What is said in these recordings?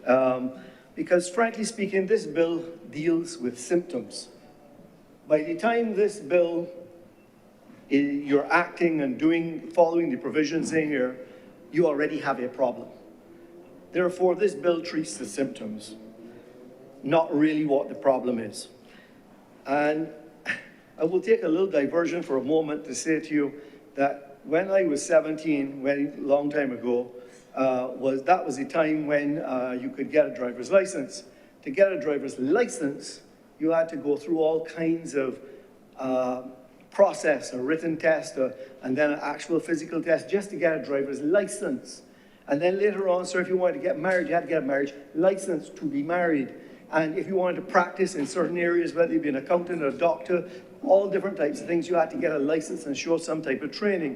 um, because frankly speaking, this bill deals with symptoms. By the time this bill, you're acting and following the provisions in here, you already have a problem. Therefore, this bill treats the symptoms, not really what the problem is. And I will take a little diversion for a moment to say to you that when I was 17, very long time ago, that was a time when you could get a driver's license. To get a driver's license, you had to go through all kinds of process, a written test, and then an actual physical test just to get a driver's license. And then later on, sir, if you wanted to get married, you had to get a marriage license to be married. And if you wanted to practice in certain areas, whether you be an accountant or a doctor, all different types of things, you had to get a license and show some type of training.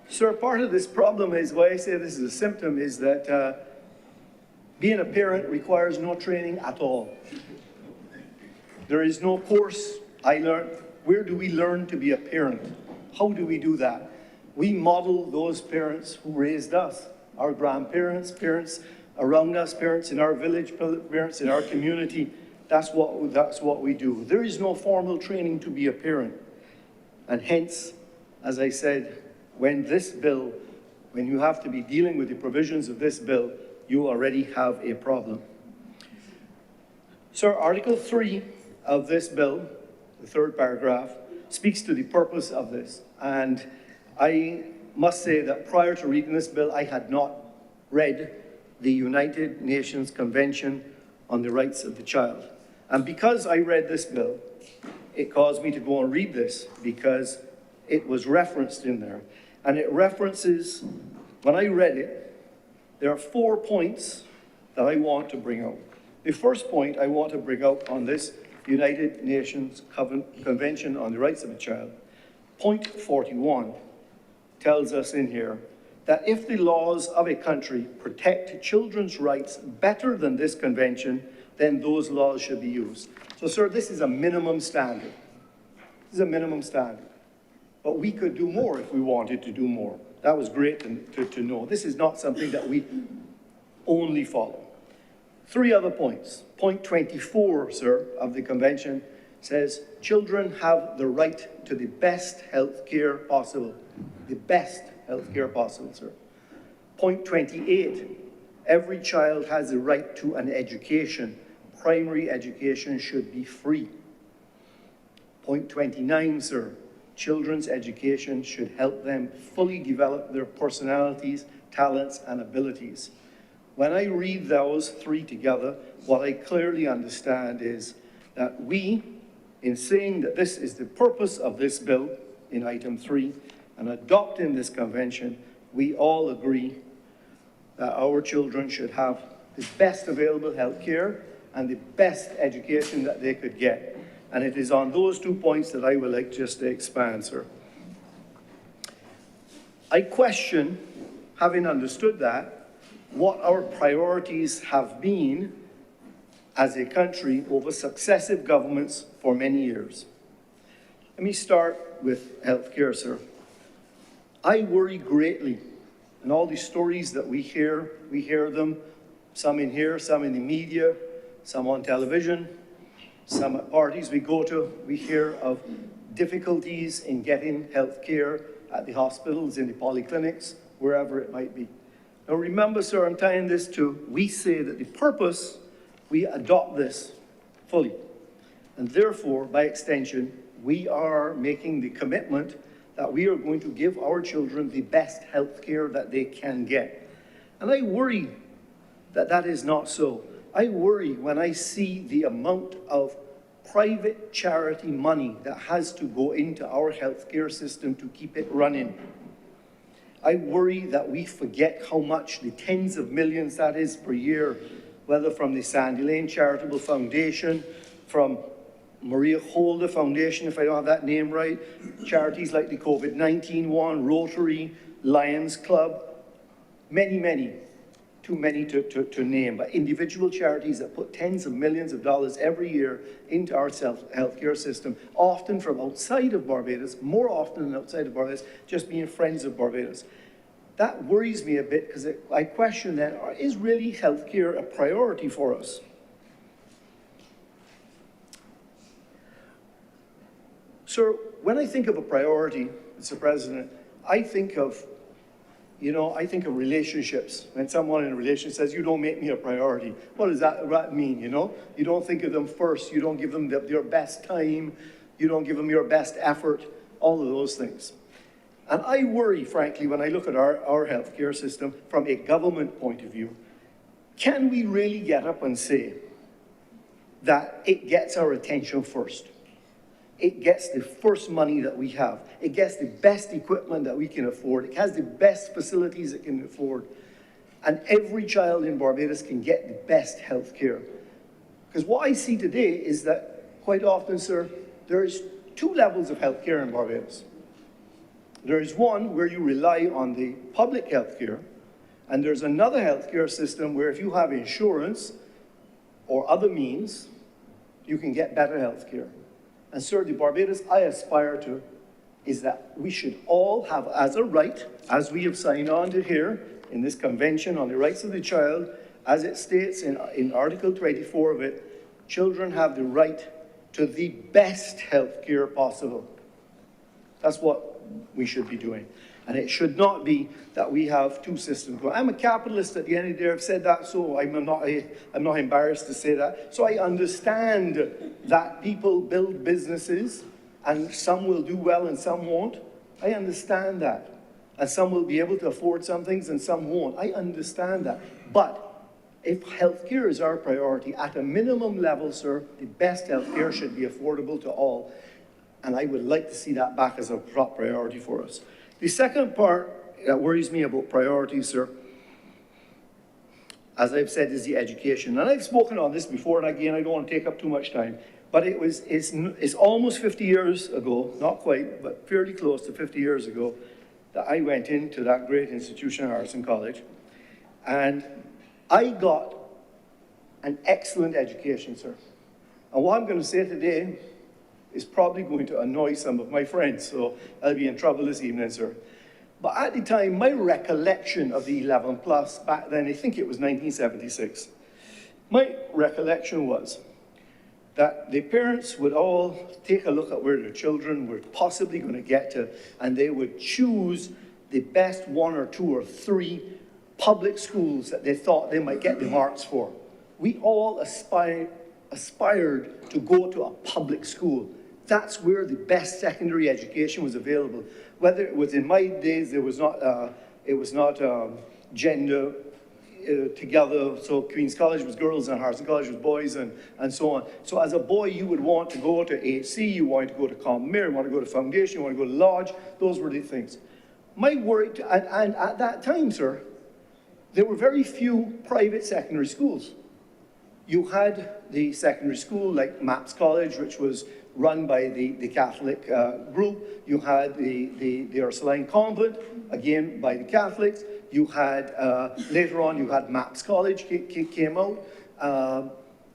Sir, part of this problem is, why I say this is a symptom, is that being a parent requires no training at all. There is no course I learned. Where do we learn to be a parent? How do we do that? We model those parents who raised us, our grandparents, parents around us, parents in our village, parents in our community. That's what we do. There is no formal training to be a parent. And hence, as I said, when you have to be dealing with the provisions of this bill, you already have a problem. Sir, Article 3 of this bill, the third paragraph, speaks to the purpose of this. And I must say that prior to reading this bill, I had not read the United Nations Convention on the Rights of the Child. And because I read this bill, it caused me to go and read this because it was referenced in there. And it references, when I read it, there are 4 points that I want to bring out. The first point I want to bring out on this United Nations Convention on the Rights of the Child, point 41, tells us in here that if the laws of a country protect children's rights better than this convention, then those laws should be used. So, sir, this is a minimum standard. This is a minimum standard. But we could do more if we wanted to do more. That was great to know. This is not something that we only follow. 3 other points. Point 24, sir, of the convention says children have the right to the best health care possible. The best health care possible, sir. Point 28, every child has the right to an education. Primary education should be free. Point 29, sir, children's education should help them fully develop their personalities, talents, and abilities. When I read those 3 together, what I clearly understand is that we, in saying that this is the purpose of this bill, in item 3, and adopting this convention, we all agree that our children should have the best available health care and the best education that they could get. And it is on those 2 points that I would like just to expand, sir. I question, having understood that, what our priorities have been as a country over successive governments for many years. Let me start with healthcare, sir. I worry greatly, and all the stories that we hear them, some in here, some in the media, some on television, some at parties we go to, we hear of difficulties in getting health care at the hospitals, in the polyclinics, wherever it might be. Now remember, sir, I'm tying this to, we say that the purpose, we adopt this fully. And therefore, by extension, we are making the commitment that we are going to give our children the best health care that they can get. And I worry that that is not so. I worry when I see the amount of private charity money that has to go into our healthcare system to keep it running. I worry that we forget how much, the tens of millions that is per year, whether from the Sandy Lane Charitable Foundation, from Maria Holder Foundation, if I don't have that name right, charities like the COVID-19 one, Rotary, Lions Club, many, too many to name, but individual charities that put tens of millions of dollars every year into our healthcare system, often from outside of Barbados, more often than outside of Barbados, just being friends of Barbados. That worries me a bit because I question then, is really healthcare a priority for us? So when I think of a priority, Mr. President, I think of relationships. When someone in a relationship says, you don't make me a priority, what does that mean, You don't think of them first, you don't give them your best time, you don't give them your best effort, all of those things. And I worry, frankly, when I look at our healthcare system from a government point of view, can we really get up and say that it gets our attention first? It gets the first money that we have. It gets the best equipment that we can afford. It has the best facilities it can afford. And every child in Barbados can get the best health care. Because what I see today is that quite often, sir, there's two levels of health care in Barbados. There is one where you rely on the public health care, and there's another healthcare system where if you have insurance or other means, you can get better health care. And sir, the Barbados I aspire to is that we should all have as a right, as we have signed on to here in this Convention on the Rights of the Child, as it states in Article 24 of it, children have the right to the best health care possible. That's what we should be doing. And it should not be that we have two systems going. I'm a capitalist at the end of the day. I've said that, so I'm not embarrassed to say that. So I understand that people build businesses and some will do well and some won't. I understand that. And some will be able to afford some things and some won't. I understand that. But if healthcare is our priority, at a minimum level, sir, the best healthcare should be affordable to all. And I would like to see that back as a top priority for us. The second part that worries me about priorities, sir, as I've said, is the education. And I've spoken on this before, and again, I don't want to take up too much time. But it's almost 50 years ago, not quite, but fairly close to 50 years ago, that I went into that great institution, Harrison College. And I got an excellent education, sir. And what I'm going to say today is probably going to annoy some of my friends, so I'll be in trouble this evening, sir. But at the time, my recollection of the 11 plus, back then, I think it was 1976, my recollection was that the parents would all take a look at where their children were possibly going to get to, and they would choose the best one or two or three public schools that they thought they might get the marks for. We all aspired to go to a public school. That's where the best secondary education was available. Whether it was in my days, it was not gender together. So Queen's College was girls and Harrison College was boys and so on. So as a boy, you would want to go to HC, you wanted to go to Commere, you wanted to go to Foundation, you wanted to go to Lodge. Those were the things. My worry, and at that time, sir, there were very few private secondary schools. You had the secondary school like MAPS College, which was run by the Catholic group. You had the Ursuline Convent, again by the Catholics. You had, later on, you had MAPS College came out.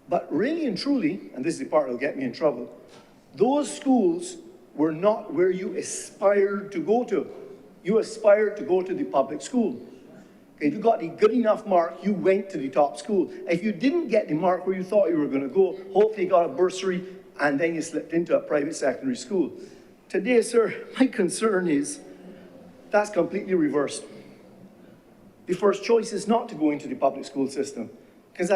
But really and truly, and this is the part that'll get me in trouble, those schools were not where you aspired to go to. You aspired to go to the public school. If you got a good enough mark, you went to the top school. If you didn't get the mark where you thought you were going to go, hopefully you got a bursary, and then you slipped into a private secondary school. Today, sir, my concern is that's completely reversed. The first choice is not to go into the public school system, because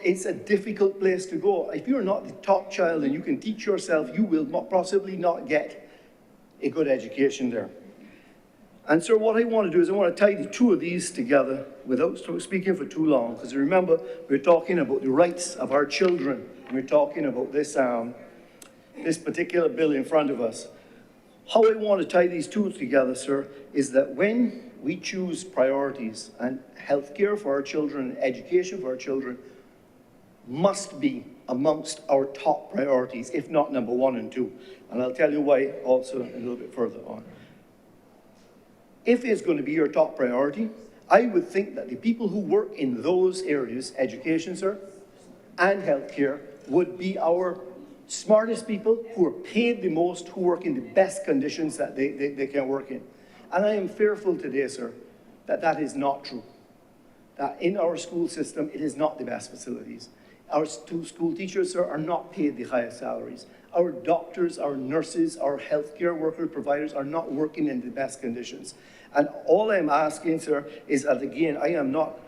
it's a difficult place to go. If you're not the top child and you can teach yourself, you will possibly not get a good education there. And so what I want to do is I want to tie the two of these together without speaking for too long, because remember, we're talking about the rights of our children. We're talking about this particular bill in front of us. How I want to tie these two together, sir, is that when we choose priorities, and healthcare for our children, education for our children, must be amongst our top priorities, if not number 1 and 2. And I'll tell you why also a little bit further on. If it's going to be your top priority, I would think that the people who work in those areas, education, sir, and healthcare, would be our smartest people who are paid the most, who work in the best conditions that they can work in. And I am fearful today, sir, that that is not true. That in our school system, it is not the best facilities. Our school teachers, sir, are not paid the highest salaries. Our doctors, our nurses, our healthcare worker providers are not working in the best conditions. And all I'm asking, sir, is that again, I am not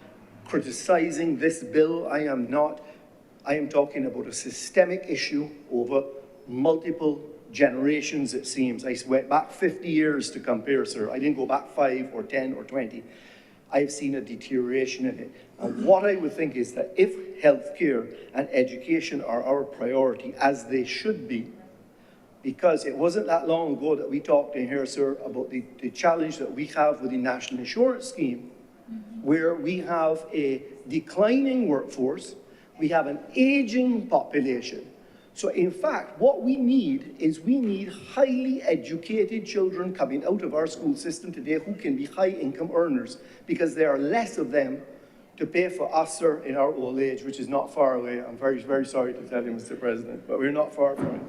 criticizing this bill. I am talking about a systemic issue over multiple generations, it seems. I went back 50 years to compare, sir. I didn't go back 5 or 10 or 20. I've seen a deterioration in it. And what I would think is that if healthcare and education are our priority, as they should be, because it wasn't that long ago that we talked in here, sir, about the challenge that we have with the National Insurance Scheme, where we have a declining workforce, we have an aging population. So in fact, what we need is we need highly educated children coming out of our school system today who can be high income earners, because there are less of them to pay for us, sir, in our old age, which is not far away. I'm very, very sorry to tell you, Mr. President, but we're not far from it.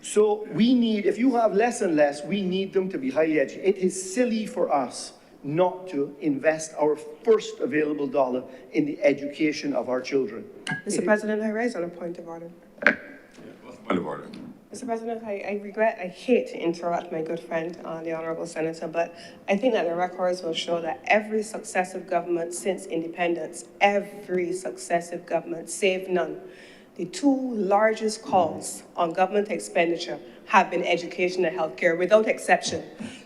So we need, if you have less and less, we need them to be highly educated. It is silly for us not to invest our first available dollar in the education of our children. Mr. President, I raise on a point of order. What's the point of order? Mr. President, I hate to interrupt my good friend, the Honourable Senator, but I think that the records will show that every successive government since independence, every successive government, save none, the two largest calls on government expenditure have been education and healthcare, without exception.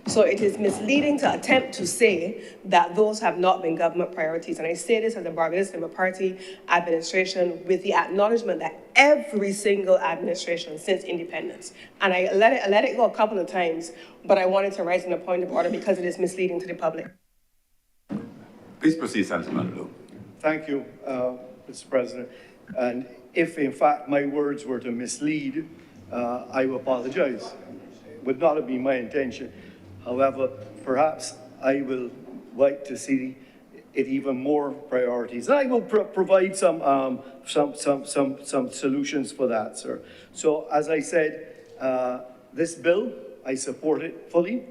So it is misleading to attempt to say that those have not been government priorities. And I say this as a Barbados Labour Party administration with the acknowledgement that every single administration since independence, and I let it go a couple of times, but I wanted to raise in a point of order because it is misleading to the public. Please proceed, Senator Mandel. Thank you, Mr. President. And if in fact my words were to mislead, I will apologize. Would not have been my intention. However, perhaps I will like to see it even more priorities. And I will provide some solutions for that, sir. So as I said, this bill, I support it fully.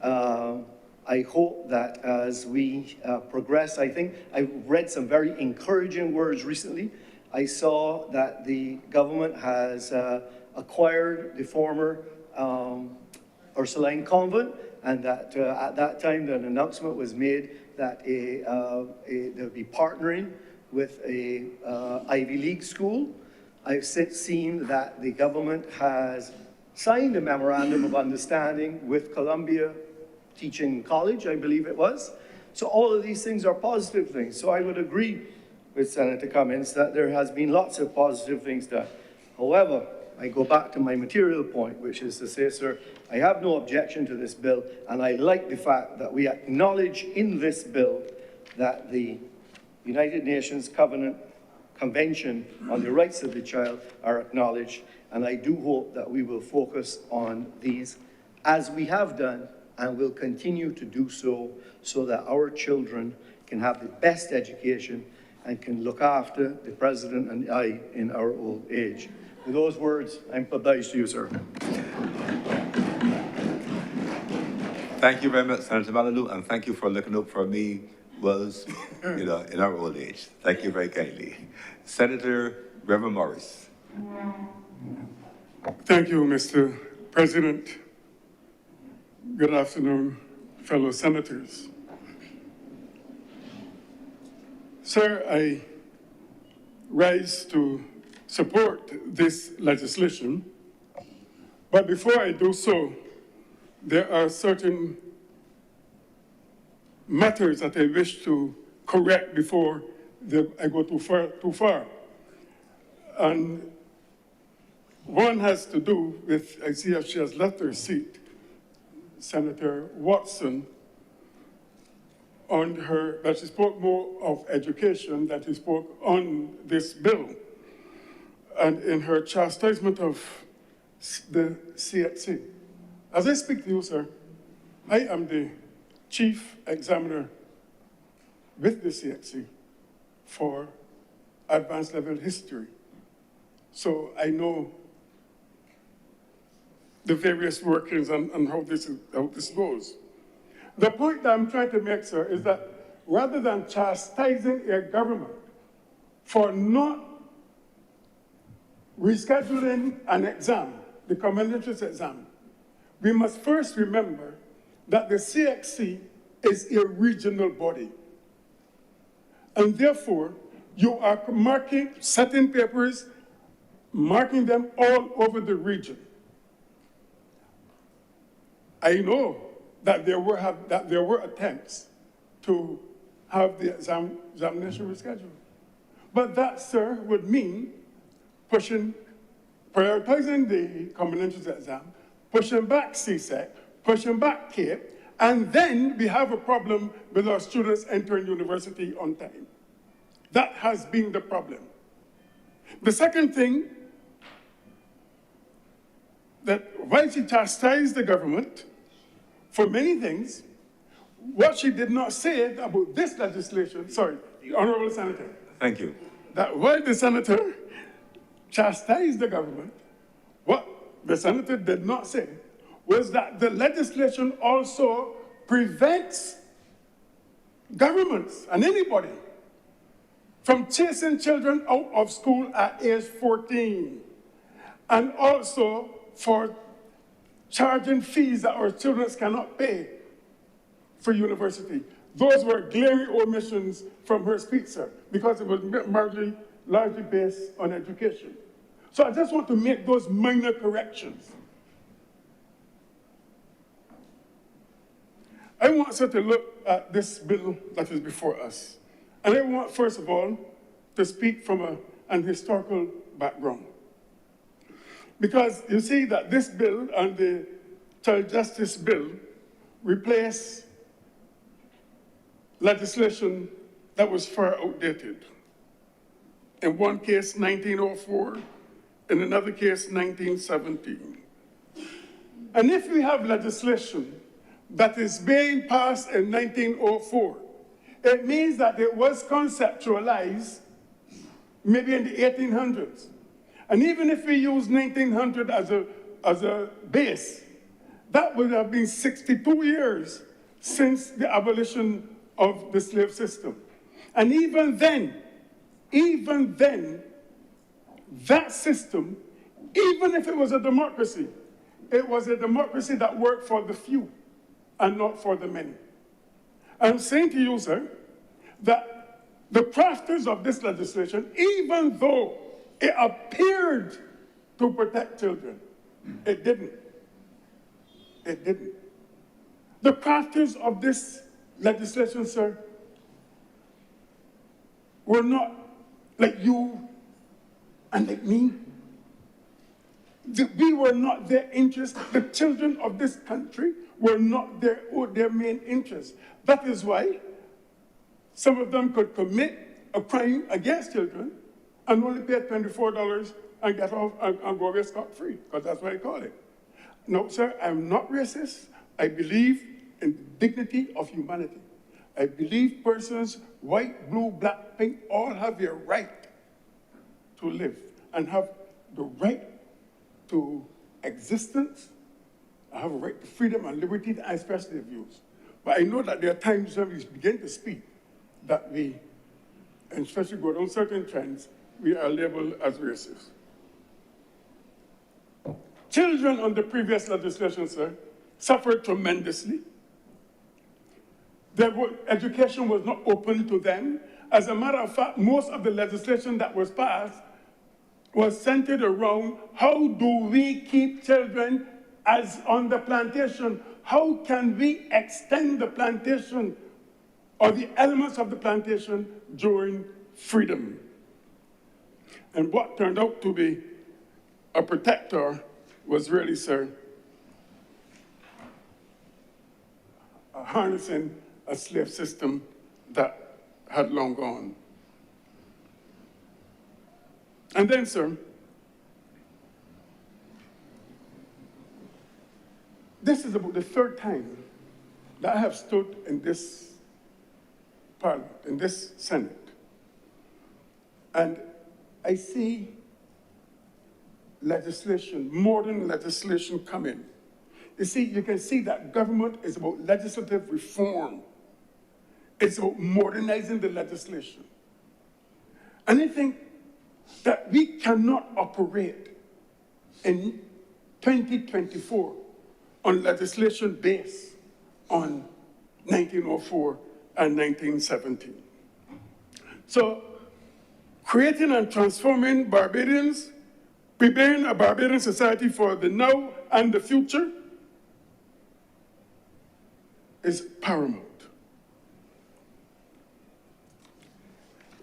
I hope that as we progress, I think I read some very encouraging words recently. I saw that the government has acquired the former Ursuline Convent, and that at that time an announcement was made that they'll be partnering with a Ivy League school. I've since seen that the government has signed a memorandum of understanding with Columbia Teaching College, I believe it was. So all of these things are positive things. So I would agree with Senator Cummins that there has been lots of positive things done. However, I go back to my material point, which is to say, sir, I have no objection to this bill, and I like the fact that we acknowledge in this bill that the United Nations Convention on the Rights of the Child are acknowledged, and I do hope that we will focus on these as we have done and will continue to do so, so that our children can have the best education and can look after the President and I in our old age. With those words, I'm obliged to you, sir. Thank you very much, Senator Malaloux, and thank you for looking up for me was, in our old age. Thank you very kindly. Senator Reverend Morris. Thank you, Mr. President. Good afternoon, fellow senators. Sir, I rise to support this legislation, but before I do so, there are certain matters that I wish to correct before I go too far. And one has to do with, I see she has left her seat, Senator Watson, on her, that she spoke more of education than she spoke on this bill. And in her chastisement of the CXC. As I speak to you, sir, I am the chief examiner with the CXC for advanced level history. So I know the various workings and how this goes. The point that I'm trying to make, sir, is that rather than chastising a government for not rescheduling an exam, the common entrance exam, we must first remember that the CXC is a regional body. And therefore, you are marking certain papers, marking them all over the region. I know that there were attempts to have the examination rescheduled. But that, sir, would mean prioritizing the common entrance exam, pushing back CSEC, pushing back CAPE, and then we have a problem with our students entering university on time. That has been the problem. The second thing, that while she chastised the government for many things, what she did not say about this legislation, sorry, the Honorable Senator. Thank you. That while the senator chastised the government, what the senator did not say was that the legislation also prevents governments and anybody from chasing children out of school at age 14, and also for charging fees that our children cannot pay for university. Those were glaring omissions from her speech, sir, because it was largely based on education. So I just want to make those minor corrections. I want us to look at this bill that is before us. And I want, first of all, to speak from an historical background. Because you see that this bill and the Child Justice Bill replace legislation that was far outdated. In one case, 1904, in another case, 1917. And if we have legislation that is being passed in 1904, it means that it was conceptualized maybe in the 1800s. And even if we use 1900 as a base, that would have been 62 years since the abolition of the slave system. And even then, that system, even if it was a democracy that worked for the few and not for the many. I'm saying to you, sir, that the crafters of this legislation, even though it appeared to protect children, it didn't. It didn't. The crafters of this legislation, sir, were not like you and like me. We were not their interest. The children of this country were not their main interest. That is why some of them could commit a crime against children and only pay $24 and get off and go away scot-free, because that's what I call it. No, sir, I'm not racist. I believe in the dignity of humanity. I believe persons, white, blue, black, pink, all have a right to live and have the right to existence. I have a right to freedom and liberty to express their views. But I know that there are times when we begin to speak that we, and especially go down certain trends, we are labeled as racist. Children under previous legislation, sir, suffered tremendously. Education was not open to them. As a matter of fact, most of the legislation that was passed was centered around how do we keep children as on the plantation? How can we extend the plantation or the elements of the plantation during freedom? And what turned out to be a protector was really, sir, harnessing a slave system that had long gone. And then, sir, this is about the third time that I have stood in this Parliament, in this Senate, and I see legislation, modern legislation coming, You see, you can see that government is about legislative reform. It's about modernizing the legislation. And I think that we cannot operate in 2024 on legislation based on 1904 and 1917. So, creating and transforming Barbadians, preparing a Barbadian society for the now and the future is paramount.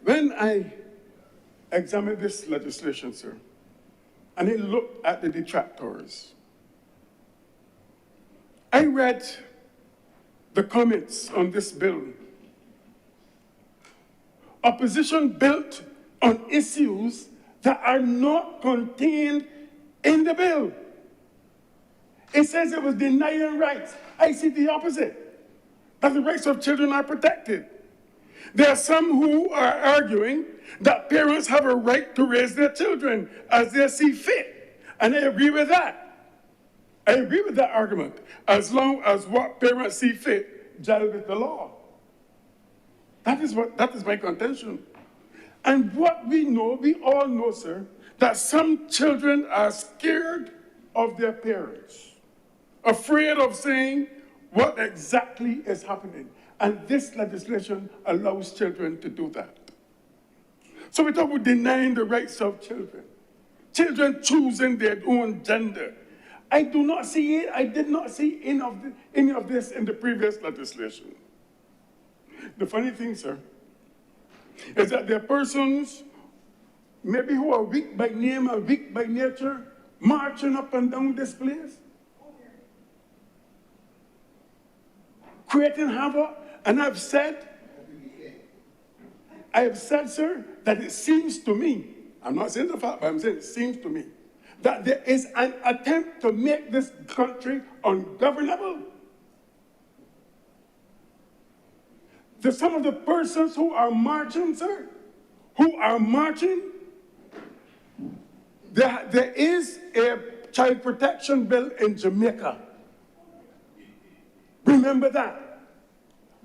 When I examined this legislation, sir, and I looked at the detractors, I read the comments on this bill. Opposition built on issues that are not contained in the bill. It says it was denying rights. I see the opposite, that the rights of children are protected. There are some who are arguing that parents have a right to raise their children as they see fit. And I agree with that. I agree with that argument, as long as what parents see fit gel with the law. That is my contention. And what we know, we all know, sir, that some children are scared of their parents, afraid of saying what exactly is happening. And this legislation allows children to do that. So we talk about denying the rights of children, children choosing their own gender. I do not see it. I did not see any of this in the previous legislation. The funny thing, sir, is that there are persons maybe who are weak by name and weak by nature marching up and down this place, creating havoc. And I've said, sir, that it seems to me, I'm not saying the fact, but I'm saying it seems to me, that there is an attempt to make this country ungovernable. Some of the persons who are marching, sir, there is a child protection bill in Jamaica. Remember that.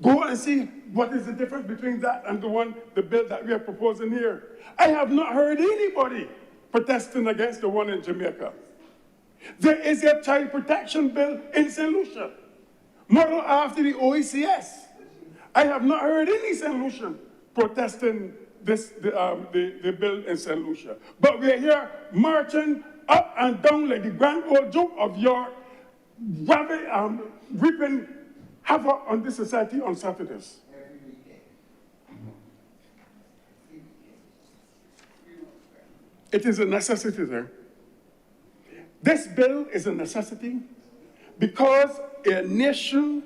Go and see what is the difference between that and the bill that we are proposing here. I have not heard anybody protesting against the one in Jamaica. There is a child protection bill in St. Lucia, modeled after the OECS. I have not heard any St. Lucian protesting the bill in St. Lucia. But we're here marching up and down like the Grand Old Duke of York, reaping havoc on this society on Saturdays. It is a necessity there. This bill is a necessity because a nation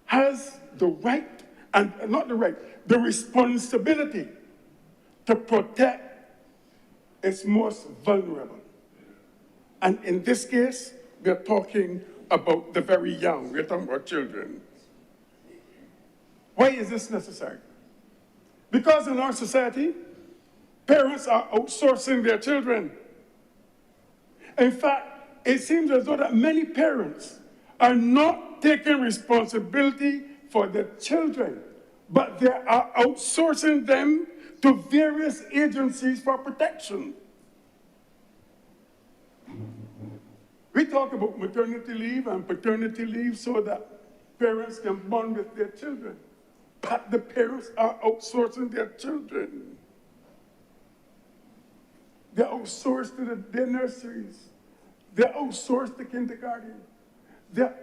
has the right, and not the right, the responsibility to protect its most vulnerable. And in this case, we're talking about the very young. We're talking about children. Why is this necessary? Because in our society, parents are outsourcing their children. In fact, it seems as though that many parents are not taking responsibility for their children, but they are outsourcing them to various agencies for protection. We talk about maternity leave and paternity leave so that parents can bond with their children, but the parents are outsourcing their children. They're outsourced to their nurseries. They're outsourced to kindergarten.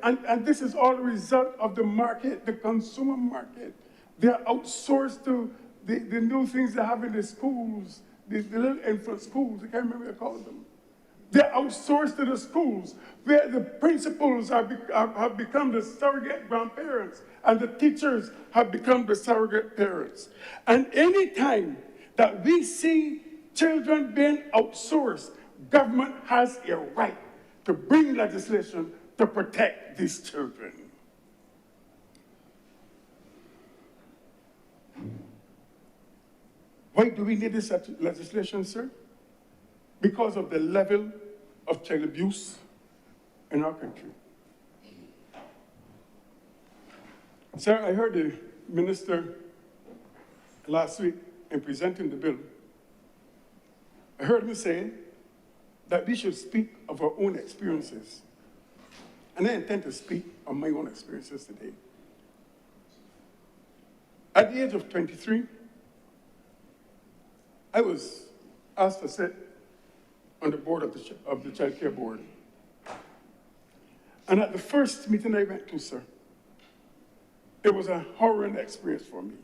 And this is all a result of the market, the consumer market. They're outsourced to the new things they have in the schools, the little infant schools, I can't remember what they call them. They're outsourced to the schools where the principals have become the surrogate grandparents and the teachers have become the surrogate parents. And any time that we see children being outsourced, government has a right to bring legislation to protect these children. Why do we need this legislation, sir? Because of the level of child abuse in our country. Sir, I heard the minister last week in presenting the bill. I heard him say that we should speak of our own experiences. And I intend to speak of my own experiences today. At the age of 23, I was asked to sit on the board of the Child Care Board. And at the first meeting I went to, sir, it was a horror experience for me.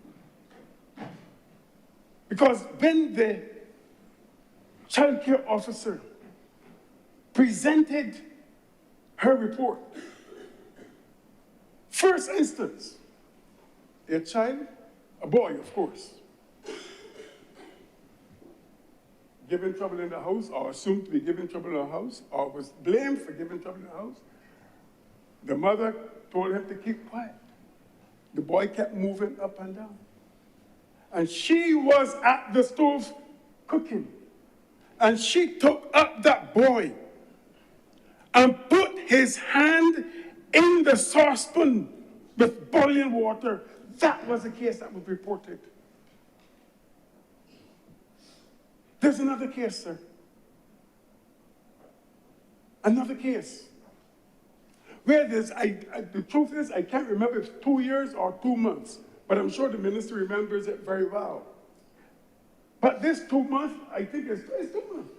Because when the child care officer presented her report, first instance, a child, a boy, of course, given trouble in the house, or assumed to be giving trouble in the house, or was blamed for giving trouble in the house. The mother told him to keep quiet. The boy kept moving up and down. And she was at the stove cooking. And she took up that boy and put his hand in the saucepan with boiling water. That was the case that was reported. There's another case, sir. Another case. Where there's, the truth is, I can't remember if it's 2 years or 2 months, but I'm sure the minister remembers it very well. But this 2 months, I think it's 2 months.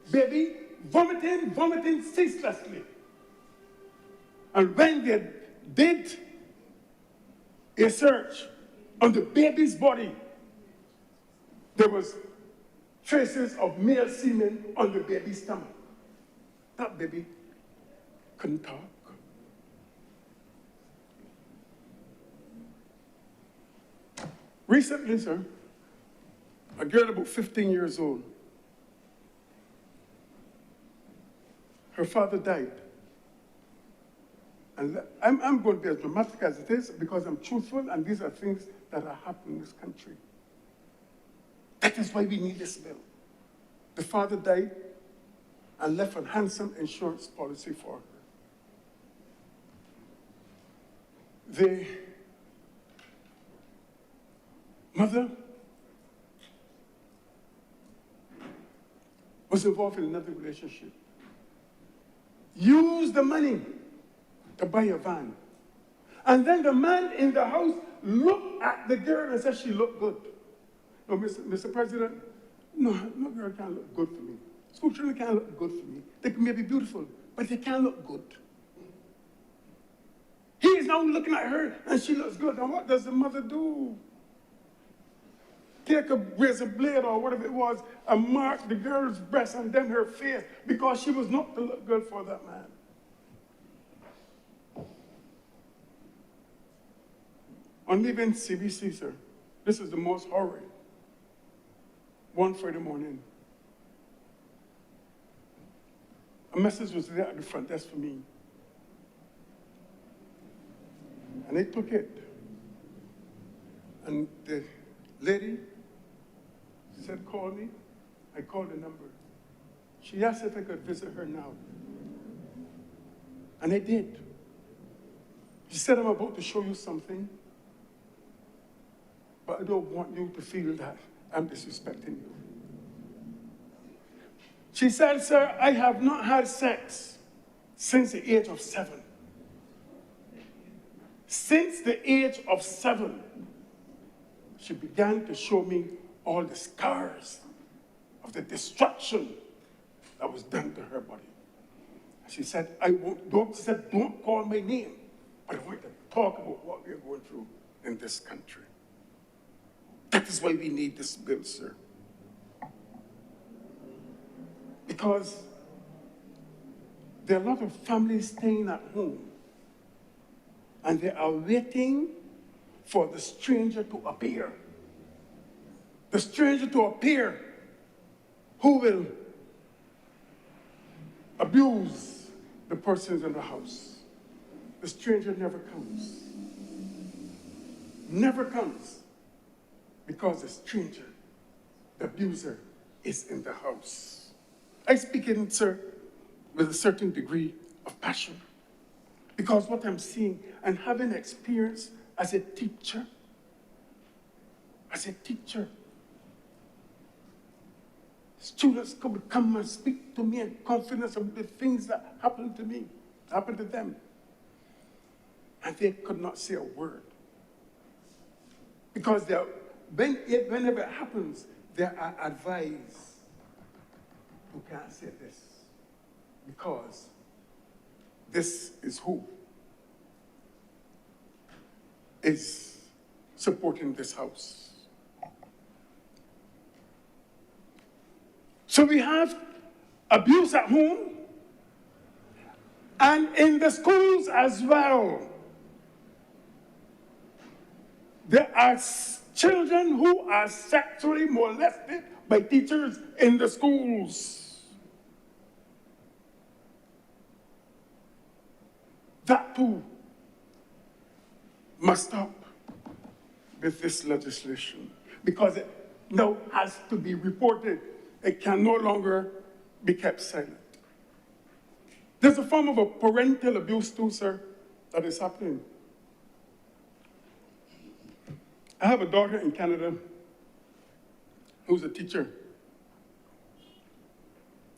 Baby, vomiting ceaselessly. And when they did a search on the baby's body, there was traces of male semen on the baby's stomach. That baby couldn't talk. Recently, sir, a girl about 15 years old, her father died. And I'm going to be as dramatic as it is because I'm truthful, and these are things that are happening in this country. That is why we need this bill. The father died and left a handsome insurance policy for her. The mother was involved in another relationship. Used the money to buy a van. And then the man in the house looked at the girl and said she looked good. No, Mr. President, no girl can't look good for me. School children can't look good for me. They may be beautiful, but they can't look good. He is now looking at her and she looks good. And what does the mother do? Take a razor blade or whatever it was and mark the girl's breast and then her face because she was not to look good for that man. On leaving CBC, sir, this is the most horrid. One Friday morning, a message was there at the front desk for me. And I took it. And the lady said, call me. I called the number. She asked if I could visit her now. And I did. She said, I'm about to show you something, but I don't want you to feel that I'm disrespecting you. She said, sir, I have not had sex since the age of 7. Since the age of 7, she began to show me all the scars of the destruction that was done to her body. She said, don't call my name, but I want to talk about what we are going through in this country. That is why we need this bill, sir. Because there are a lot of families staying at home and they are waiting for the stranger to appear. The stranger to appear who will abuse the persons in the house. The stranger never comes. Never comes. Because the stranger, the abuser, is in the house. I speak in, sir, with a certain degree of passion. Because what I'm seeing and having experienced as a teacher, students could come and speak to me in confidence of the things that happened to me, happened to them. And they could not say a word. Because whenever it happens, they are advised, you can't say this, because this is who is supporting this house. So we have abuse at home and in the schools as well. There are children who are sexually molested by teachers in the schools. That too must stop with this legislation, because it now has to be reported. It can no longer be kept silent. There's a form of a parental abuse too, sir, that is happening. I have a daughter in Canada who's a teacher.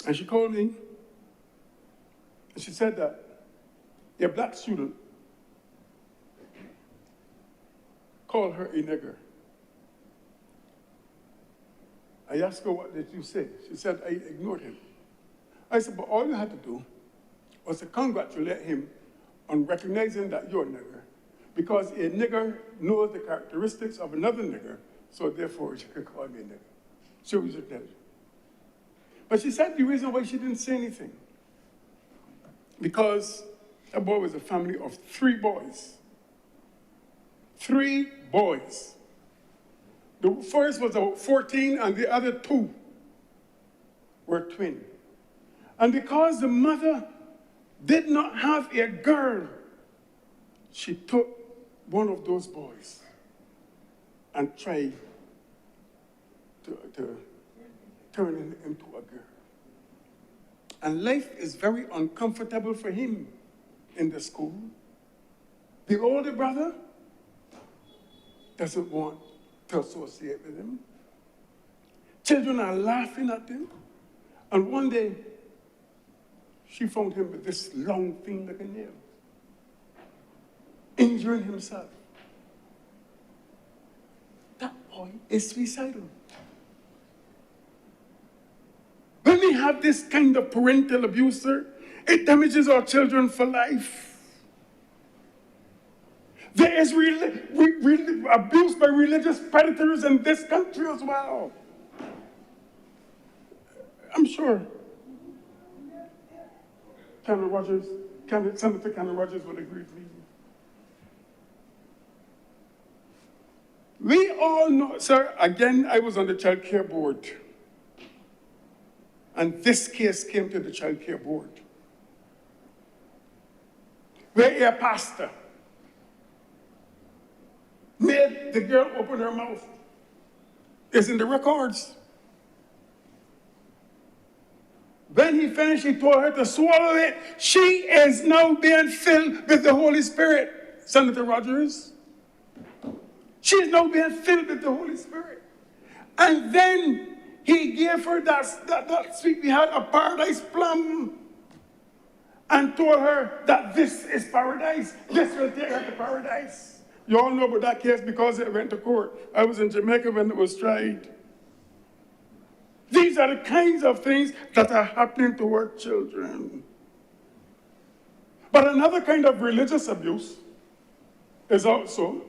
And she called me, and she said that a black student called her a nigger. I asked her, what did you say? She said, I ignored him. I said, but all you had to do was to congratulate him on recognizing that you're a nigger, because a nigger knows the characteristics of another nigger, so therefore she could call me a nigger. She was just dead. But she said the reason why she didn't say anything, because that boy was a family of 3 boys. 3 boys. The first was 14 and the other 2 were twins. And because the mother did not have a girl, she took one of those boys and tried to turn him into a girl. And life is very uncomfortable for him in the school. The older brother doesn't want to associate with him. Children are laughing at him. And one day, she found him with this long thing like a nail, injuring himself. That boy is suicidal. When we have this kind of parental abuse, sir, it damages our children for life. There is abuse by religious predators in this country as well. I'm sure Senator Cameron Rogers would agree with me. We all know, sir, again, I was on the child care board. And this case came to the child care board, where a pastor made the girl open her mouth. It's in the records. When he finished, he told her to swallow it. She is now being filled with the Holy Spirit, Senator Rogers. She is now being filled with the Holy Spirit. And then he gave her that sweet, we had a paradise plum, and told her that this is paradise. This will take her to paradise. You all know about that case because it went to court. I was in Jamaica when it was tried. These are the kinds of things that are happening to our children. But another kind of religious abuse is also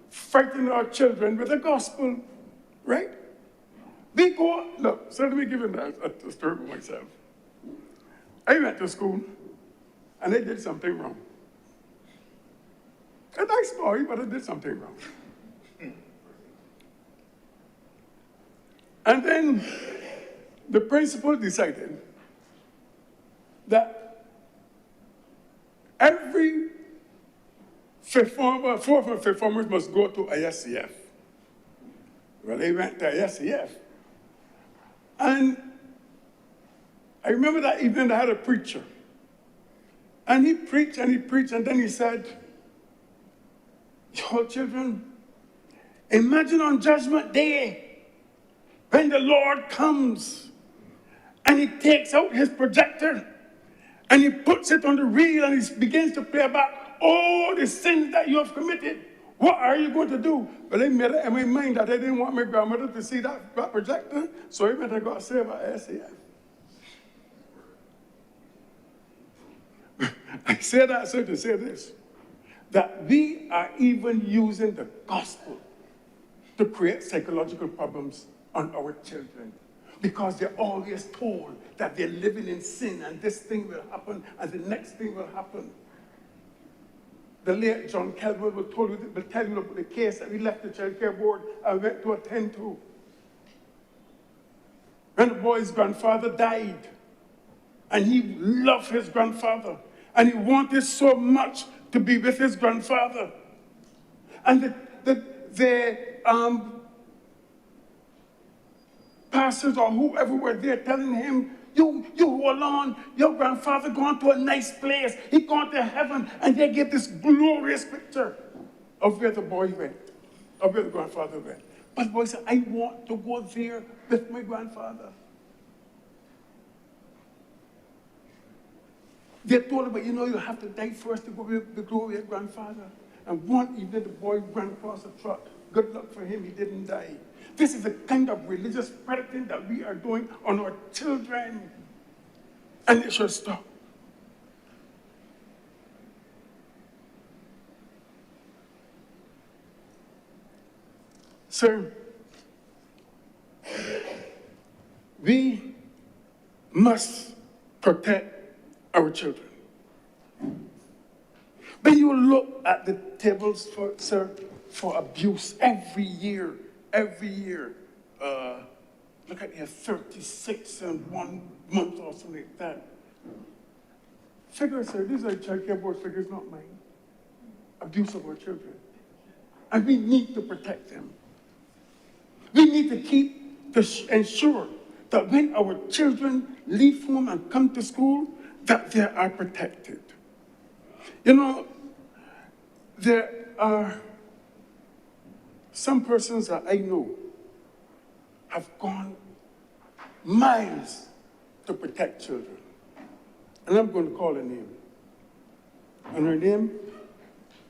frightening our children with the gospel, right? They go, look, so let me give you a story of myself. I went to school, and I did something wrong. A nice boy, but I did something wrong. And then the principal decided that every 4th and 5th formers must go to ISCF. Well, they went to ISCF. And I remember that evening they had a preacher. And he preached, and then he said, Your children, imagine on Judgment Day when the Lord comes and he takes out his projector and he puts it on the reel and he begins to play back all the sins that you have committed. What are you going to do? Well, I made it in my mind that I didn't want my grandmother to see that projector, so I went and got saved at SAF. I say that so to say this, that we are even using the gospel to create psychological problems on our children, because they're always told that they're living in sin and this thing will happen and the next thing will happen. The late John Caldwell will tell you about the case that we left the child care board and went to attend to. When the boy's grandfather died, and he loved his grandfather, and he wanted so much to be with his grandfather. And the pastors or whoever were there telling him, you hold on, your grandfather gone to a nice place, he gone to heaven, and they gave this glorious picture of where the boy went, of where the grandfather went. But the boy said, I want to go there with my grandfather. They told him, but you know, you have to die first to go with the glorious grandfather. And one evening, the boy ran across a truck. Good luck for him, he didn't die. This is the kind of religious practicing that we are doing on our children. And it should stop. Sir, we must protect our children. When you look at the tables for abuse every year, look at here, 36 in 1 month or something like that. Figures, sir, these are child care board figures, not mine. Abuse of our children. And we need to protect them. We need to ensure that when our children leave home and come to school, that they are protected. You know, there are some persons that I know have gone miles to protect children. And I'm going to call her name. And her name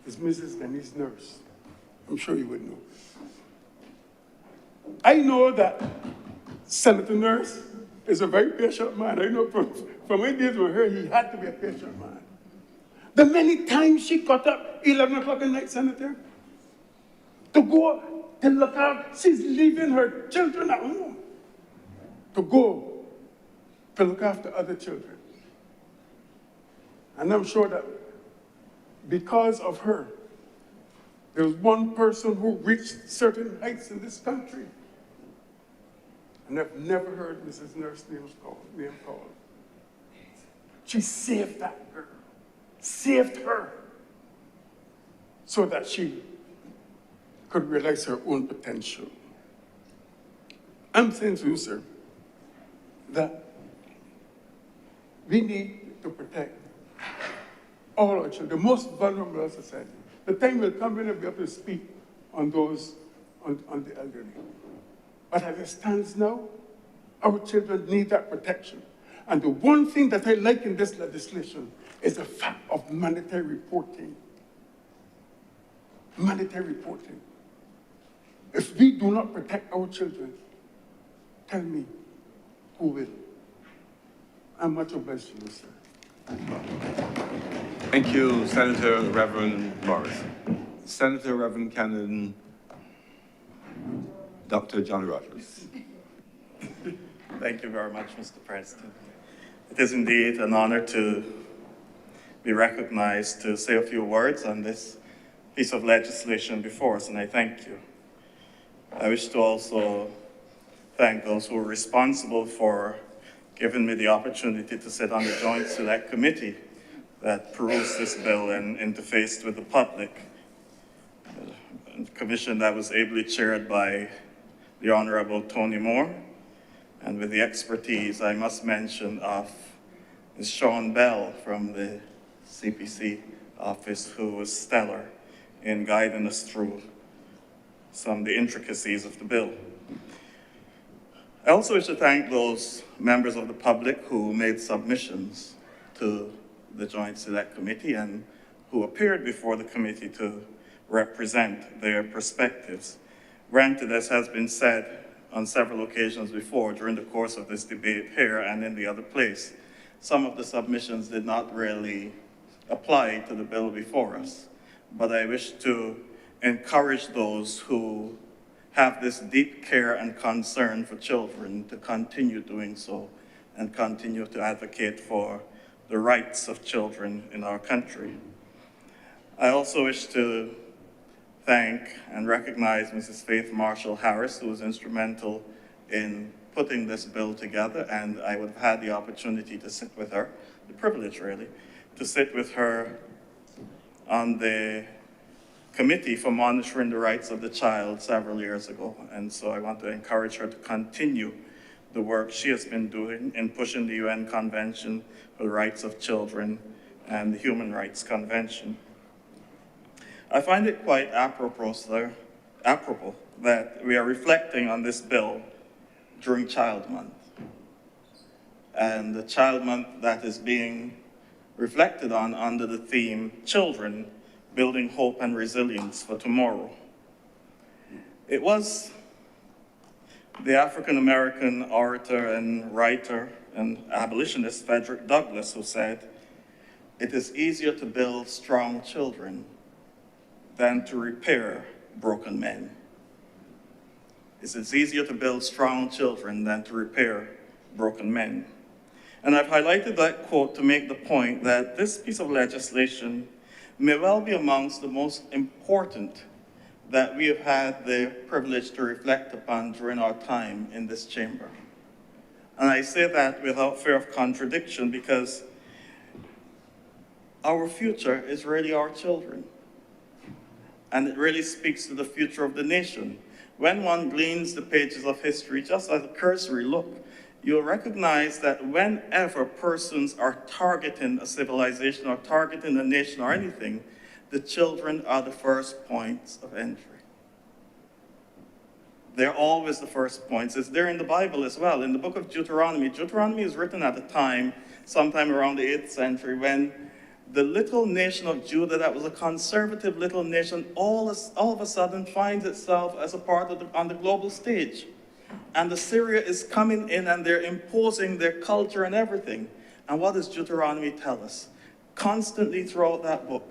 is Mrs. Denise Nurse. I'm sure you would know. I know that Senator Nurse is a very patient man. I know from my days with her, he had to be a patient man. The many times she got up 11 o'clock at night, Senator, to go to look out, she's leaving her children at home to go to look after other children. And I'm sure that because of her, there's one person who reached certain heights in this country. And I've never heard Mrs. Nurse's name called. She saved that girl, saved her, so that she could realize her own potential. I'm saying to you, sir, that we need to protect all our children, the most vulnerable in our society. The time will come when we'll be able to speak on those, on the elderly. But as it stands now, our children need that protection. And the one thing that I like in this legislation is the fact of mandatory reporting. Mandatory reporting. If we do not protect our children, tell me, who will? I'm much obliged to you, sir. Thank you, Senator Reverend Morris. Senator Reverend Canon, Dr. John Rogers. Thank you very much, Mr. President. It is indeed an honor to be recognized to say a few words on this piece of legislation before us, and I thank you. I wish to also thank those who were responsible for giving me the opportunity to sit on the Joint Select Committee that perused this bill and interfaced with the public. A commission that was ably chaired by the Honorable Tony Moore, and with the expertise, I must mention, of Ms. Sean Bell from the CPC office, who was stellar in guiding us through some of the intricacies of the bill. I also wish to thank those members of the public who made submissions to the Joint Select Committee and who appeared before the committee to represent their perspectives. Granted, as has been said on several occasions before during the course of this debate here and in the other place, some of the submissions did not really apply to the bill before us. But I wish to encourage those who have this deep care and concern for children to continue doing so and continue to advocate for the rights of children in our country. I also wish to thank and recognize Mrs. Faith Marshall Harris, who was instrumental in putting this bill together, and I would have had the opportunity to sit with her, the privilege really, to sit with her on the Committee for Monitoring the Rights of the Child several years ago. And so I want to encourage her to continue the work she has been doing in pushing the UN Convention for the Rights of Children and the Human Rights Convention. I find it quite apropos that we are reflecting on this bill during Child Month. And the Child Month that is being reflected on under the theme, Children, Building Hope and Resilience for Tomorrow. It was the African-American orator and writer and abolitionist Frederick Douglass who said, "It is easier to build strong children than to repair broken men." It is easier to build strong children than to repair broken men. And I've highlighted that quote to make the point that this piece of legislation may well be amongst the most important that we have had the privilege to reflect upon during our time in this chamber. And I say that without fear of contradiction because our future is really our children. And it really speaks to the future of the nation. When one gleans the pages of history, just as a cursory look, you'll recognize that whenever persons are targeting a civilization or targeting a nation or anything, the children are the first points of entry. They're always the first points. It's there in the Bible as well. In the book of Deuteronomy, Deuteronomy is written at a time, sometime around the 8th century, when the little nation of Judah, that was a conservative little nation, all of a sudden finds itself as a part of on the global stage. And Assyria is coming in and they're imposing their culture and everything. And what does Deuteronomy tell us? Constantly throughout that book,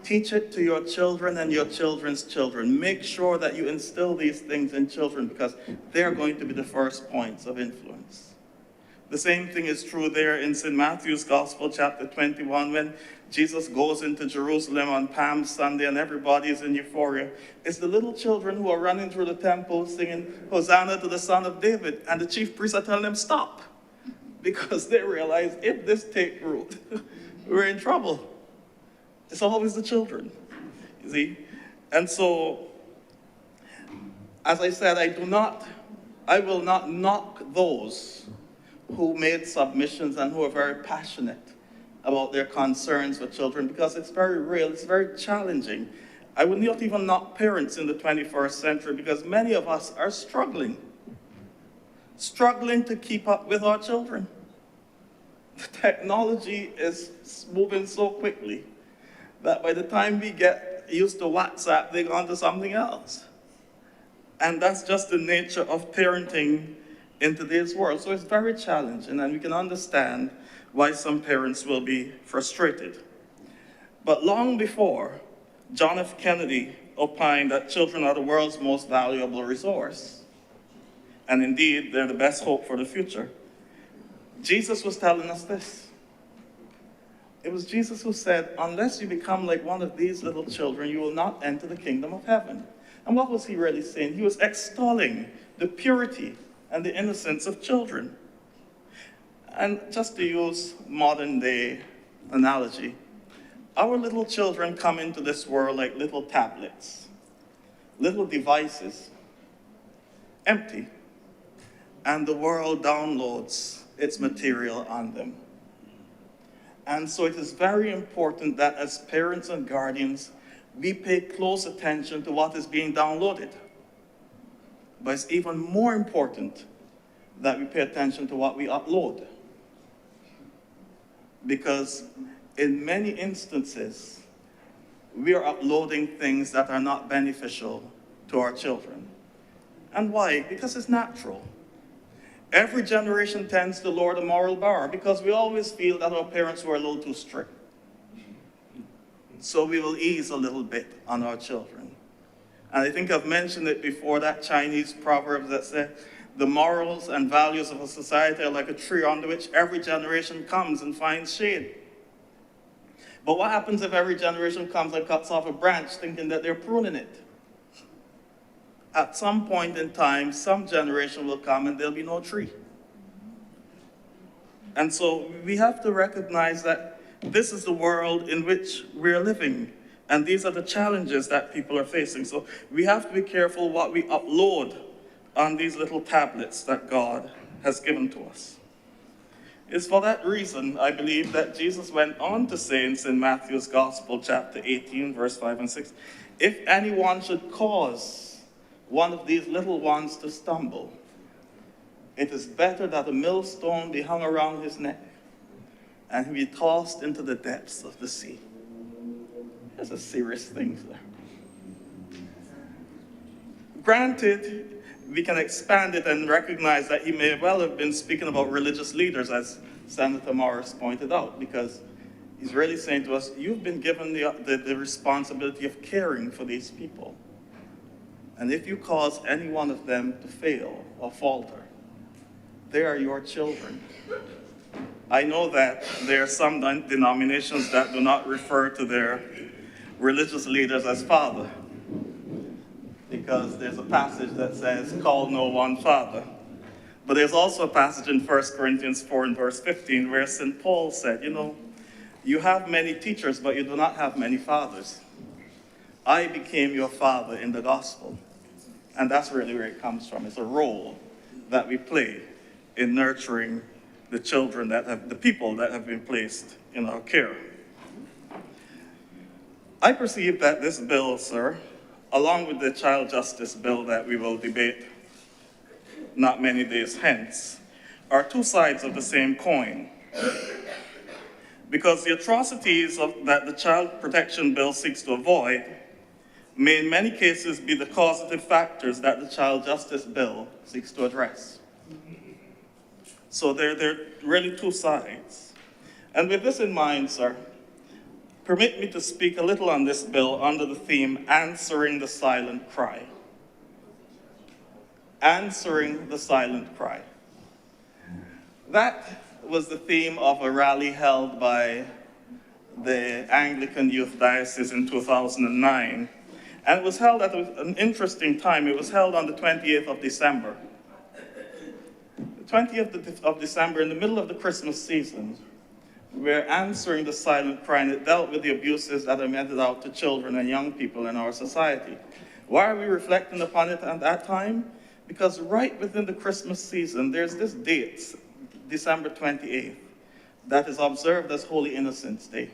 teach it to your children and your children's children. Make sure that you instill these things in children because they're going to be the first points of influence. The same thing is true there in St. Matthew's Gospel, chapter 21, when Jesus goes into Jerusalem on Palm Sunday and everybody is in euphoria. It's the little children who are running through the temple singing, "Hosanna to the Son of David." And the chief priests are telling them, stop. Because they realize if this takes root, we're in trouble. It's always the children, you see? And so, as I said, I will not knock those who made submissions and who are very passionate about their concerns for children because it's very real, it's very challenging. I would not even knock parents in the 21st century because many of us are struggling to keep up with our children. The technology is moving so quickly that by the time we get used to WhatsApp, they go on to something else. And that's just the nature of parenting in today's world. So it's very challenging, and we can understand why some parents will be frustrated. But long before John F. Kennedy opined that children are the world's most valuable resource, and indeed, they're the best hope for the future, Jesus was telling us this. It was Jesus who said, unless you become like one of these little children, you will not enter the kingdom of heaven. And what was he really saying? He was extolling the purity and the innocence of children. And just to use modern day analogy, our little children come into this world like little tablets, little devices, empty, and the world downloads its material on them. And so it is very important that as parents and guardians, we pay close attention to what is being downloaded. But it's even more important that we pay attention to what we upload. Because in many instances, we are uploading things that are not beneficial to our children. And why? Because it's natural. Every generation tends to lower the moral bar because we always feel that our parents were a little too strict. So we will ease a little bit on our children. And I think I've mentioned it before, that Chinese proverb that said, the morals and values of a society are like a tree under which every generation comes and finds shade. But what happens if every generation comes and cuts off a branch thinking that they're pruning it? At some point in time, some generation will come and there'll be no tree. And so we have to recognize that this is the world in which we're living. And these are the challenges that people are facing. So we have to be careful what we upload on these little tablets that God has given to us. It's for that reason, I believe, that Jesus went on to say in St. Matthew's Gospel, chapter 18, verse 5 and 6, if anyone should cause one of these little ones to stumble, it is better that a millstone be hung around his neck and he be tossed into the depths of the sea. That's a serious thing, sir. Granted, we can expand it and recognize that he may well have been speaking about religious leaders, as Senator Morris pointed out, because he's really saying to us, you've been given the responsibility of caring for these people. And if you cause any one of them to fail or falter, they are your children. I know that there are some denominations that do not refer to their religious leaders as father, because there's a passage that says, call no one father. But there's also a passage in 1 Corinthians 4 and verse 15 where St. Paul said, you have many teachers, but you do not have many fathers. I became your father in the gospel. And that's really where it comes from. It's a role that we play in nurturing the children the people that have been placed in our care. I perceive that this bill, sir, along with the child justice bill that we will debate not many days hence, are two sides of the same coin. Because the atrocities that the child protection bill seeks to avoid may in many cases be the causative factors that the child justice bill seeks to address. So they're really two sides. And with this in mind, sir, permit me to speak a little on this bill under the theme, Answering the Silent Cry. Answering the Silent Cry. That was the theme of a rally held by the Anglican Youth Diocese in 2009. And it was held at an interesting time. It was held on the 28th of December. The 20th of December, in the middle of the Christmas season, we're answering the silent cry, and it dealt with the abuses that are meted out to children and young people in our society. Why are we reflecting upon it at that time? Because right within the Christmas season, there's this date, December 28th, that is observed as Holy Innocents' Day.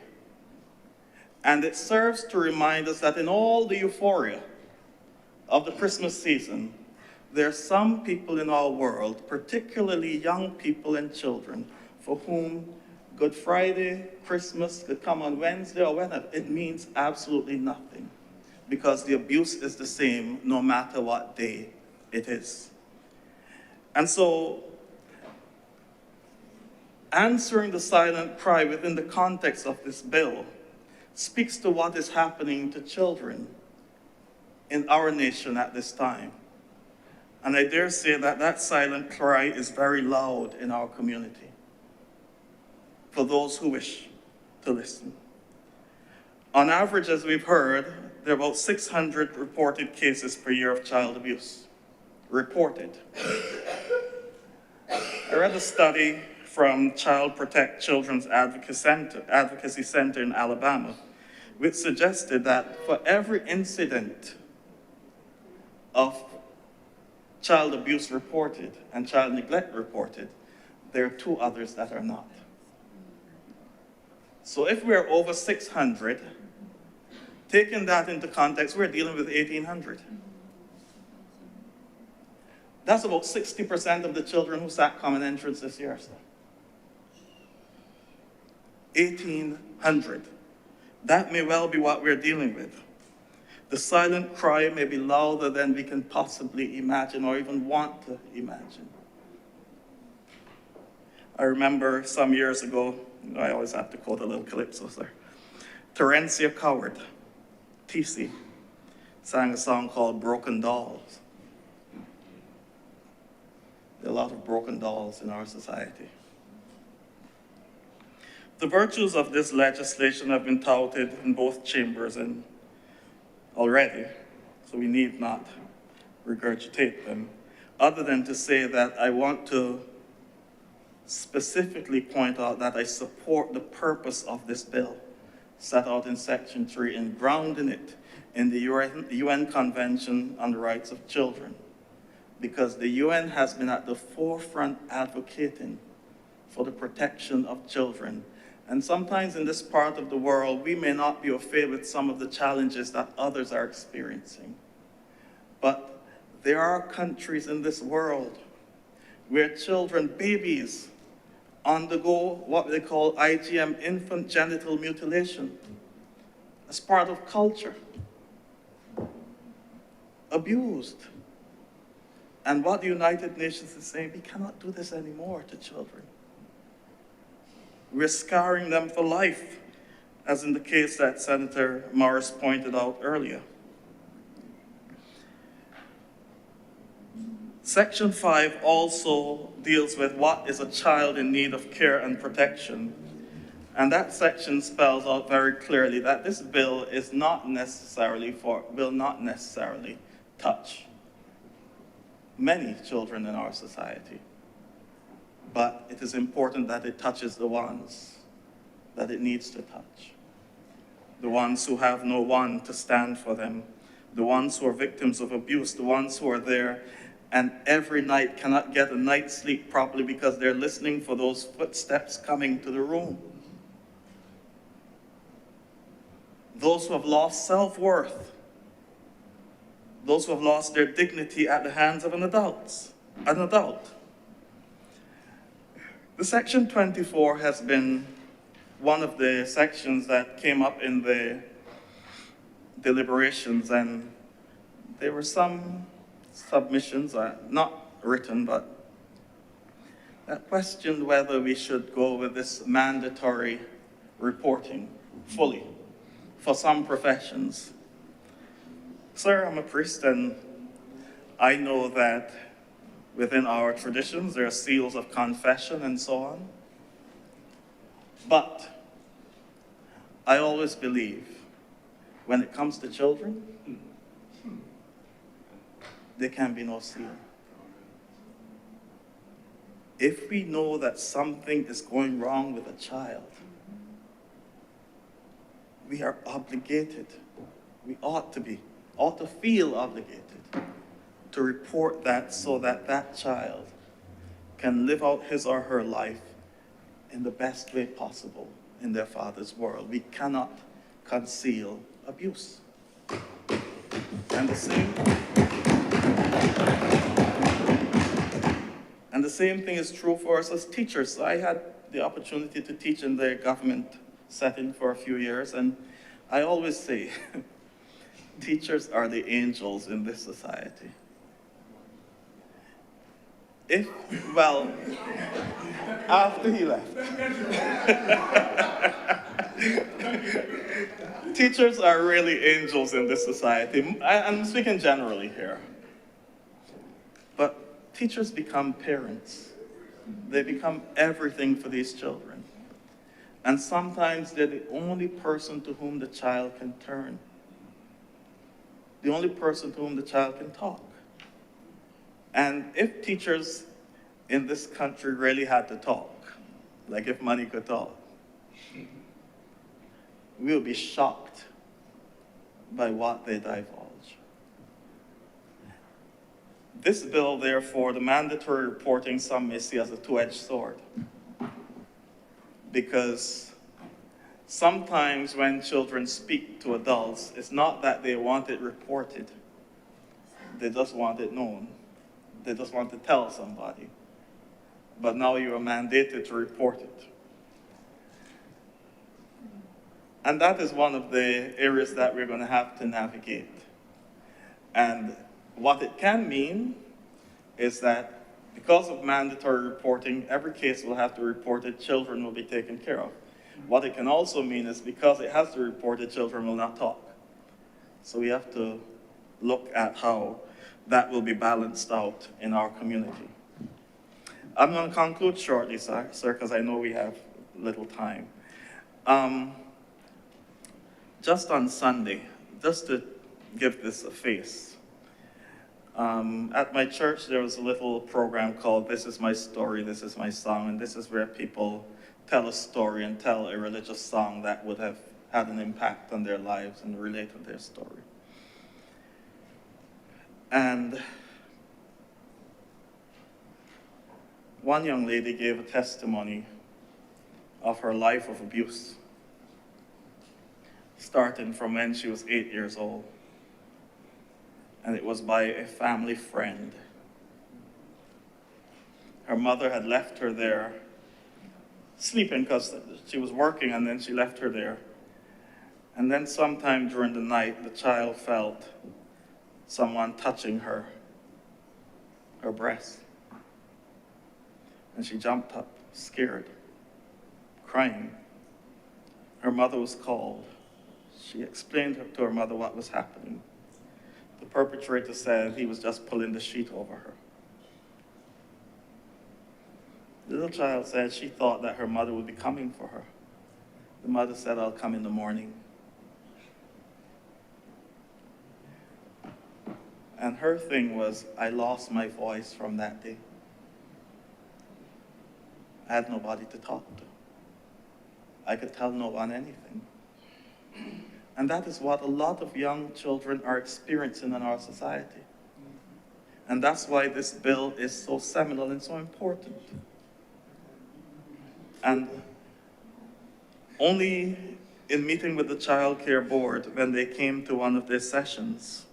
And it serves to remind us that in all the euphoria of the Christmas season, there are some people in our world, particularly young people and children, for whom Good Friday, Christmas could come on Wednesday or whenever. It means absolutely nothing, because the abuse is the same no matter what day it is. And so, answering the silent cry within the context of this bill speaks to what is happening to children in our nation at this time. And I dare say that that silent cry is very loud in our community for those who wish to listen. On average, as we've heard, there are about 600 reported cases per year of child abuse. Reported. I read a study from Child Protect Children's Advocacy Center in Alabama, which suggested that for every incident of child abuse reported and child neglect reported, there are 2 others that are not. So if we're over 600, Taking that into context, we're dealing with 1,800. That's about 60% of the children who sat common entrance this year, sir. 1,800. That may well be what we're dealing with. The silent cry may be louder than we can possibly imagine or even want to imagine. I remember some years ago, I always have to quote a little calypso, sir. Terencia Coward, TC, sang a song called Broken Dolls. There are a lot of broken dolls in our society. The virtues of this legislation have been touted in both chambers and already, so we need not regurgitate them, other than to say that I want to specifically point out that I support the purpose of this bill, set out in Section 3 and grounding it in the UN Convention on the Rights of Children, because the UN has been at the forefront advocating for the protection of children. And sometimes in this part of the world, we may not be au fait with some of the challenges that others are experiencing. But there are countries in this world where children, babies, undergo what they call IGM, infant genital mutilation, as part of culture, abused. And what the United Nations is saying, we cannot do this anymore to children. We're scarring them for life, as in the case that Senator Morris pointed out earlier. Section 5 also deals with what is a child in need of care and protection. And that section spells out very clearly that this bill will not necessarily touch many children in our society. But it is important that it touches the ones that it needs to touch. The ones who have no one to stand for them, the ones who are victims of abuse, the ones who are there and every night cannot get a night's sleep properly because they're listening for those footsteps coming to the room. Those who have lost self-worth, those who have lost their dignity at the hands of an adult. The Section 24 has been one of the sections that came up in the deliberations, and there were some submissions, not written, but that questioned whether we should go with this mandatory reporting fully for some professions. Sir, I'm a priest, and I know that within our traditions there are seals of confession and so on. But I always believe when it comes to children, there can be no seal. If we know that something is going wrong with a child, we are obligated, we ought to feel obligated to report that so that that child can live out his or her life in the best way possible in their Father's world. We cannot conceal abuse. And the same thing is true for us as teachers. I had the opportunity to teach in the government setting for a few years, and I always say, teachers are the angels in this society. After he left. Teachers are really angels in this society. I'm speaking generally here. But teachers become parents. They become everything for these children. And sometimes they're the only person to whom the child can turn. The only person to whom the child can talk. And if teachers in this country really had to talk, like if money could talk, we would be shocked by what they divulge. This bill, therefore, the mandatory reporting, some may see as a two-edged sword, because sometimes when children speak to adults, it's not that they want it reported. They just want it known. They just want to tell somebody. But now you are mandated to report it. And that is one of the areas that we're going to have to navigate. And what it can mean is that because of mandatory reporting, every case will have to report it, children will be taken care of. What it can also mean is because it has to report it, children will not talk. So we have to look at how that will be balanced out in our community. I'm going to conclude shortly, sir, because I know we have little time. Just on Sunday, just to give this a face, at my church there was a little program called This Is My Story, This Is My Song, and this is where people tell a story and tell a religious song that would have had an impact on their lives and relate to their story. And one young lady gave a testimony of her life of abuse, starting from when she was 8 years old. And it was by a family friend. Her mother had left her there, sleeping because she was working, and then she left her there. And then sometime during the night, the child felt someone touching her breast. And she jumped up, scared, crying. Her mother was called. She explained to her mother what was happening. The perpetrator said he was just pulling the sheet over her. The little child said she thought that her mother would be coming for her. The mother said, "I'll come in the morning." And her thing was, I lost my voice from that day. I had nobody to talk to. I could tell no one anything. And that is what a lot of young children are experiencing in our society. And that's why this bill is so seminal and so important. And only in meeting with the Child Care Board, when they came to one of their sessions,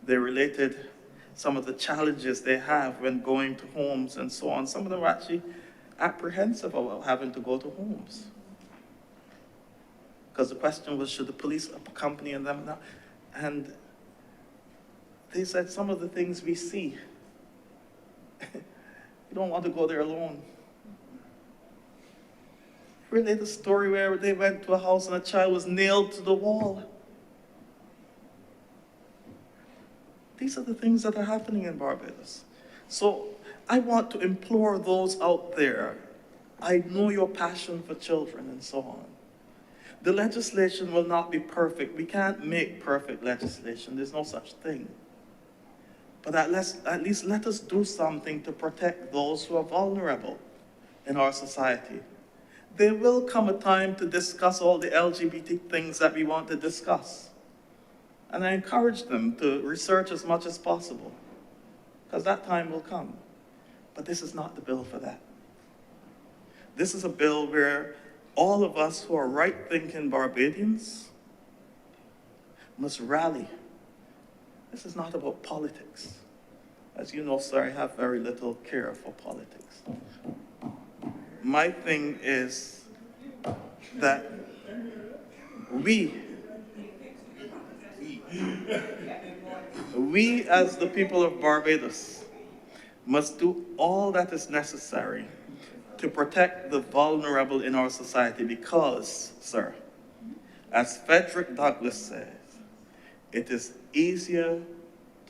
they related some of the challenges they have when going to homes and so on. Some of them were actually apprehensive about having to go to homes. Because the question was, should the police accompany them? And they said, some of the things we see, you don't want to go there alone. Relate a story where they went to a house and a child was nailed to the wall. These are the things that are happening in Barbados. So I want to implore those out there, I know your passion for children and so on. The legislation will not be perfect. We can't make perfect legislation. There's no such thing. But at least let us do something to protect those who are vulnerable in our society. There will come a time to discuss all the LGBT things that we want to discuss. And I encourage them to research as much as possible, because that time will come. But this is not the bill for that. This is a bill where all of us who are right-thinking Barbadians must rally. This is not about politics. As you know, sir, I have very little care for politics. My thing is that we as the people of Barbados must do all that is necessary to protect the vulnerable in our society because, sir, as Frederick Douglass says, it is easier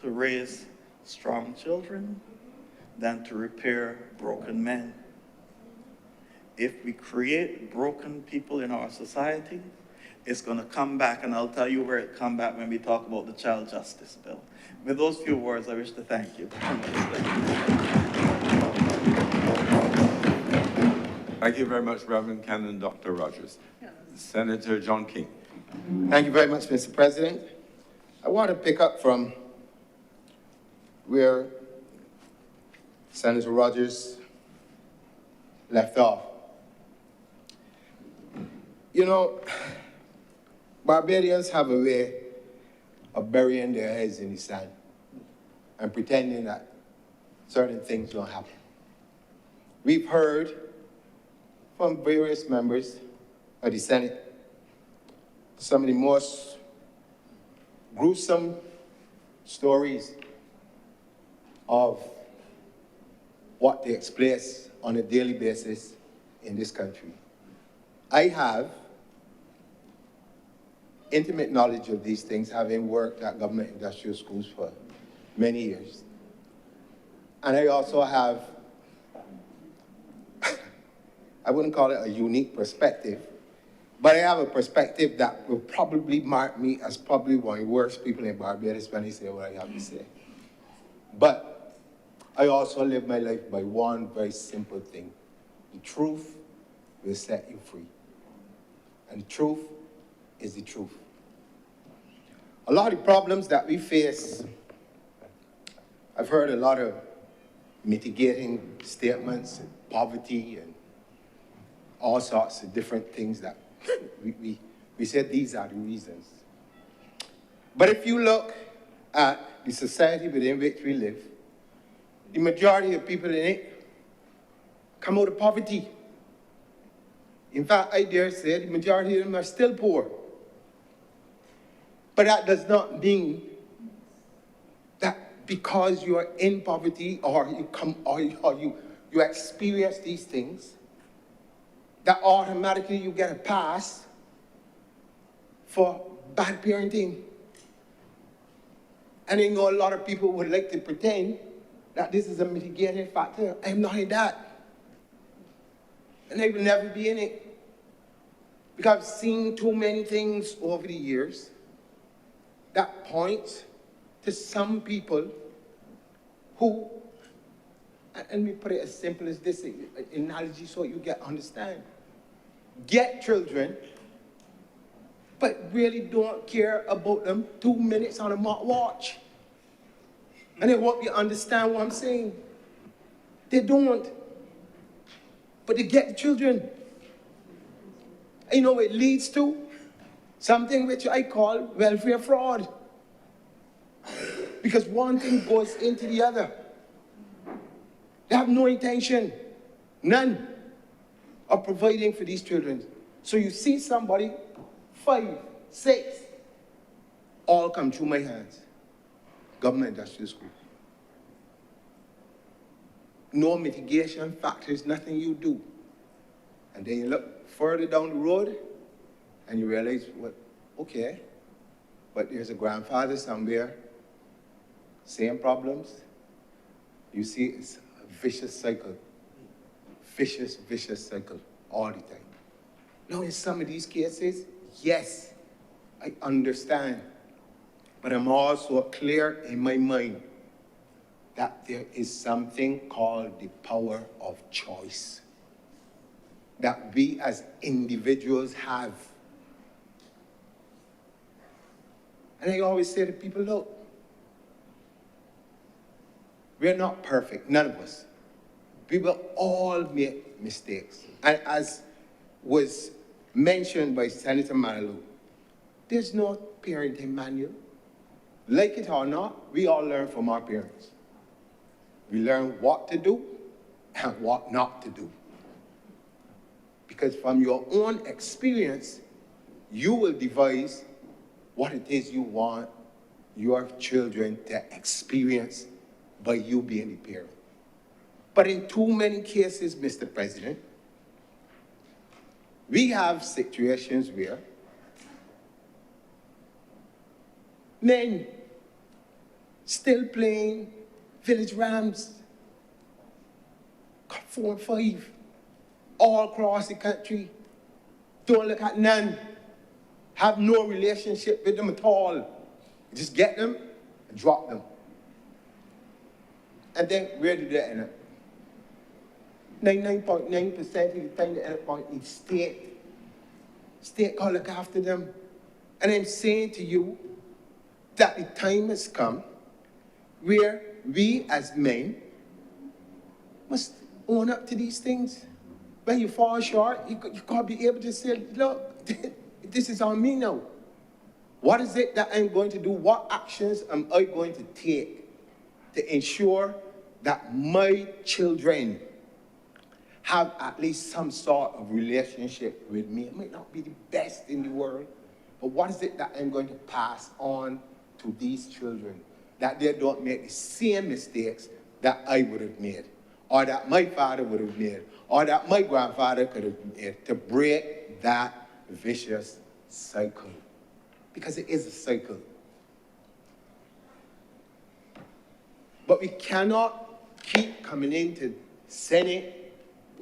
to raise strong children than to repair broken men. If we create broken people in our society, it's going to come back, and I'll tell you where it come back when we talk about the Child Justice Bill. With those few words, I wish to thank you. Thank you very much, Reverend Canon Dr. Rogers. Senator John King. Thank you very much, Mr. President. I want to pick up from where Senator Rogers left off. You know, Barbadians have a way of burying their heads in the sand and pretending that certain things don't happen. We've heard from various members of the Senate some of the most gruesome stories of what takes place on a daily basis in this country. I have intimate knowledge of these things, having worked at government industrial schools for many years. And I also have, I wouldn't call it a unique perspective, but I have a perspective that will probably mark me as probably one of the worst people in Barbados when they say what I have to say. But I also live my life by one very simple thing. The truth will set you free. And the truth is the truth. A lot of the problems that we face, I've heard a lot of mitigating statements, and poverty, and all sorts of different things that we said these are the reasons. But if you look at the society within which we live, the majority of people in it come out of poverty. In fact, I dare say the majority of them are still poor. But that does not mean that because you are in poverty or you experience these things, that automatically you get a pass for bad parenting. And I know a lot of people would like to pretend that this is a mitigating factor. I'm not in that. And I will never be in it. Because I've seen too many things over the years that point to some people who, and let me put it as simple as this analogy so you understand. Get children, but really don't care about them 2 minutes on a watch. And I hope you understand what I'm saying. They don't. But they get the children. And you know what it leads to? Something which I call welfare fraud. Because one thing goes into the other. They have no intention, none, of providing for these children. So you see somebody, 5, 6, all come through my hands. Government industrial school. No mitigation factors, nothing you do. And then you look further down the road and you realize, well, okay, but there's a grandfather somewhere, same problems. You see, it's a vicious cycle. Vicious cycle all the time. Now, in some of these cases, yes, I understand. But I'm also clear in my mind that there is something called the power of choice that we as individuals have. And I always say to people, look, we're not perfect, none of us. We will all make mistakes. And as was mentioned by Senator Manilow, there's no parenting manual. Like it or not, we all learn from our parents. We learn what to do and what not to do. Because from your own experience, you will devise what it is you want your children to experience by you being the parent. But in too many cases, Mr. President, we have situations where men still playing village rams, 4 and 5, all across the country, don't look at none, have no relationship with them at all. Just get them and drop them. And then where do they end up? 99.9% of the time they end up in state. State can look after them. And I'm saying to you that the time has come where we as men must own up to these things. When you fall short, you got to be able to say, look, this is on me now. What is it that I'm going to do? What actions am I going to take to ensure that my children have at least some sort of relationship with me? It might not be the best in the world, but what is it that I'm going to pass on to these children, that they don't make the same mistakes that I would have made, or that my father would have made, or that my grandfather could have made, to break that vicious cycle? Because it is a cycle. But we cannot keep coming into Senate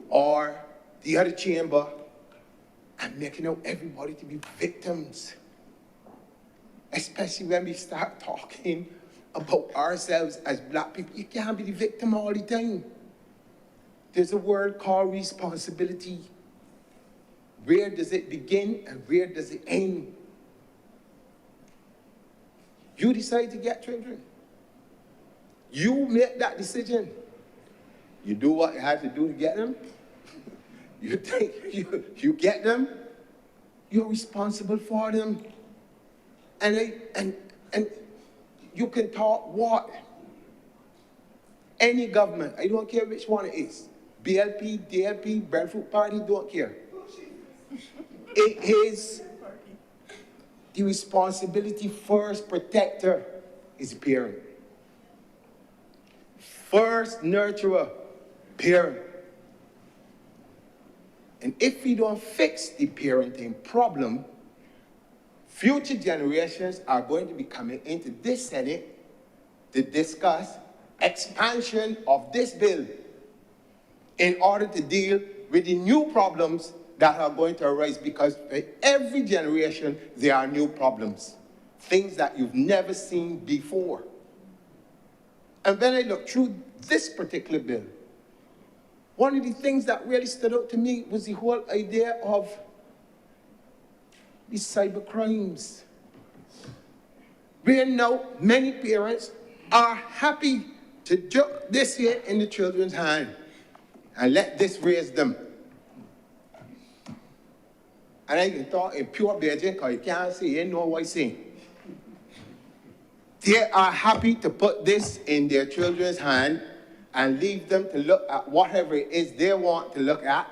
or the other chamber and making out everybody to be victims. Especially when we start talking about ourselves as black people. You can't be the victim all the time. There's a word called responsibility. Where does it begin and where does it end? You decide to get children. You make that decision. You do what you have to do to get them. You think you get them. You're responsible for them. And you can talk what? Any government, I don't care which one it is. BLP, DLP, Breadfruit Party, don't care. It is the responsibility. First protector is parent. First nurturer, parent. And if we don't fix the parenting problem, future generations are going to be coming into this Senate to discuss expansion of this bill in order to deal with the new problems that are going to arise, because for every generation there are new problems, things that you've never seen before. And when I look through this particular bill, one of the things that really stood out to me was the whole idea of the cyber crimes. Where now many parents are happy to joke this here in the children's hand and let this raise them. And I can talk in pure Beijing because you can't see, you know what I'm saying. They are happy to put this in their children's hand and leave them to look at whatever it is they want to look at,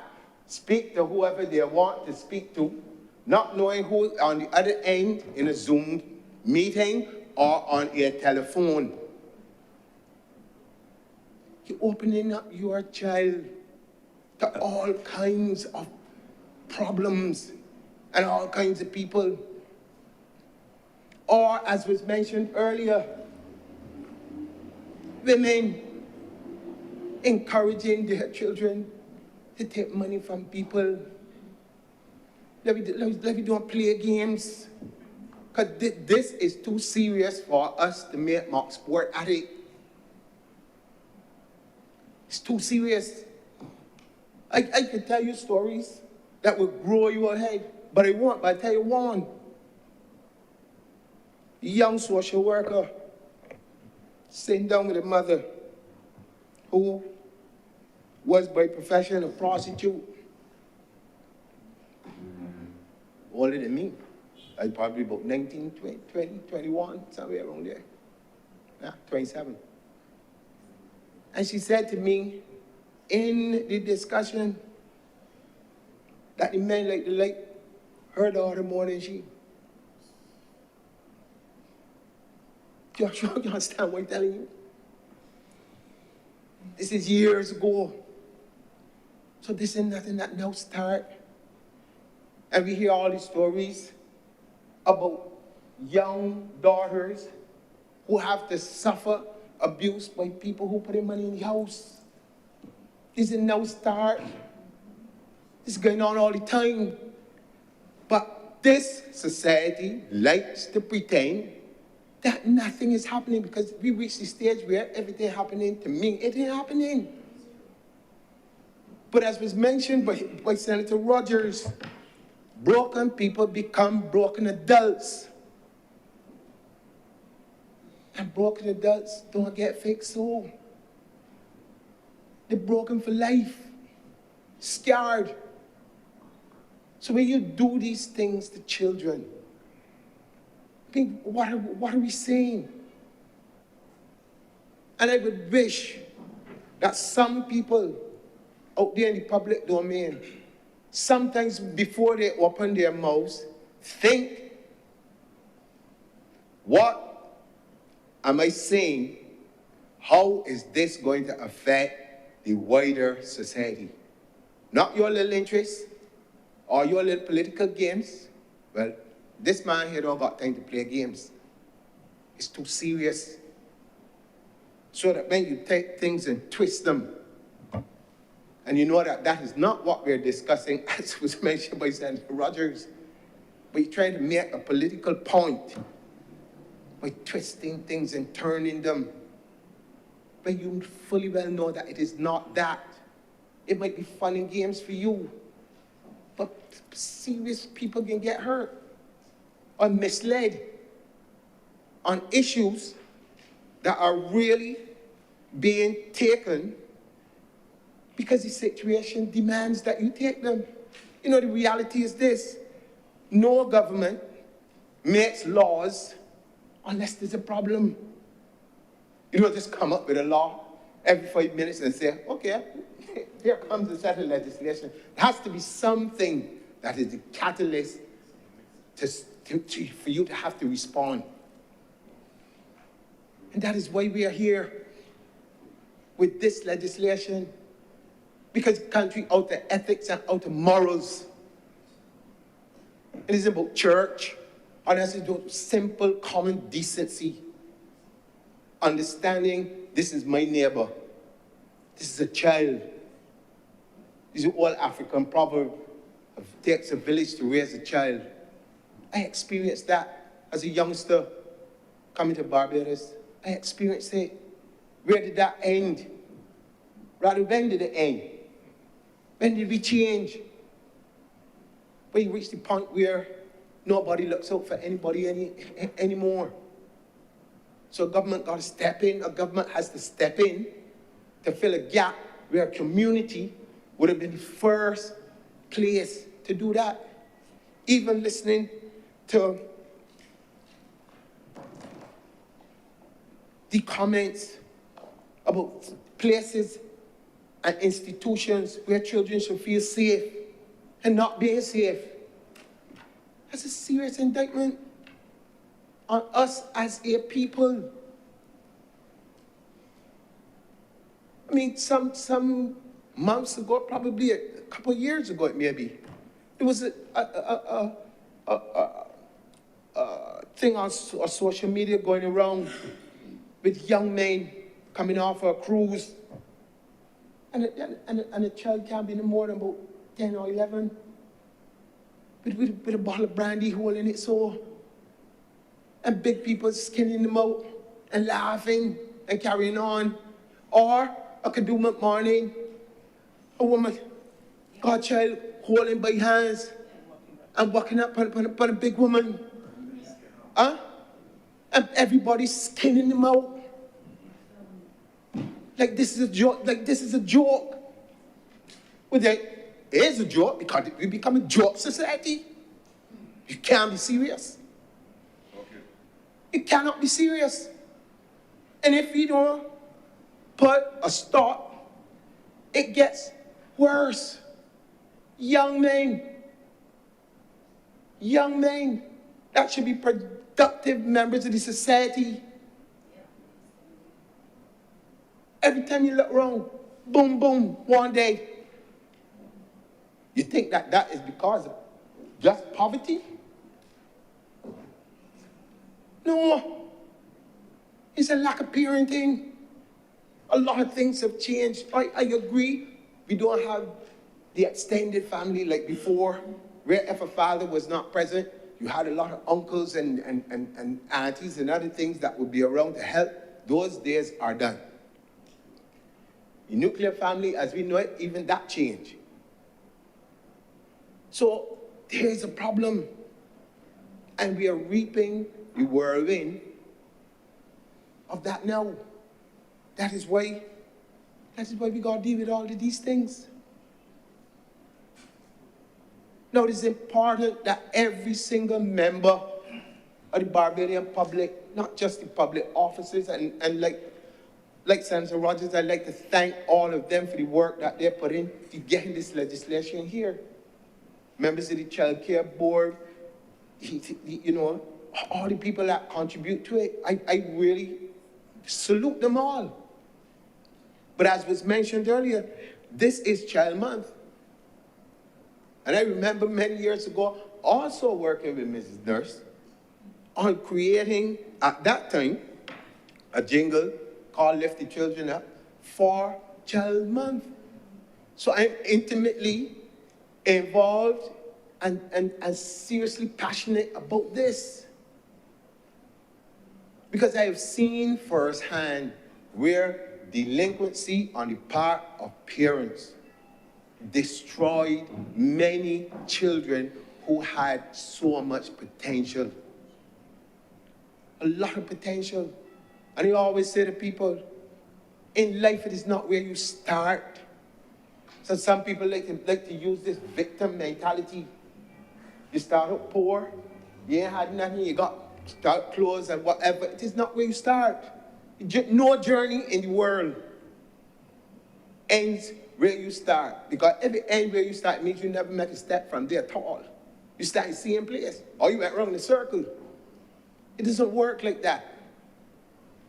speak to whoever they want to speak to, not knowing who's on the other end in a Zoom meeting or on a telephone. You're opening up your child to all kinds of problems and all kinds of people. Or, as was mentioned earlier, women encouraging their children to take money from people. Let me don't play games. Because this is too serious for us to make mock sport at it. It's too serious. I can tell you stories that will grow your head, but I won't. But I tell you one. A young social worker sitting down with a mother who was by profession a prostitute. Older than me. I probably about 19, 20, 21, somewhere around there. Yeah, 27. And she said to me in the discussion that the men like to like her daughter more than she. You understand what I'm telling you? This is years ago. So this is nothing that now start. And we hear all these stories about young daughters who have to suffer abuse by people who put in money in the house. This is no start. This is going on all the time. But this society likes to pretend that nothing is happening, because we reach the stage where everything happening to me, it ain't happening. But as was mentioned by Senator Rogers, broken people become broken adults. And broken adults don't get fixed soul. They're broken for life. scared. So when you do these things to children, I think, what are we saying? And I would wish that some people out there in the public domain, sometimes before they open their mouths, think, what am I saying? How is this going to affect the wider society? Not your little interests or your little political games. Well, this man here don't got time to play games. It's too serious. So that when you take things and twist them, and you know that that is not what we're discussing, as was mentioned by Senator Rogers, but you're trying to make a political point by twisting things and turning them, but you fully well know that it is not that. It might be fun and games for you, but serious people can get hurt or misled on issues that are really being taken because the situation demands that you take them. You know, the reality is this: no government makes laws unless there's a problem. You don't just come up with a law every 5 minutes and say, okay, here comes a set of legislation. There has to be something that is the catalyst for you to have to respond. And that is why we are here with this legislation, because the country out of ethics and out of morals. It isn't about church, and it's about simple common decency. Understanding this is my neighbor. This is a child. This is an old African proverb. It takes a village to raise a child. I experienced that as a youngster coming to Barbados. I experienced it. Where did that end? Rather, when did it end? When did we change? When you reach the point where nobody looks out for anybody anymore. So government got to step in, a government has to step in to fill a gap where a community would have been the first place to do that. Even listening to the comments about places and institutions where children should feel safe and not being safe. That's a serious indictment on us as a people. I mean, some months ago, probably a couple of years ago, maybe, there was a thing on social media going around with young men coming off a cruise, and a child can't be no more than about 10 or 11, with a bottle of brandy holding it so, and big people skinning them out and laughing and carrying on. Or I could do morning, a woman, godchild holding by hands and walking up on a big woman. Huh? And everybody's skinning them out. Like this is a joke, like this is a joke. Well, it is a joke because we become a joke society. You can't be serious. You cannot be serious. And if you don't put a stop, it gets worse. Young men that should be productive members of the society. Every time you look around, boom, boom, one day. You think that is because of just poverty? No. It's a lack of parenting. A lot of things have changed. I agree. We don't have the extended family like before, where if a father was not present, you had a lot of uncles and aunties and other things that would be around to help. Those days are done. The nuclear family, as we know it, even that changed. So there's a problem. And we are reaping the whirlwind of that now. That is why we got to deal with all of these things. Now, it is important that every single member of the Barbadian public, not just the public officers, and like Senator Rogers, I'd like to thank all of them for the work that they put in to getting this legislation here. Members of the Child Care Board, you know, all the people that contribute to it, I really salute them all. But as was mentioned earlier, this is Child Month. And I remember many years ago also working with Mrs. Nurse on creating, at that time, a jingle called Lift the Children Up for Child Month. So I'm intimately involved and seriously passionate about this. Because I have seen firsthand where delinquency on the part of parents destroyed many children who had so much potential. A lot of potential. And I always say to people, in life it is not where you start. So some people like to use this victim mentality. You start out poor, you ain't had nothing, you got start clothes and whatever. It is not where you start. No journey in the world ends where you start. Because if it ends where you start, it means you never make a step from there at all. You start in the same place, or you went around in a circle. It doesn't work like that.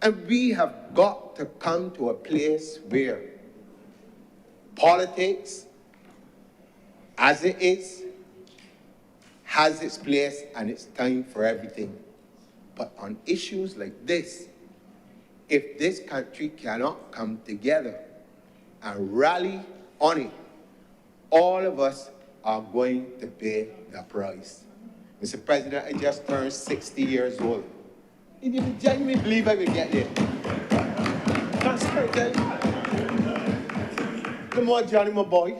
And we have got to come to a place where politics, as it is, has its place and it's time for everything. But on issues like this, if this country cannot come together and rally on it, all of us are going to pay the price. Mr. President, I just turned 60 years old. You didn't genuinely believe I would get there. Come on, Johnny, my boy.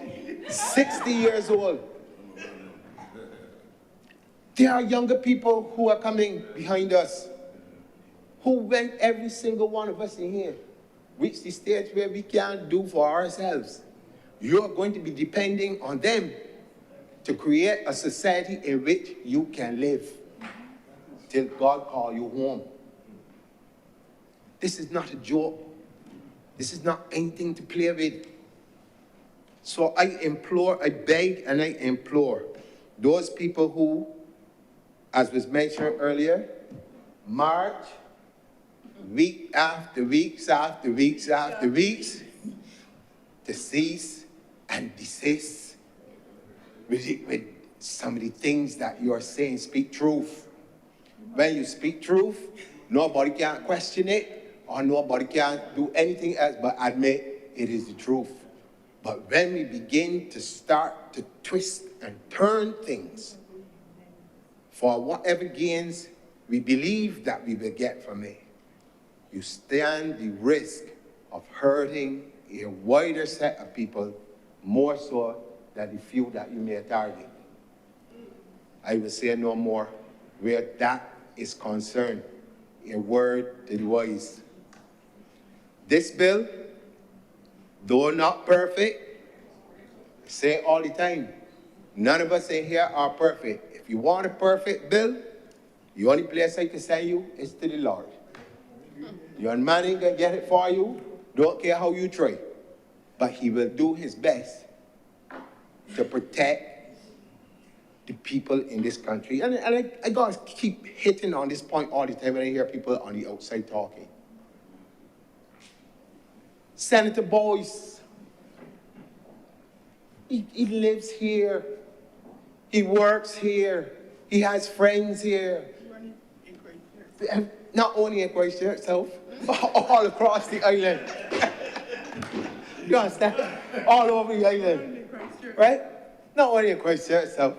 60 years old. There are younger people who are coming behind us, who when every single one of us in here reach the stage where we can't do for ourselves, you're going to be depending on them to create a society in which you can live till God calls you home. This is not a joke. This is not anything to play with. So I implore, I beg and I implore those people who, as was mentioned earlier, march week after weeks after weeks after weeks to cease and desist with some of the things that you are saying. Speak truth. When you speak truth, nobody can question it, or nobody can do anything else but admit it is the truth. But when we begin to start to twist and turn things for whatever gains we believe that we will get from it, you stand the risk of hurting a wider set of people more so than the few that you may target. I will say no more where that is concerned. A word to the wise. This bill, though not perfect, I say it all the time, none of us in here are perfect. If you want a perfect bill, the only place I can send you is to the Lord. Your man ain't gonna get it for you, don't care how you try. But he will do his best to protect the people in this country. And I gotta keep hitting on this point all the time when I hear people on the outside talking. Senator Boyce, he lives here, he works here, he has friends here. Not only in Christchurch itself, all across the island. You understand? All over the island, right? Not only in Christchurch itself.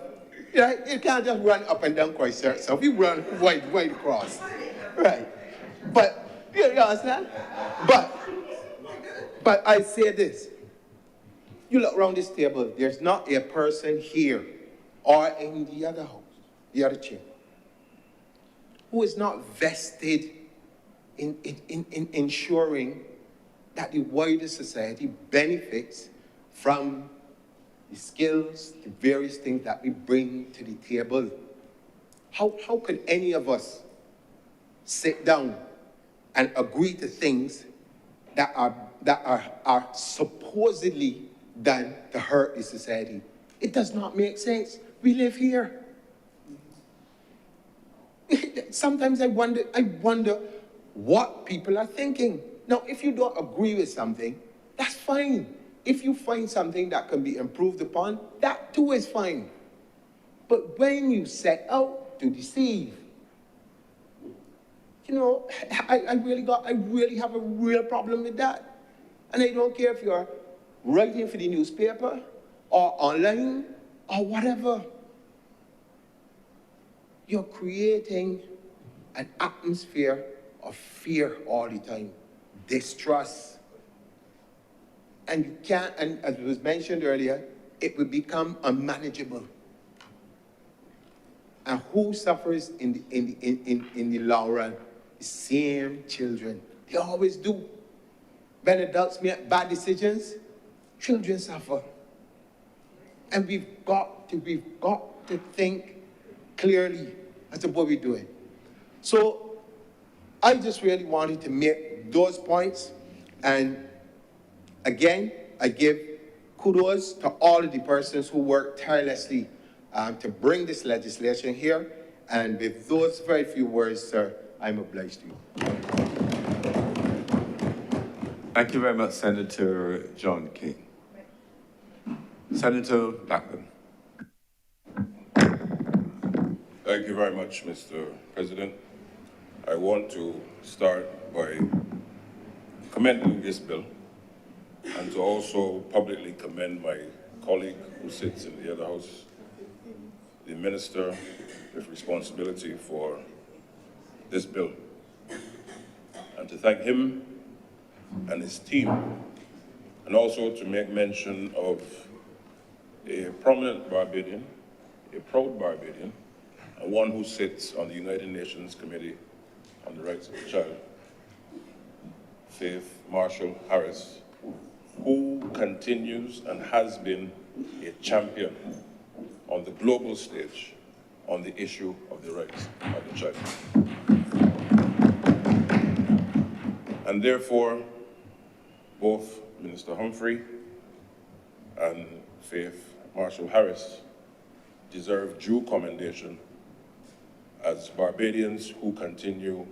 You can't just run up and down Christchurch itself. You run right across, right? But you understand? But I say this. You look around this table. There's not a person here or in the other house, the other chamber, who is not vested in ensuring that the wider society benefits from the skills, the various things that we bring to the table. How could any of us sit down and agree to things that are supposedly done to hurt the society? It does not make sense. We live here. Sometimes I wonder what people are thinking. Now, if you don't agree with something, that's fine. If you find something that can be improved upon, that too is fine. But when you set out to deceive, you know, I really have a real problem with that. And I don't care if you're writing for the newspaper or online or whatever. You're creating an atmosphere of fear all the time, distrust. And you can't, and as was mentioned earlier, it will become unmanageable. And who suffers in the long run? The same children. They always do. When adults make bad decisions, children suffer. And we've got to think clearly as to what we're doing. So I just really wanted to make those points. And again, I give kudos to all of the persons who worked tirelessly to bring this legislation here. And with those very few words, sir, I'm obliged to you. Thank you very much, Senator John King. Senator Blackman. Thank you very much, Mr. President. I want to start by commending this bill and to also publicly commend my colleague who sits in the other house, the minister with responsibility for this bill, and to thank him and his team, and also to make mention of a prominent Barbadian, a proud Barbadian, and one who sits on the United Nations Committee on the Rights of the Child, Faith Marshall Harris, who continues and has been a champion on the global stage on the issue of the rights of the child. And therefore, both Minister Humphrey and Faith Marshall Harris deserve due commendation as Barbadians who continue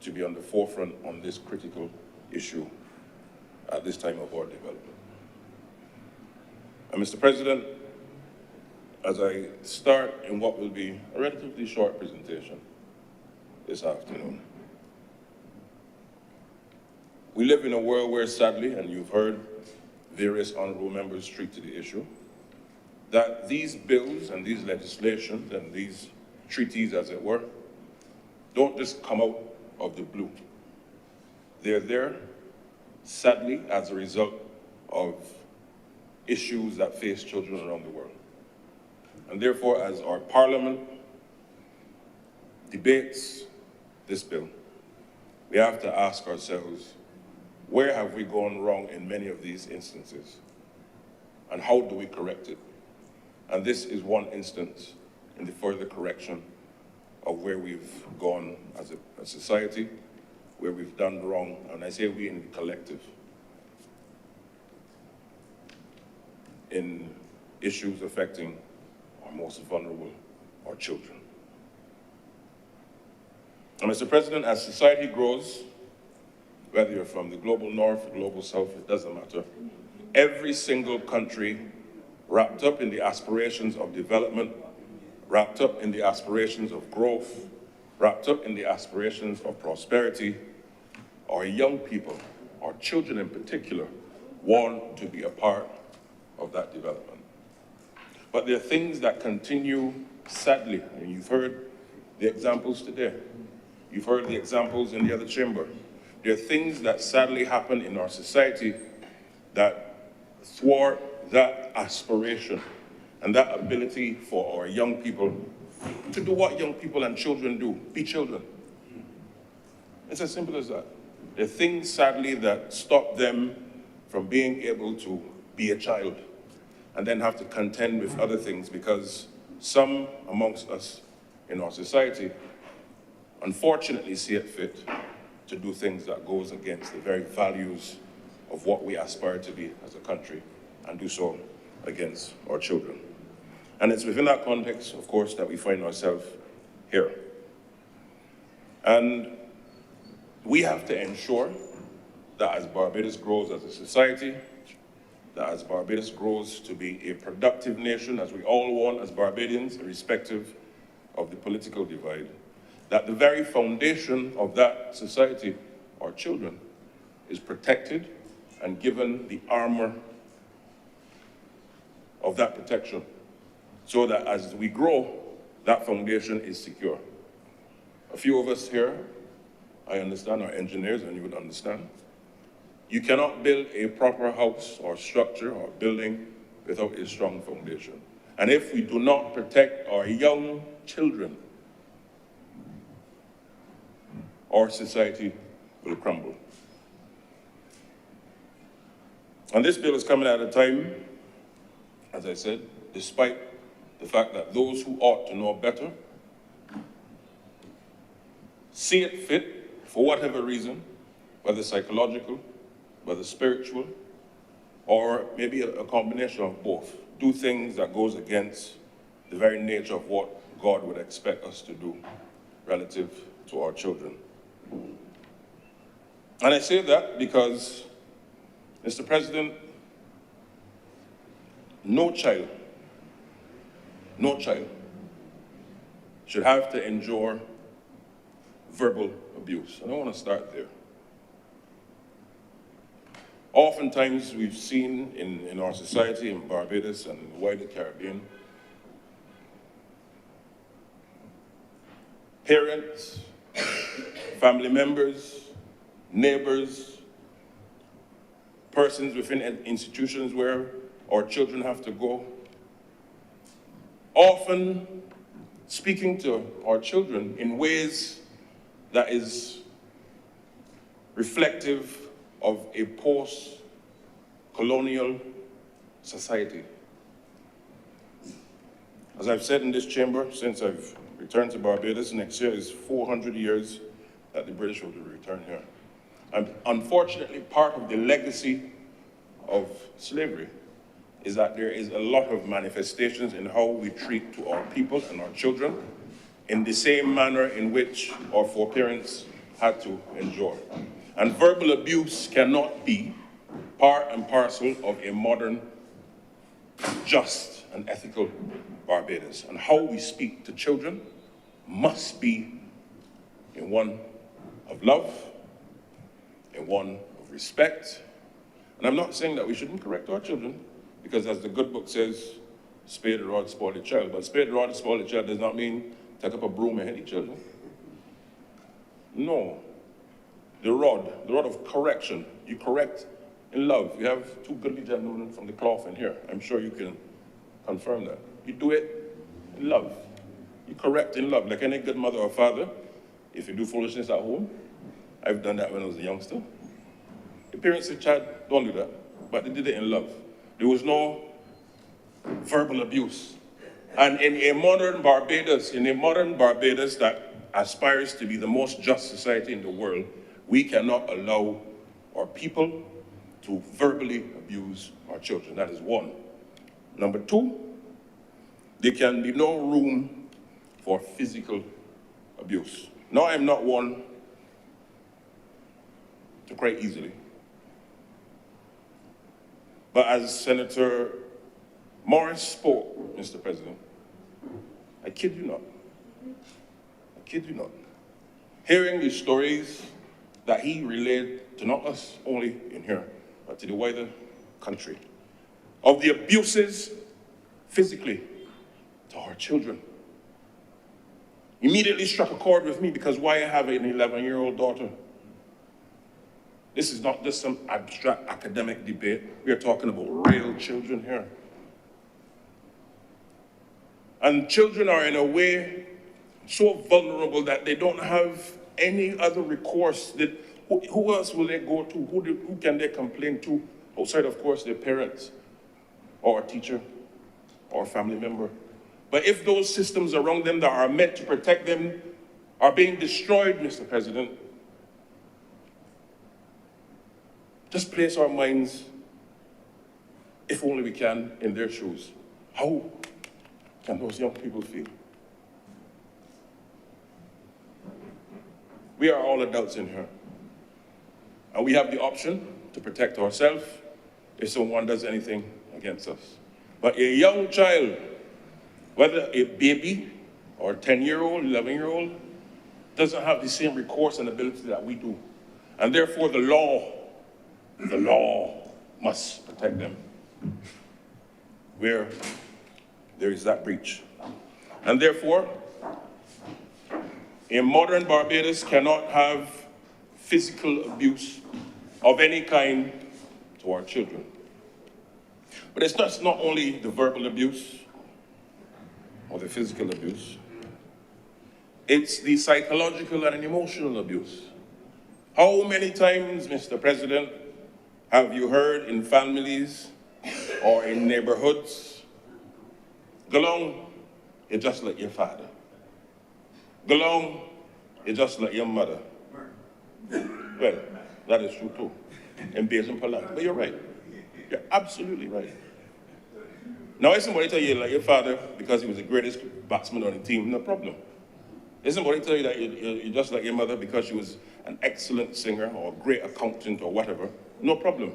to be on the forefront on this critical issue at this time of our development. And Mr. President, as I start in what will be a relatively short presentation this afternoon, we live in a world where, sadly, and you've heard various honorable members speak to the issue, that these bills and these legislations and these treaties, as it were, don't just come out of the blue. They're there, sadly, as a result of issues that face children around the world. And therefore, as our Parliament debates this bill, we have to ask ourselves, where have we gone wrong in many of these instances? And how do we correct it? And this is one instance in the further correction of where we've gone as a society, where we've done wrong, and I say we in the collective, in issues affecting our most vulnerable, our children. And Mr. President, as society grows, whether you're from the global north or global south, it doesn't matter. Every single country wrapped up in the aspirations of development, wrapped up in the aspirations of growth, wrapped up in the aspirations of prosperity, our young people, our children in particular, want to be a part of that development. But there are things that continue, sadly, and you've heard the examples today. You've heard the examples in the other chamber. There are things that sadly happen in our society that thwart that aspiration and that ability for our young people to do what young people and children do, be children. It's as simple as that. There are things, sadly, that stop them from being able to be a child. and then have to contend with other things because some amongst us in our society unfortunately see it fit to do things that goes against the very values of what we aspire to be as a country and do so against our children. And it's within that context, of course, that we find ourselves here. And we have to ensure that as Barbados grows as a society, that as Barbados grows to be a productive nation, as we all want as Barbadians, irrespective of the political divide, that the very foundation of that society, our children, is protected and given the armor of that protection, so that as we grow, that foundation is secure. A few of us here, I understand, are engineers, and you would understand. You cannot build a proper house or structure or building without a strong foundation. And if we do not protect our young children, our society will crumble. And this bill is coming at a time, as I said, despite the fact that those who ought to know better see it fit, for whatever reason, whether psychological, whether spiritual, or maybe a combination of both, do things that goes against the very nature of what God would expect us to do relative to our children. And I say that because, Mr. President, no child should have to endure verbal abuse. And I want to start there. Oftentimes we've seen in our society, in Barbados and in the wider Caribbean, parents, family members, neighbors, persons within institutions where our children have to go, often speaking to our children in ways that is reflective of a post-colonial society. As I've said in this chamber, since I've returned to Barbados, next year is 400 years that the British will return here. And unfortunately, part of the legacy of slavery is that there is a lot of manifestations in how we treat to our people and our children in the same manner in which our foreparents had to endure. And verbal abuse cannot be part and parcel of a modern, just and ethical Barbados. And how we speak to children must be in one of love, in one of respect. And I'm not saying that we shouldn't correct our children, because as the good book says, spare the rod, spoil the child. But spare the rod, spoil the child does not mean take up a broom and hit the children. No. The rod of correction, you correct in love. You have two goodly gentlemen from the cloth in here. I'm sure you can confirm that. You do it in love. You correct in love, like any good mother or father. If you do foolishness at home, I've done that when I was a youngster. The parents said, "Child, don't do that." But they did it in love. There was no verbal abuse. And in a modern Barbados that aspires to be the most just society in the world, we cannot allow our people to verbally abuse our children. That is one. Number two, there can be no room for physical abuse. Now, I'm not one to cry easily. But as Senator Morris spoke, Mr. President, I kid you not. I kid you not. Hearing these stories that he relayed to not us only in here, but to the wider country, of the abuses physically to our children, immediately struck a chord with me, because why I have an 11-year-old daughter. This is not just some abstract academic debate. We are talking about real children here. And children are in a way so vulnerable that they don't have any other recourse. Who else will they go to? Who can they complain to outside, of course, their parents? or a teacher or a family member. But if those systems around them that are meant to protect them are being destroyed, Mr. President, just place our minds, if only we can, in their shoes. How can those young people feel? We are all adults in here, and we have the option to protect ourselves if someone does anything against us. But a young child, whether a baby or a 10-year-old, 11-year-old, doesn't have the same recourse and ability that we do. And therefore the law must protect them where there is that breach. And therefore, a modern Barbados cannot have physical abuse of any kind to our children. But it's not only the verbal abuse or the physical abuse, it's the psychological and emotional abuse. How many times, Mr. President, have you heard in families or in neighborhoods, go along, you're just like your father. Go along, you're just like your mother. Well, that is true too, in Basin Palang. But you're right. You're absolutely right. Now, if somebody tell you like your father because he was the greatest batsman on the team, no problem. If somebody tell you that you're just like your mother because she was an excellent singer or a great accountant or whatever, no problem.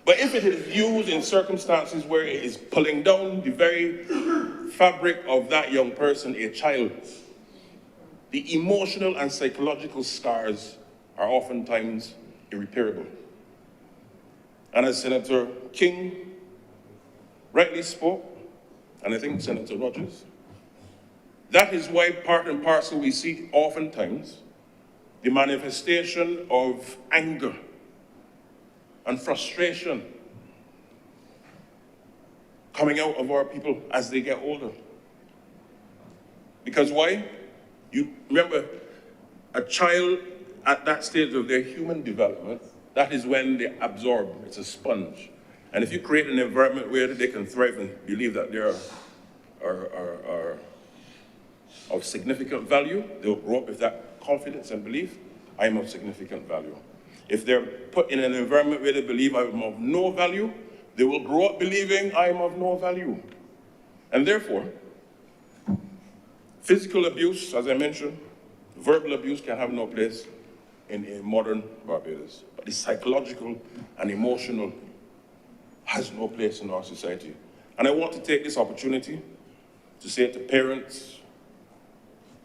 But if it is used in circumstances where it is pulling down the very fabric of that young person, a child, the emotional and psychological scars are oftentimes irreparable. And as Senator King rightly spoke, and I think Senator Rogers, that is why part and parcel we see oftentimes the manifestation of anger and frustration coming out of our people as they get older. Because why? You remember, a child at that stage of their human development, that is when they absorb, it's a sponge. And if you create an environment where they can thrive and believe that they are of significant value, they'll grow up with that confidence and belief, I am of significant value. If they're put in an environment where they believe I am of no value, they will grow up believing I am of no value. And therefore, physical abuse, as I mentioned, verbal abuse can have no place in a modern Barbados. But the psychological and emotional has no place in our society. And I want to take this opportunity to say to parents,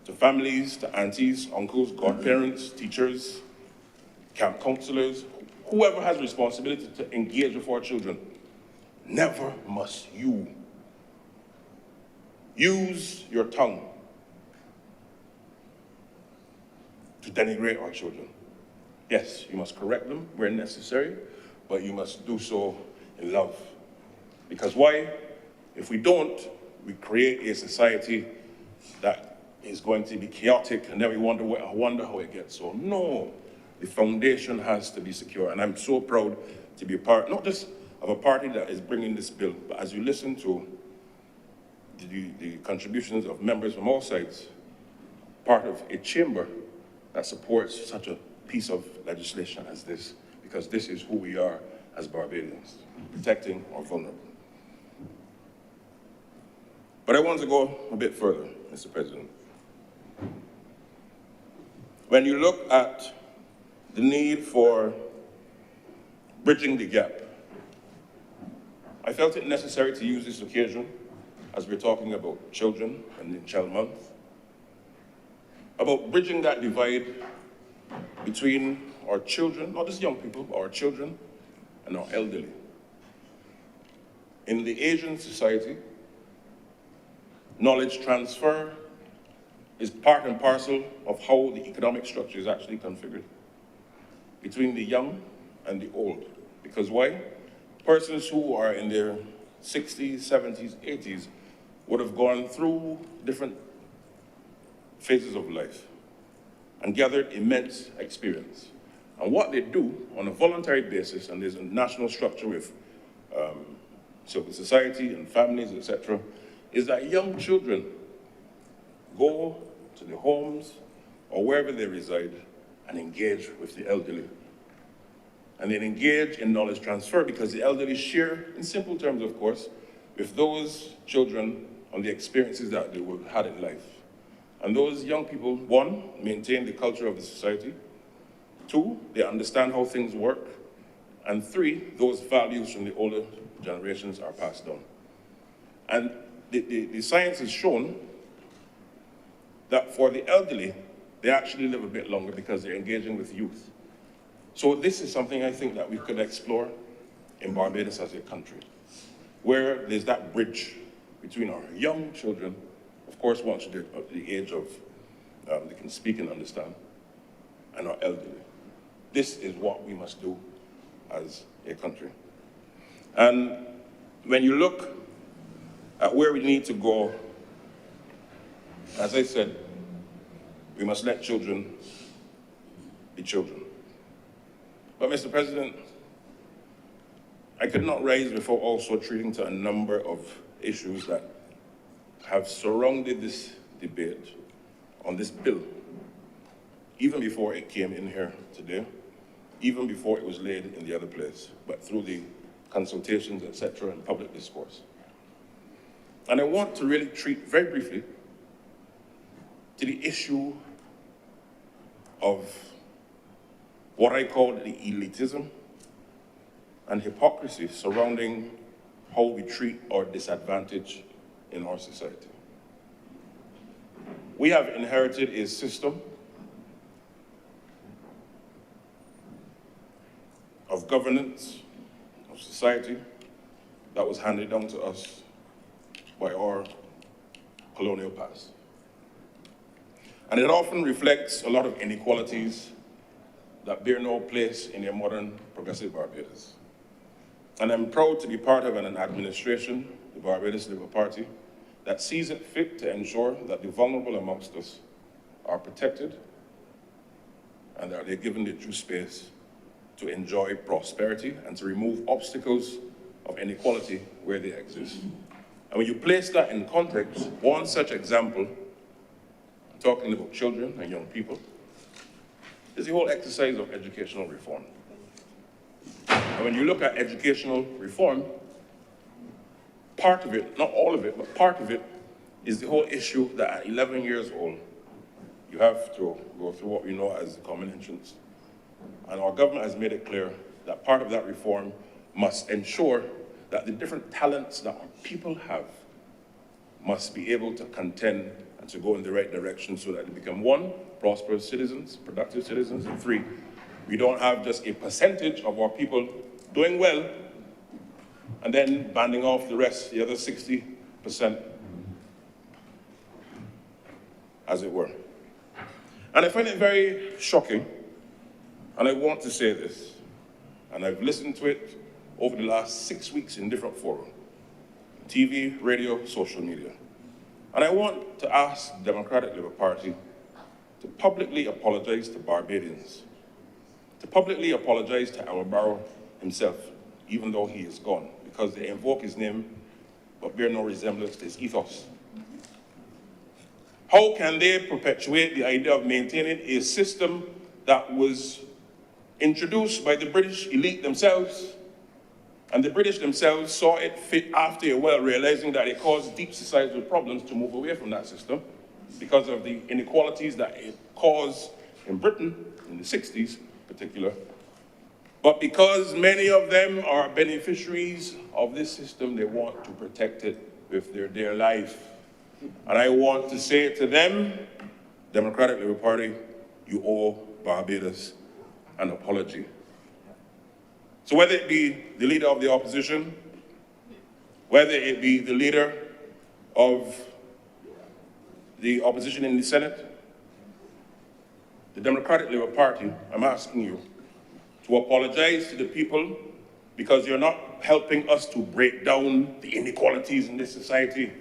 to families, to aunties, uncles, godparents, teachers, camp counselors, whoever has responsibility to engage with our children, never must you use your tongue to denigrate our children. Yes, you must correct them where necessary, but you must do so in love. Because why? If we don't, we create a society that is going to be chaotic, and then we wonder how it gets so. No, the foundation has to be secure. And I'm so proud to be a part, not just of a party that is bringing this bill, but as you listen to the contributions of members from all sides, part of a chamber that supports such a piece of legislation as this, because this is who we are as Barbadians, protecting our vulnerable. But I want to go a bit further, Mr. President. When you look at the need for bridging the gap, I felt it necessary to use this occasion, as we're talking about children and in Child Month, about bridging that divide between our children, not just young people, but our children and our elderly. In the Asian society, knowledge transfer is part and parcel of how the economic structure is actually configured between the young and the old. Because why? Persons who are in their 60s, 70s, 80s would have gone through different phases of life and gathered immense experience. And what they do on a voluntary basis, and there's a national structure with civil society and families, etc., is that young children go to the homes or wherever they reside and engage with the elderly. And then engage in knowledge transfer because the elderly share, in simple terms, of course, with those children on the experiences that they had in life. And those young people, one, maintain the culture of the society. Two, they understand how things work. And three, those values from the older generations are passed on. And the science has shown that for the elderly, they actually live a bit longer because they're engaging with youth. So this is something I think that we could explore in Barbados as a country, where there's that bridge between our young children, of course, once they're at the age of, they can speak and understand, and our elderly. This is what we must do as a country. And when you look at where we need to go, as I said, we must let children be children. But Mr. President, I could not rise before also treating to a number of issues that have surrounded this debate on this bill, even before it came in here today, even before it was laid in the other place, but through the consultations, etc., and public discourse. And I want to really treat very briefly to the issue of what I call the elitism and hypocrisy surrounding how we treat our disadvantage in our society. We have inherited a system of governance, of society, that was handed down to us by our colonial past. And it often reflects a lot of inequalities that bear no place in a modern progressive Barbados. And I'm proud to be part of an administration, the Barbados Labour Party, that sees it fit to ensure that the vulnerable amongst us are protected and that they're given the due space to enjoy prosperity and to remove obstacles of inequality where they exist. And when you place that in context, one such example, talking about children and young people, is the whole exercise of educational reform. And when you look at educational reform, part of it, not all of it, but part of it is the whole issue that at 11 years old, you have to go through what we know as the common entrance. And our government has made it clear that part of that reform must ensure that the different talents that our people have must be able to contend and to go in the right direction so that they become, one, prosperous citizens, productive citizens, and three, we don't have just a percentage of our people doing well and then banding off the rest, the other 60%, as it were. And I find it very shocking, and I want to say this, and I've listened to it over the last 6 weeks in different forums, TV, radio, social media. And I want to ask the Democratic Labour Party to publicly apologize to Barbadians, to publicly apologize to Al Barrow himself, even though he is gone, because they invoke his name but bear no resemblance to his ethos. How can they perpetuate the idea of maintaining a system that was introduced by the British elite themselves, and the British themselves saw it fit after a while, realizing that it caused deep societal problems to move away from that system because of the inequalities that it caused in Britain in the 60s in particular. But because many of them are beneficiaries of this system, they want to protect it with their dear life. And I want to say to them, Democratic Labour Party, you owe Barbados an apology. So whether it be the leader of the opposition, whether it be the leader of the opposition in the Senate, the Democratic Labour Party, I'm asking you to apologize to the people because you're not helping us to break down the inequalities in this society.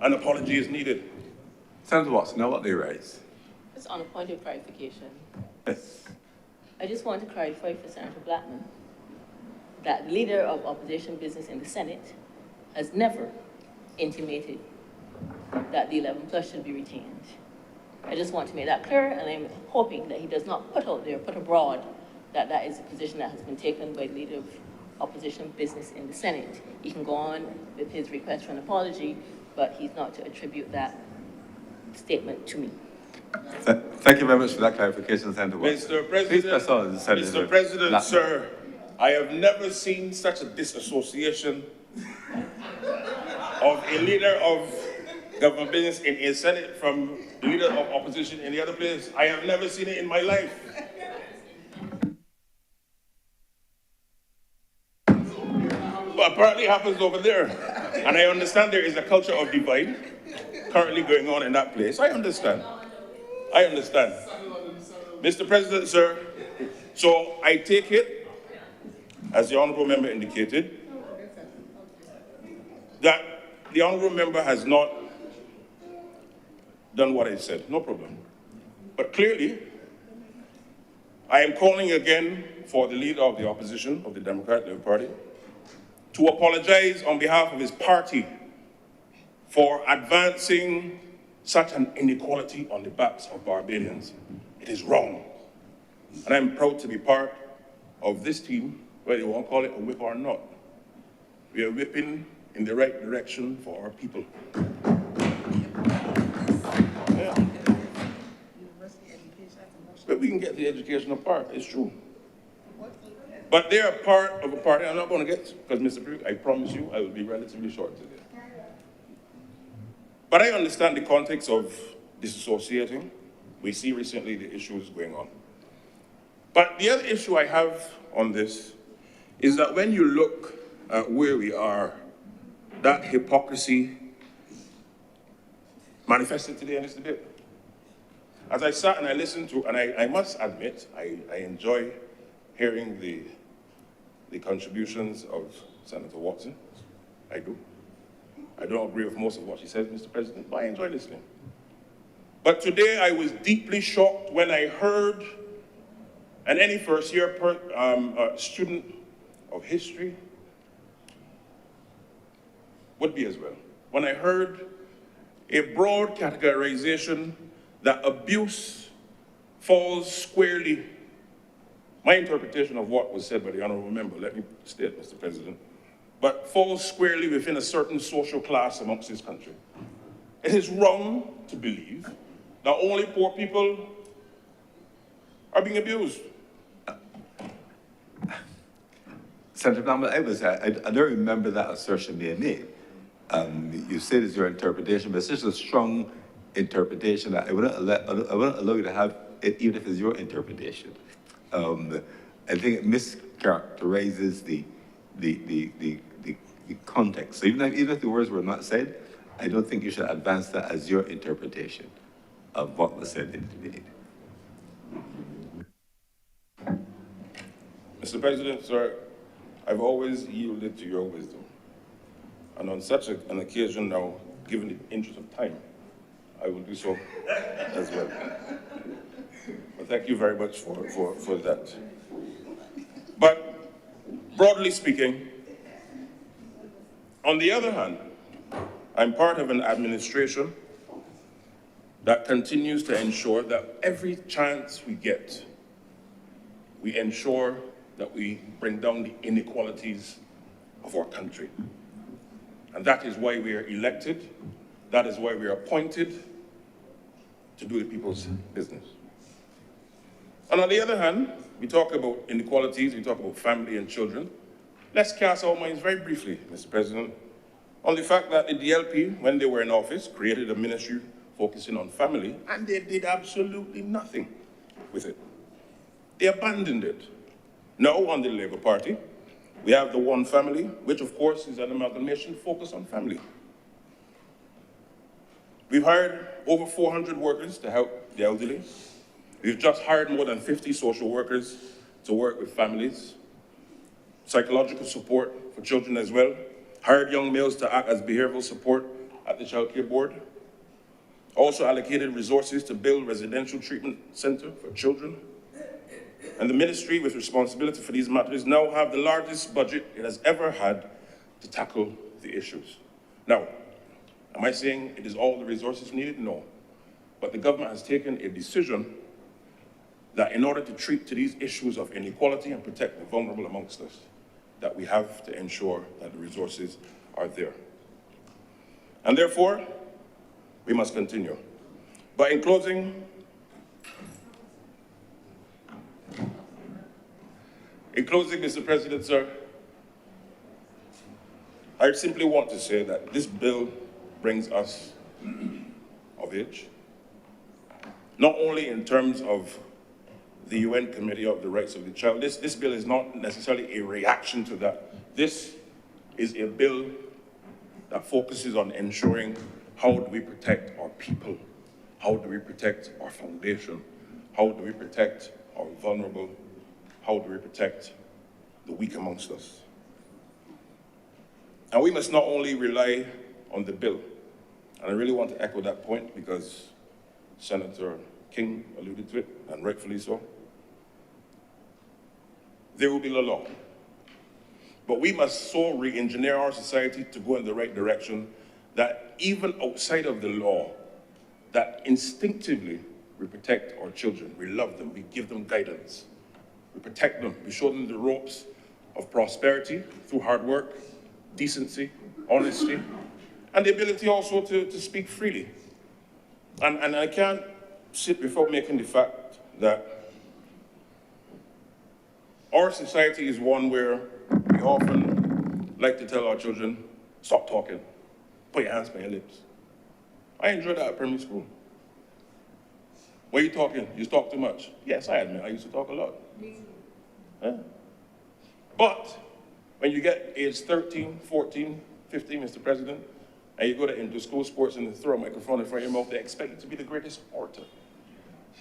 An apology is needed. Senator Watson, now what they raise? Just on a point of clarification, Yes. I just want to clarify for Senator Blackman that the leader of opposition business in the Senate has never intimated that the 11 plus should be retained. I just want to make that clear, and I'm hoping that he does not put out there, put abroad, that that is a position that has been taken by the leader of opposition business in the Senate. He can go on with his request for an apology, but he's not to attribute that statement to me. Thank you very much for that clarification, Senator Watson. Mr. President, Please press on, Senator Mr. President, Lattner. sir, I have never seen such a disassociation of a leader of government business in a Senate from the leader of opposition in the other place. I have never seen it in my life. But apparently it happens over there. And I understand there is a culture of divide currently going on in that place. I understand. I understand. Mr. President, sir, so I take it, as the honorable member indicated, that the honorable member has not done what I said. No problem. But clearly, I am calling again for the leader of the opposition of the Democratic Labour Party to apologize on behalf of his party for advancing such an inequality on the backs of Barbadians. It is wrong. And I'm proud to be part of this team, whether you want to call it a whip or not. We are whipping in the right direction for our people. Yeah. But we can get the educational part, it's true. But they're a part of a party I'm not going to get, because Mr. President, I promise you, I will be relatively short today. But I understand the context of disassociating. We see recently the issues going on. But the other issue I have on this is that when you look at where we are, that hypocrisy manifested today in this debate. As I sat and I listened to, and I must admit, I enjoy hearing the contributions of Senator Watson. I do. I don't agree with most of what she says, Mr. President, but I enjoy listening. But today I was deeply shocked when I heard, and any first-year student of history would be as well, when I heard a broad categorization that abuse falls squarely. My interpretation of what was said by the honorable member, let me state, Mr. President, but falls squarely within a certain social class amongst this country. It is wrong to believe that only poor people are being abused. Senator Blamble, I don't remember that assertion being made. You said it's your interpretation, but it's just a strong interpretation that I wouldn't allow you to have it, even if it's your interpretation. I think it mischaracterizes the context. So even if the words were not said, I don't think you should advance that as your interpretation of what was said in the debate. Mr. President, sir, I've always yielded to your wisdom. And on such an occasion now, given the interest of time, I will do so as well. But thank you very much for that. But broadly speaking, on the other hand, I'm part of an administration that continues to ensure that every chance we get, we ensure that we bring down the inequalities of our country. And that is why we are elected. That is why we are appointed to do the people's business. And on the other hand, we talk about inequalities, we talk about family and children. Let's cast our minds very briefly, Mr. President, on the fact that the DLP, when they were in office, created a ministry focusing on family, and they did absolutely nothing with it. They abandoned it. Now, on the Labour Party, we have the One Family, which of course is an amalgamation focused on family. We've hired over 400 workers to help the elderly. We've just hired more than 50 social workers to work with families. Psychological support for children as well. Hired young males to act as behavioral support at the Child Care Board. Also allocated resources to build residential treatment center for children. and the ministry with responsibility for these matters now have the largest budget it has ever had to tackle the issues. Now, am I saying it is all the resources needed? No. But the government has taken a decision that in order to treat to these issues of inequality and protect the vulnerable amongst us, that we have to ensure that the resources are there. And therefore, we must continue. But in closing, Mr. President, sir, I simply want to say that this bill brings us of age, not only in terms of the UN Committee of the Rights of the Child. This bill is not necessarily a reaction to that. This is a bill that focuses on ensuring how do we protect our people, how do we protect our foundation, how do we protect our vulnerable, how do we protect the weak amongst us. And we must not only rely on the bill, and I really want to echo that point because Senator King alluded to it, and rightfully so. There will be the law. But we must so re-engineer our society to go in the right direction that even outside of the law, that instinctively we protect our children, we love them, we give them guidance, we protect them, we show them the ropes of prosperity through hard work, decency, honesty, and the ability also to speak freely. And I can't sit before making the fact that our society is one where we often like to tell our children, stop talking, put your hands by your lips. I enjoyed that at primary school. Why are you talking? You talk too much. Yes, I admit, I used to talk a lot. Yeah. But when you get age 13, 14, 15, Mr. President, and you go to inter-school sports and they throw a microphone in front of your mouth, they expect you to be the greatest orator.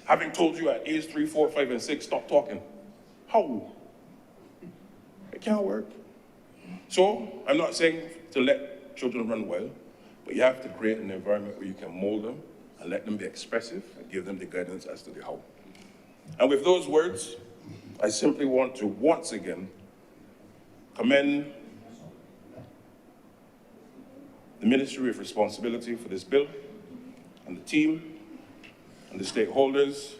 Having told you at age 3, 4, 5, and 6, stop talking. How? It can't work. So I'm not saying to let children run wild, but you have to create an environment where you can mold them and let them be expressive and give them the guidance as to the how. And with those words, I simply want to once again commend the Ministry of Responsibility for this bill and the team and the stakeholders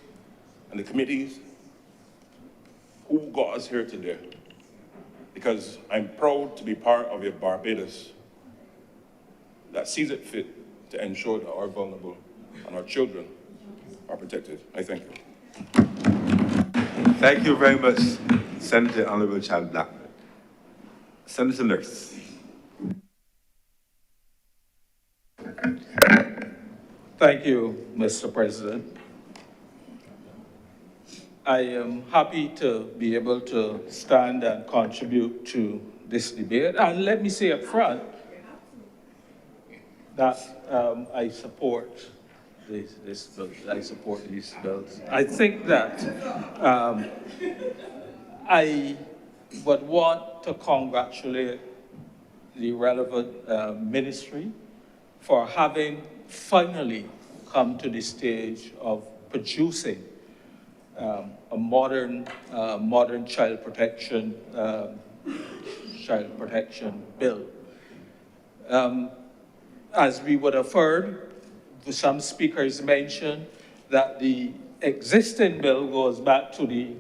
and the committees who got us here today. Because I'm proud to be part of a Barbados that sees it fit to ensure that our vulnerable and our children are protected. I thank you. Thank you very much, Senator Honorable Chad Blackman. Senator Nurse. Thank you, Mr. President. I am happy to be able to stand and contribute to this debate. And let me say up front that I support this bill. I support these bills. I think that I would want to congratulate the relevant ministry for having finally come to the stage of producing a modern child protection bill. As we would have heard, some speakers mentioned that the existing bill goes back to the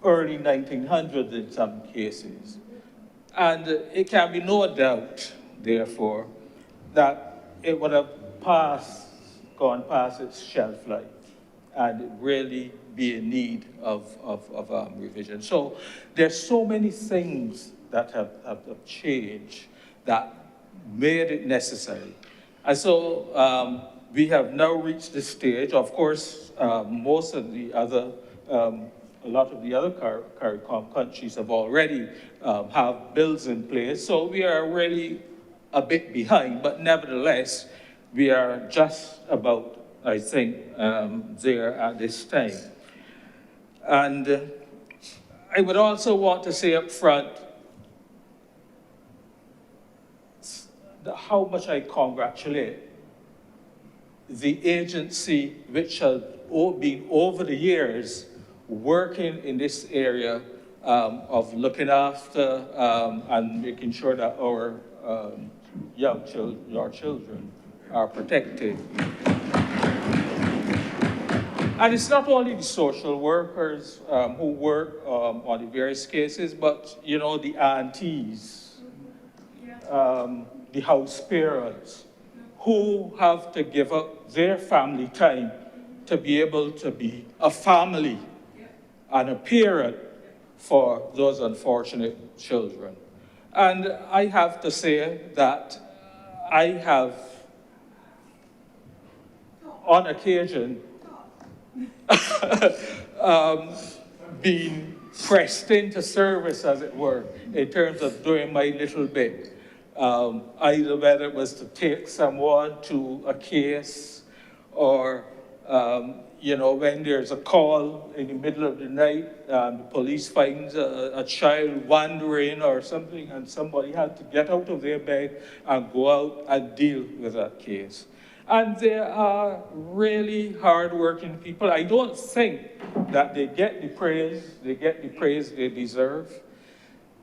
early 1900s in some cases. And it can be no doubt, therefore, that it would have gone past its shelf life and really be in need of revision. So there's so many things that have changed that made it necessary. And so we have now reached the stage. Of course, most of the other, a lot of the other CARICOM countries have already have bills in place. So we are really a bit behind, but nevertheless, we are just about, I think, there at this time. And I would also want to say up front how much I congratulate the agency which has been over the years working in this area of looking after and making sure that our your children are protected. And it's not only the social workers who work on the various cases, but, you know, the aunties, the house parents, who have to give up their family time to be able to be a family and a parent for those unfortunate children. And I have to say that I have, on occasion, being pressed into service, as it were, in terms of doing my little bit. Either whether it was to take someone to a case or, you know, when there's a call in the middle of the night, the police finds a child wandering or something, and somebody had to get out of their bed and go out and deal with that case. And they are really hardworking people. I don't think that they get the praise they deserve.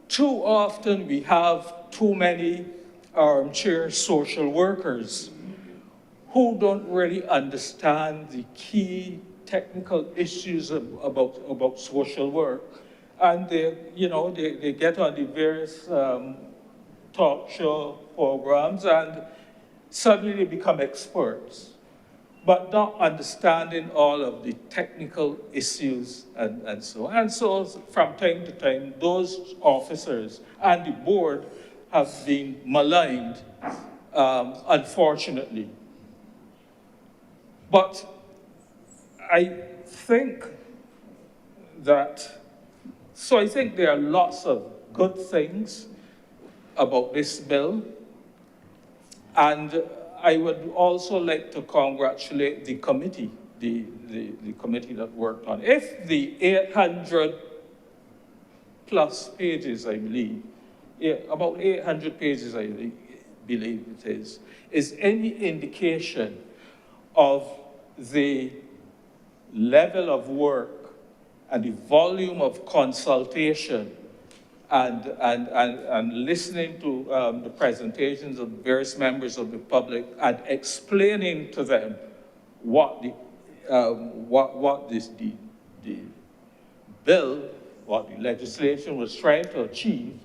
Too often we have too many armchair social workers who don't really understand the key technical issues about social work. And they, you know, they get on the various talk show programs and suddenly they become experts, but not understanding all of the technical issues and so on. And so from time to time, those officers and the board have been maligned, unfortunately. But I think there are lots of good things about this bill. And I would also like to congratulate the committee, the committee that worked on it. If the 800 plus pages, I believe, about 800 pages, I believe it is any indication of the level of work and the volume of consultation and listening to the presentations of various members of the public and explaining to them what the bill, what the legislation was trying to achieve,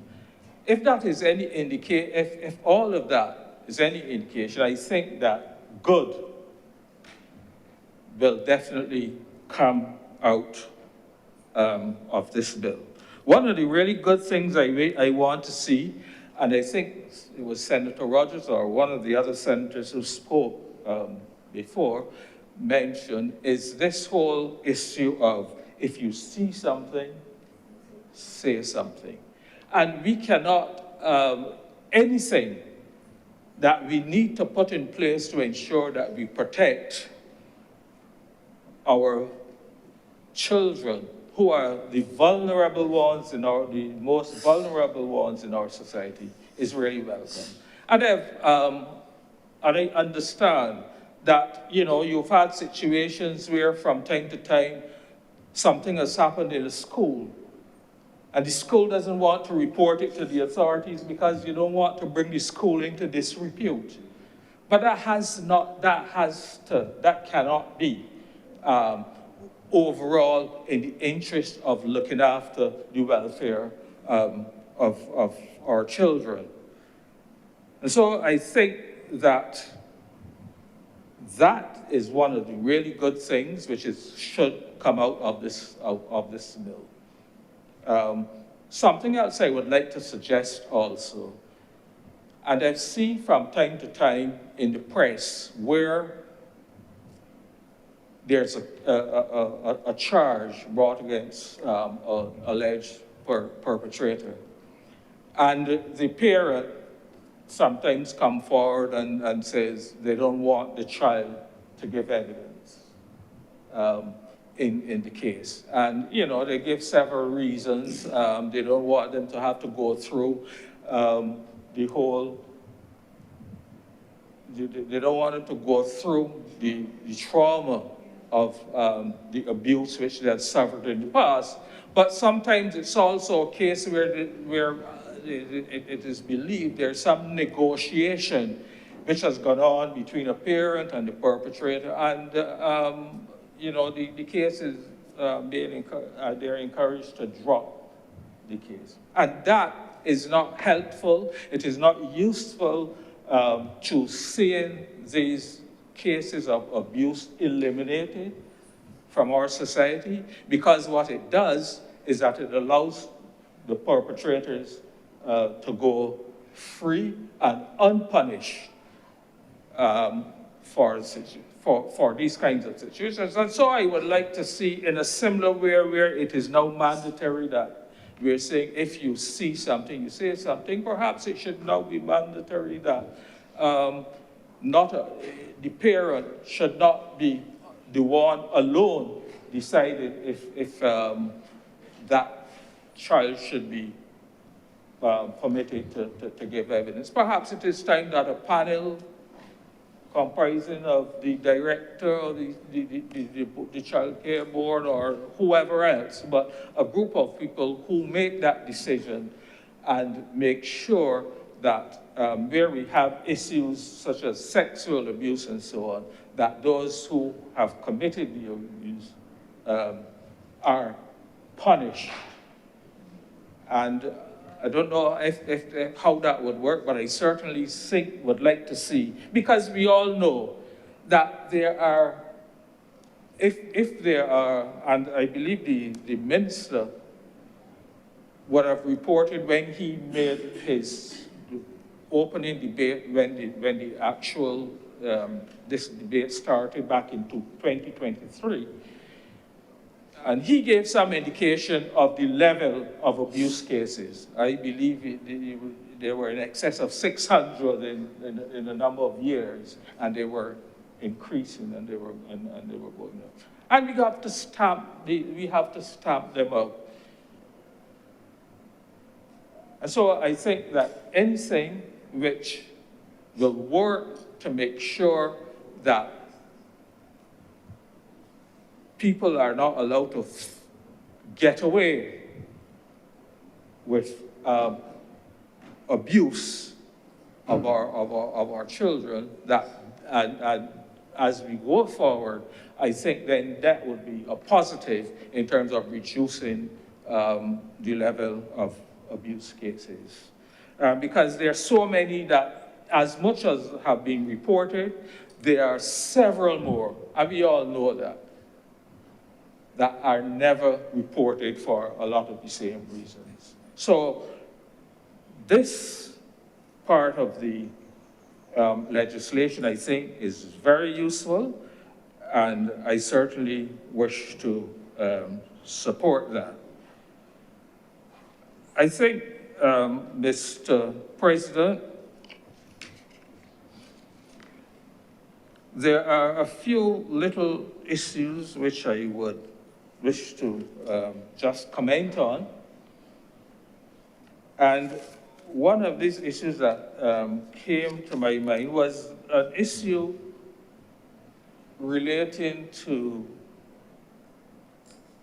if that is any indication, if all of that is any indication, I think that good will definitely come out of this bill. One of the really good things I want to see, and I think it was Senator Rogers or one of the other senators who spoke before mentioned, is this whole issue of if you see something, say something. And we cannot, anything that we need to put in place to ensure that we protect our children, who are the vulnerable ones the most vulnerable ones in our society, is really welcome. And I understand that, you know, you've had situations where from time to time something has happened in a school, and the school doesn't want to report it to the authorities because you don't want to bring the school into disrepute. But that cannot be overall in the interest of looking after the welfare of our children. And so I think that is one of the really good things which should come out of this bill. Something else I would like to suggest also, and I've seen from time to time in the press where there's a charge brought against an alleged perpetrator. And the parent sometimes come forward and says they don't want the child to give evidence in the case. And, you know, they give several reasons. They don't want them to have to go through the whole, they don't want them to go through the trauma of the abuse which they had suffered in the past. But sometimes it's also a case where, it is believed there's some negotiation which has gone on between a parent and the perpetrator, and the case is they're encouraged to drop the case. And that is not helpful. It is not useful to seeing these cases of abuse eliminated from our society, because what it does is that it allows the perpetrators to go free and unpunished for these kinds of situations. And so I would like to see in a similar way where it is now mandatory that we're saying if you see something, you say something, perhaps it should now be mandatory that the parent should not be the one alone deciding if that child should be permitted to give evidence. Perhaps it is time that a panel comprising of the director or the child care board or whoever else, but a group of people who make that decision and make sure that where we have issues such as sexual abuse and so on, that those who have committed the abuse are punished. And I don't know how that would work, but I certainly would like to see, because we all know that there are, if there are, and I believe the minister would have reported when he made his opening debate, when the actual, this debate started back in 2023, and he gave some indication of the level of abuse cases. I believe they were in excess of 600 in a number of years, and they were increasing and they were going up. And we have to stamp them out. And so I think that anything which will work to make sure that people are not allowed to get away with abuse of our children, and as we go forward, I think then that would be a positive in terms of reducing the level of abuse cases. Because there are so many that, as much as have been reported, there are several more, and we all know that are never reported for a lot of the same reasons. So this part of the legislation, I think, is very useful, and I certainly wish to support that. I think, Mr. President, there are a few little issues which I would wish to just comment on. And one of these issues that came to my mind was an issue relating to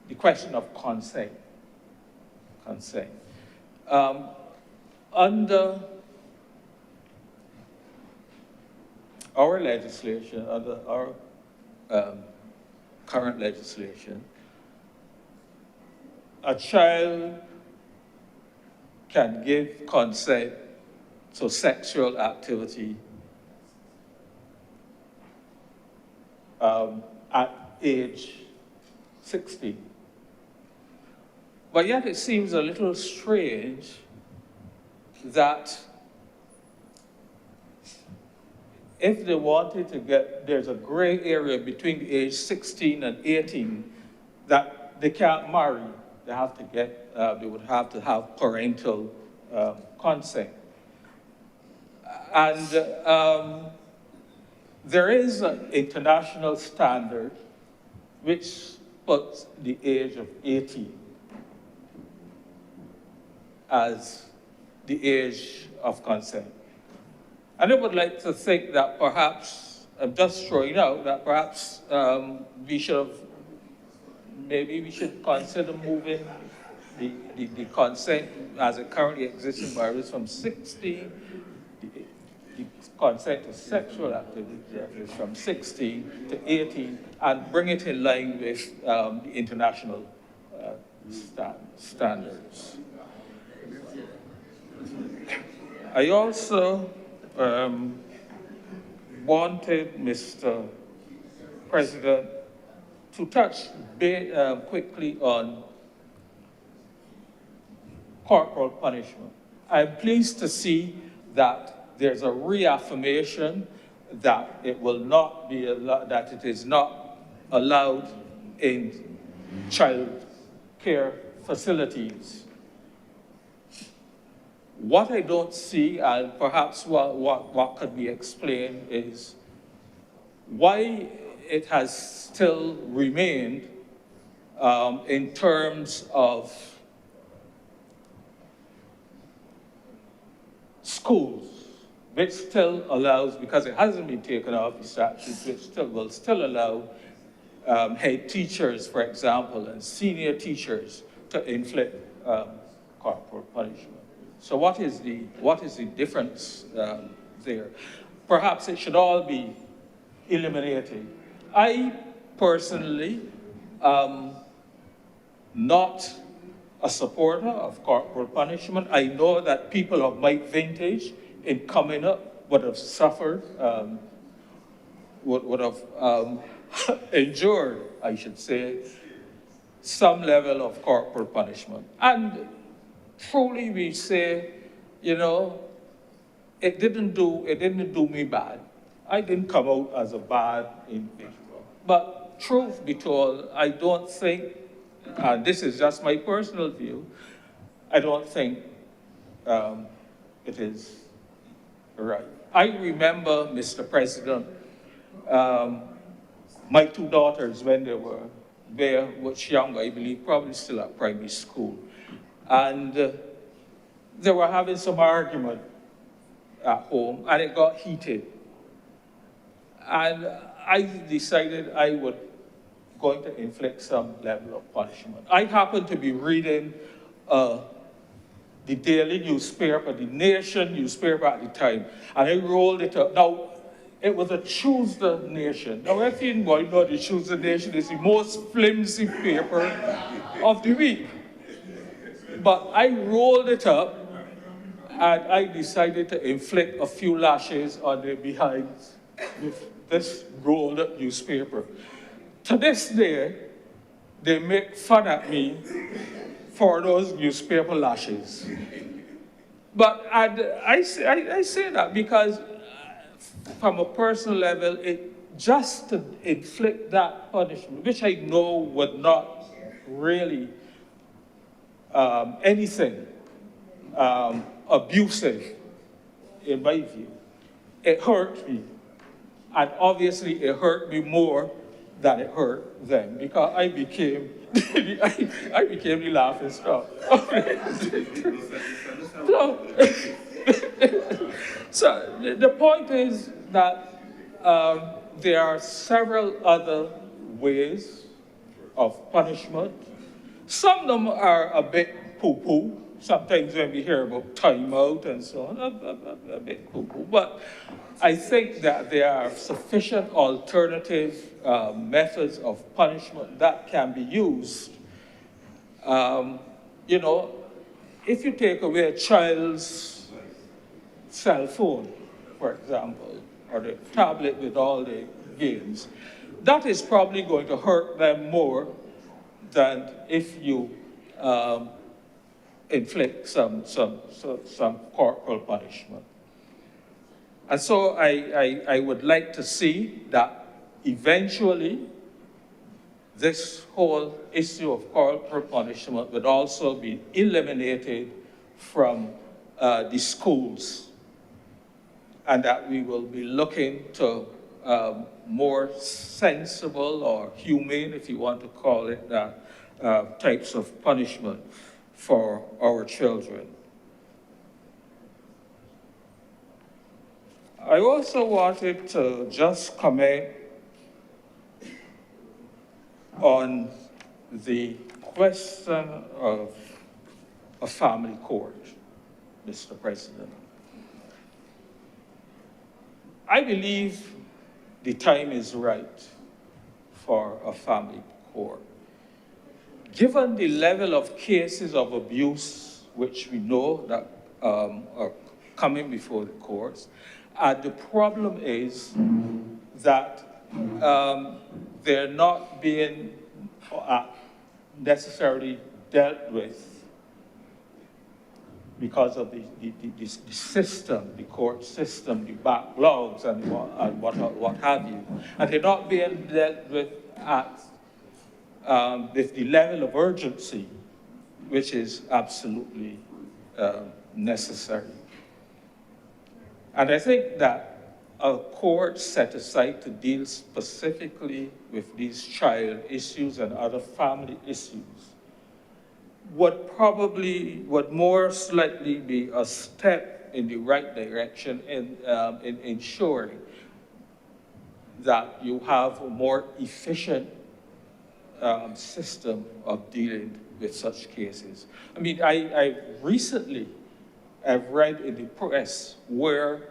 the question of consent. Under our legislation, under our current legislation, a child can give consent to sexual activity at age 16. But yet it seems a little strange that if they wanted to there's a gray area between the age 16 and 18 that they can't marry. They have to they would have to have parental consent. And there is an international standard which puts the age of 18 as the age of consent. And I would like to think that perhaps I'm just throwing out that perhaps maybe we should consider moving the consent as it currently exists in Barbados from 16, the consent to sexual activity is from 16 to 18, and bring it in line with the international standards. I also wanted, Mr. President, to touch quickly on corporal punishment. I'm pleased to see that there's a reaffirmation that it will not be that it is not allowed in child care facilities. What I don't see, and perhaps what could be explained, is why it has still remained in terms of schools, which still allows, because it hasn't been taken off the statute, which will still allow head teachers, for example, and senior teachers to inflict corporal punishment. So what is the difference there? Perhaps it should all be eliminated. I personally am not a supporter of corporal punishment. I know that people of my vintage in coming up would have suffered, would have endured, I should say, some level of corporal punishment. And truly we say, you know, it didn't do me bad. I didn't come out as a bad individual. But truth be told, I don't think, and this is just my personal view, I don't think it is right. I remember, Mr. President, my two daughters, when they were much younger, I believe, probably still at primary school, and they were having some argument at home, and it got heated. And I decided I was going to inflict some level of punishment. I happened to be reading the daily newspaper, the Nation newspaper at the time, and I rolled it up. Now, it was a Tuesday Nation. Now, if you know, the Tuesday Nation is the most flimsy paper of the week. But I rolled it up, and I decided to inflict a few lashes on their behinds with this rolled up newspaper. To this day, they make fun at me for those newspaper lashes. But I say that because from a personal level, just to inflict that punishment, which I know would not really anything abusive, in my view, it hurt me. And obviously it hurt me more than it hurt them, because I became I became the laughing stock. So the point is that there are several other ways of punishment. Some of them are a bit poo-poo. Sometimes when we hear about timeout and so on, a bit poo-poo. But I think that there are sufficient alternative methods of punishment that can be used. You know, if you take away a child's cell phone, for example, or the tablet with all the games, that is probably going to hurt them more than if you inflict some corporal punishment. And so I would like to see that eventually this whole issue of corporal punishment would also be eliminated from the schools, and that we will be looking to more sensible or humane, if you want to call it that, types of punishment for our children. I also wanted to just comment on the question of a family court, Mr. President. I believe the time is right for a family court. Given the level of cases of abuse, which we know that are coming before the courts, the problem is that they're not being necessarily dealt with because of the system, the court system, the backlogs and what have you. And they're not being dealt with with the level of urgency, which is absolutely necessary. And I think that a court set aside to deal specifically with these child issues and other family issues would more likely be a step in the right direction in ensuring that you have a more efficient system of dealing with such cases. I mean, I recently have read in the press where,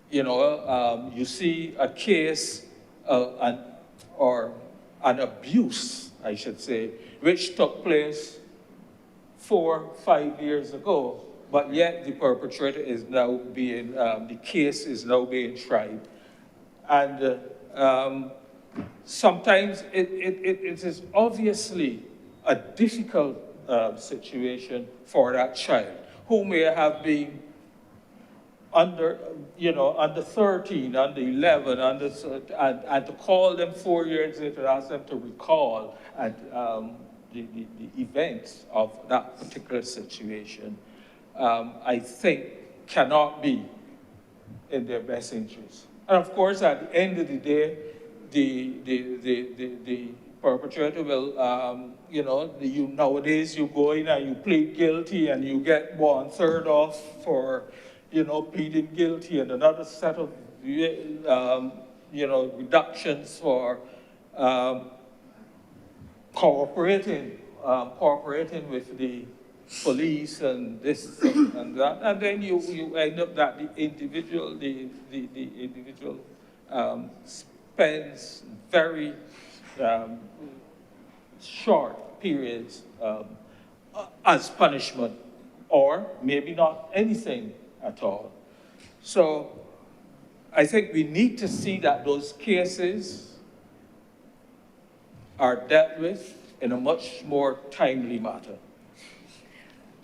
you see a case or an abuse, I should say, which took place 4 or 5 years ago, but yet the perpetrator is now being, the case is now being tried. And sometimes it is obviously a difficult situation for that child who may have been under 13, under 11, and to call them 4 years later and ask them to recall the events of that particular situation, I think cannot be in their best interest. And of course, at the end of the day, the perpetrator will, nowadays you go in and you plead guilty and you get 1/3 off for, pleading guilty, and another set of, reductions for cooperating with the police and this and that, and then you end up that the individual spends very short periods as punishment, or maybe not anything at all. So I think we need to see that those cases are dealt with in a much more timely manner.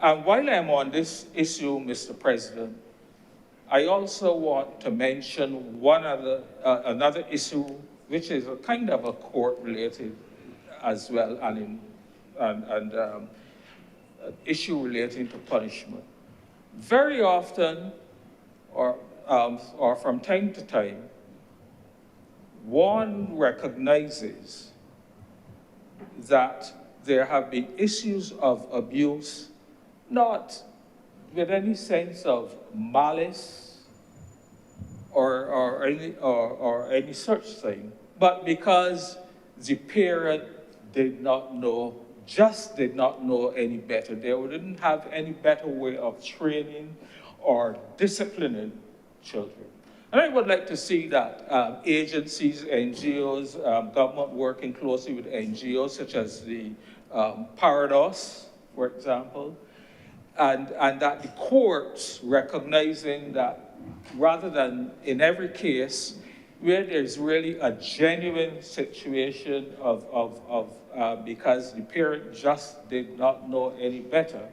And while I'm on this issue, Mr. President, I also want to mention another issue, which is a kind of a court-related as well, and an issue relating to punishment. Very often, or from time to time, one recognizes that there have been issues of abuse, not with any sense of malice or any such thing, but because the parent did not know any better. They didn't have any better way of training or disciplining children. And I would like to see that agencies, NGOs, government working closely with NGOs such as the Parados, for example, and that the courts recognizing that rather than in every case where there's really a genuine situation because the parent just did not know any better,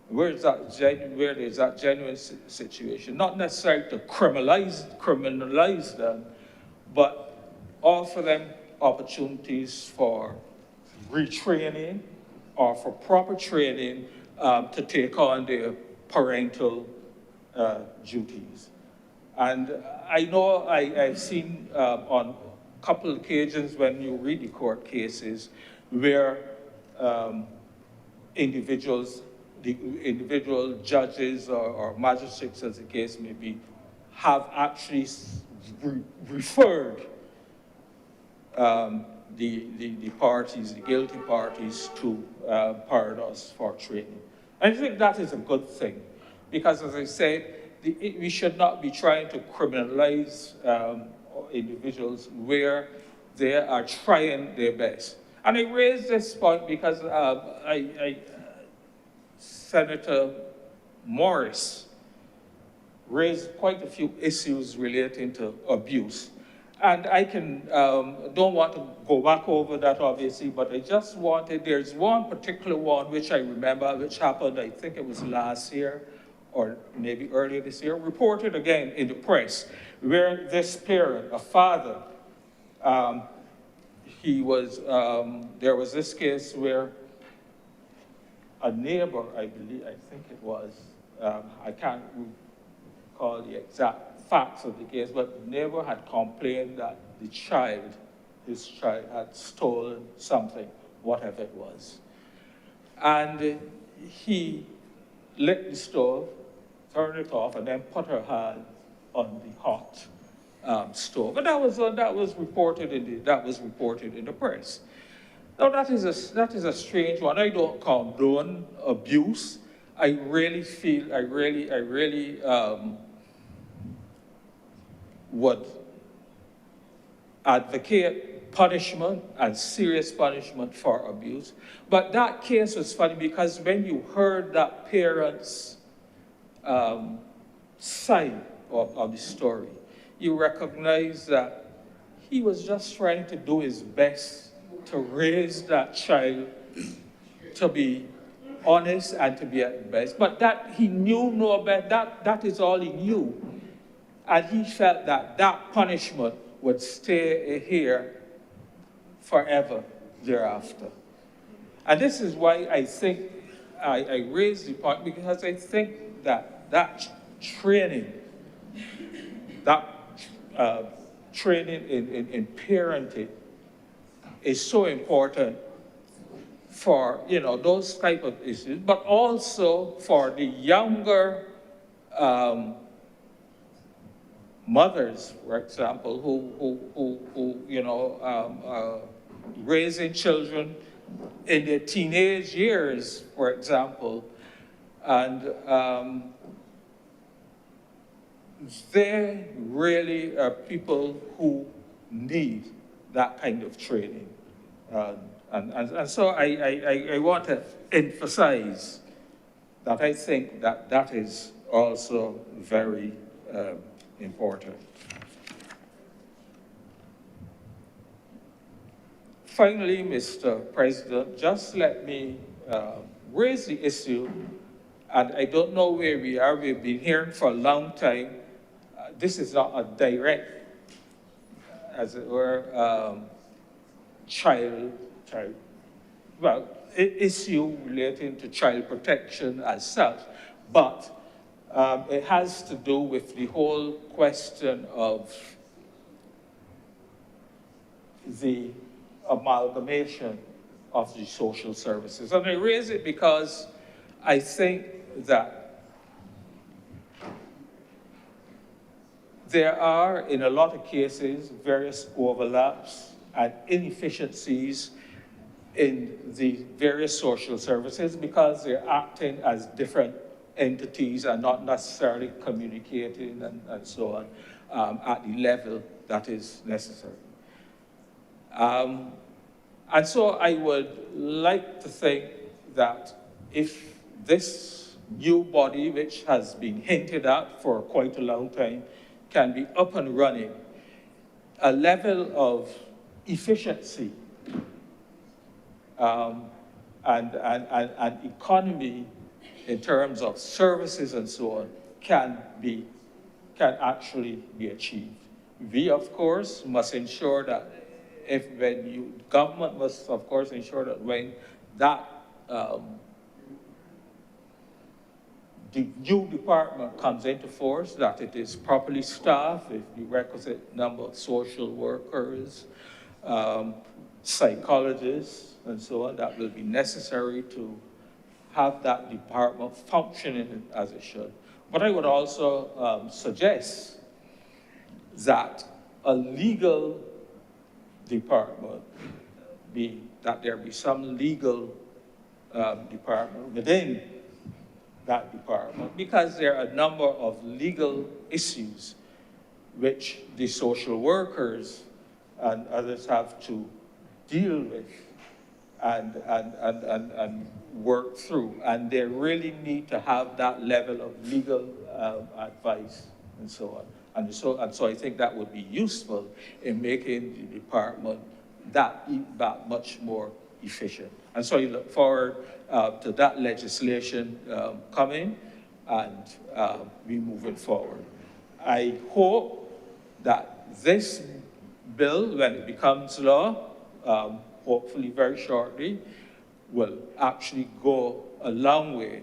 where there's that genuine situation, not necessarily to criminalize them, but offer them opportunities for retraining or for proper training to take on their parental duties. And I know I've seen on a couple of occasions when you read the court cases where the individual judges or magistrates, as the case may be, have actually referred the parties, the guilty parties, to Parados for training. I think that is a good thing, because as I said, we should not be trying to criminalize individuals where they are trying their best. And I raise this point because Senator Morris raised quite a few issues relating to abuse. And I don't want to go back over that obviously, but I just wanted, there's one particular one which I remember, which happened, I think it was last year, or maybe earlier this year, reported again in the press, where this parent, a father, there was this case where a neighbor, I think it was, I can't recall the exact facts of the case, but the neighbor had complained that his child had stolen something, whatever it was. And he lit the stove, turned it off, and then put her hand on the hot stove. And that was reported in the press. Now that is a strange one. I don't condone abuse. I really would advocate punishment and serious punishment for abuse. But that case was funny because when you heard that parent's side of the story, you recognize that he was just trying to do his best to raise that child to be honest and to be at best. But that he knew no better, that is all he knew. And he felt that that punishment would stay here forever thereafter. And this is why I think I raised the point, because I think that training, training in parenting is so important for, those type of issues, but also for the younger mothers, for example, who raising children in their teenage years, for example, and they really are people who need that kind of training. And so I want to emphasize that I think that is also very important. Finally, Mr. President, just let me raise the issue, and I don't know where we are. We've been hearing for a long time. This is not a direct, as it were, issue relating to child protection as such, but it has to do with the whole question of the amalgamation of the social services. And I raise it because I think that there are, in a lot of cases, various overlaps and inefficiencies in the various social services because they're acting as different entities and not necessarily communicating and so on at the level that is necessary. And so I would like to think that if this new body, which has been hinted at for quite a long time, can be up and running, a level of efficiency and economy in terms of services and so on can actually be achieved. We, of course, must ensure that government must, of course, ensure that when that the new department comes into force, that it is properly staffed with the requisite number of social workers, psychologists, and so on, that will be necessary to have that department functioning as it should. But I would also suggest that a legal department that there be some legal department within that department, because there are a number of legal issues which the social workers and others have to deal with and work through. And they really need to have that level of legal advice and so on. And so I think that would be useful in making the department that much more efficient. And so I look forward to that legislation coming and we moving forward. I hope that this bill, when it becomes law, hopefully very shortly, will actually go a long way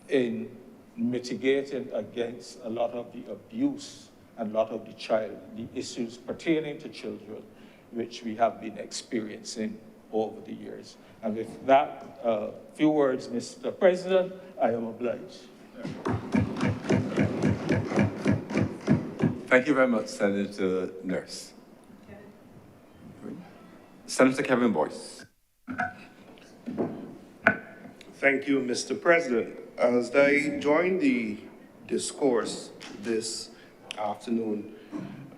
in mitigating against a lot of the abuse and a lot of the issues pertaining to children, which we have been experiencing over the years. And with that, few words, Mr. President, I am obliged. Thank you very much, Senator Nurse. Senator Kevin Boyce. Thank you, Mr. President. As I join the discourse this afternoon,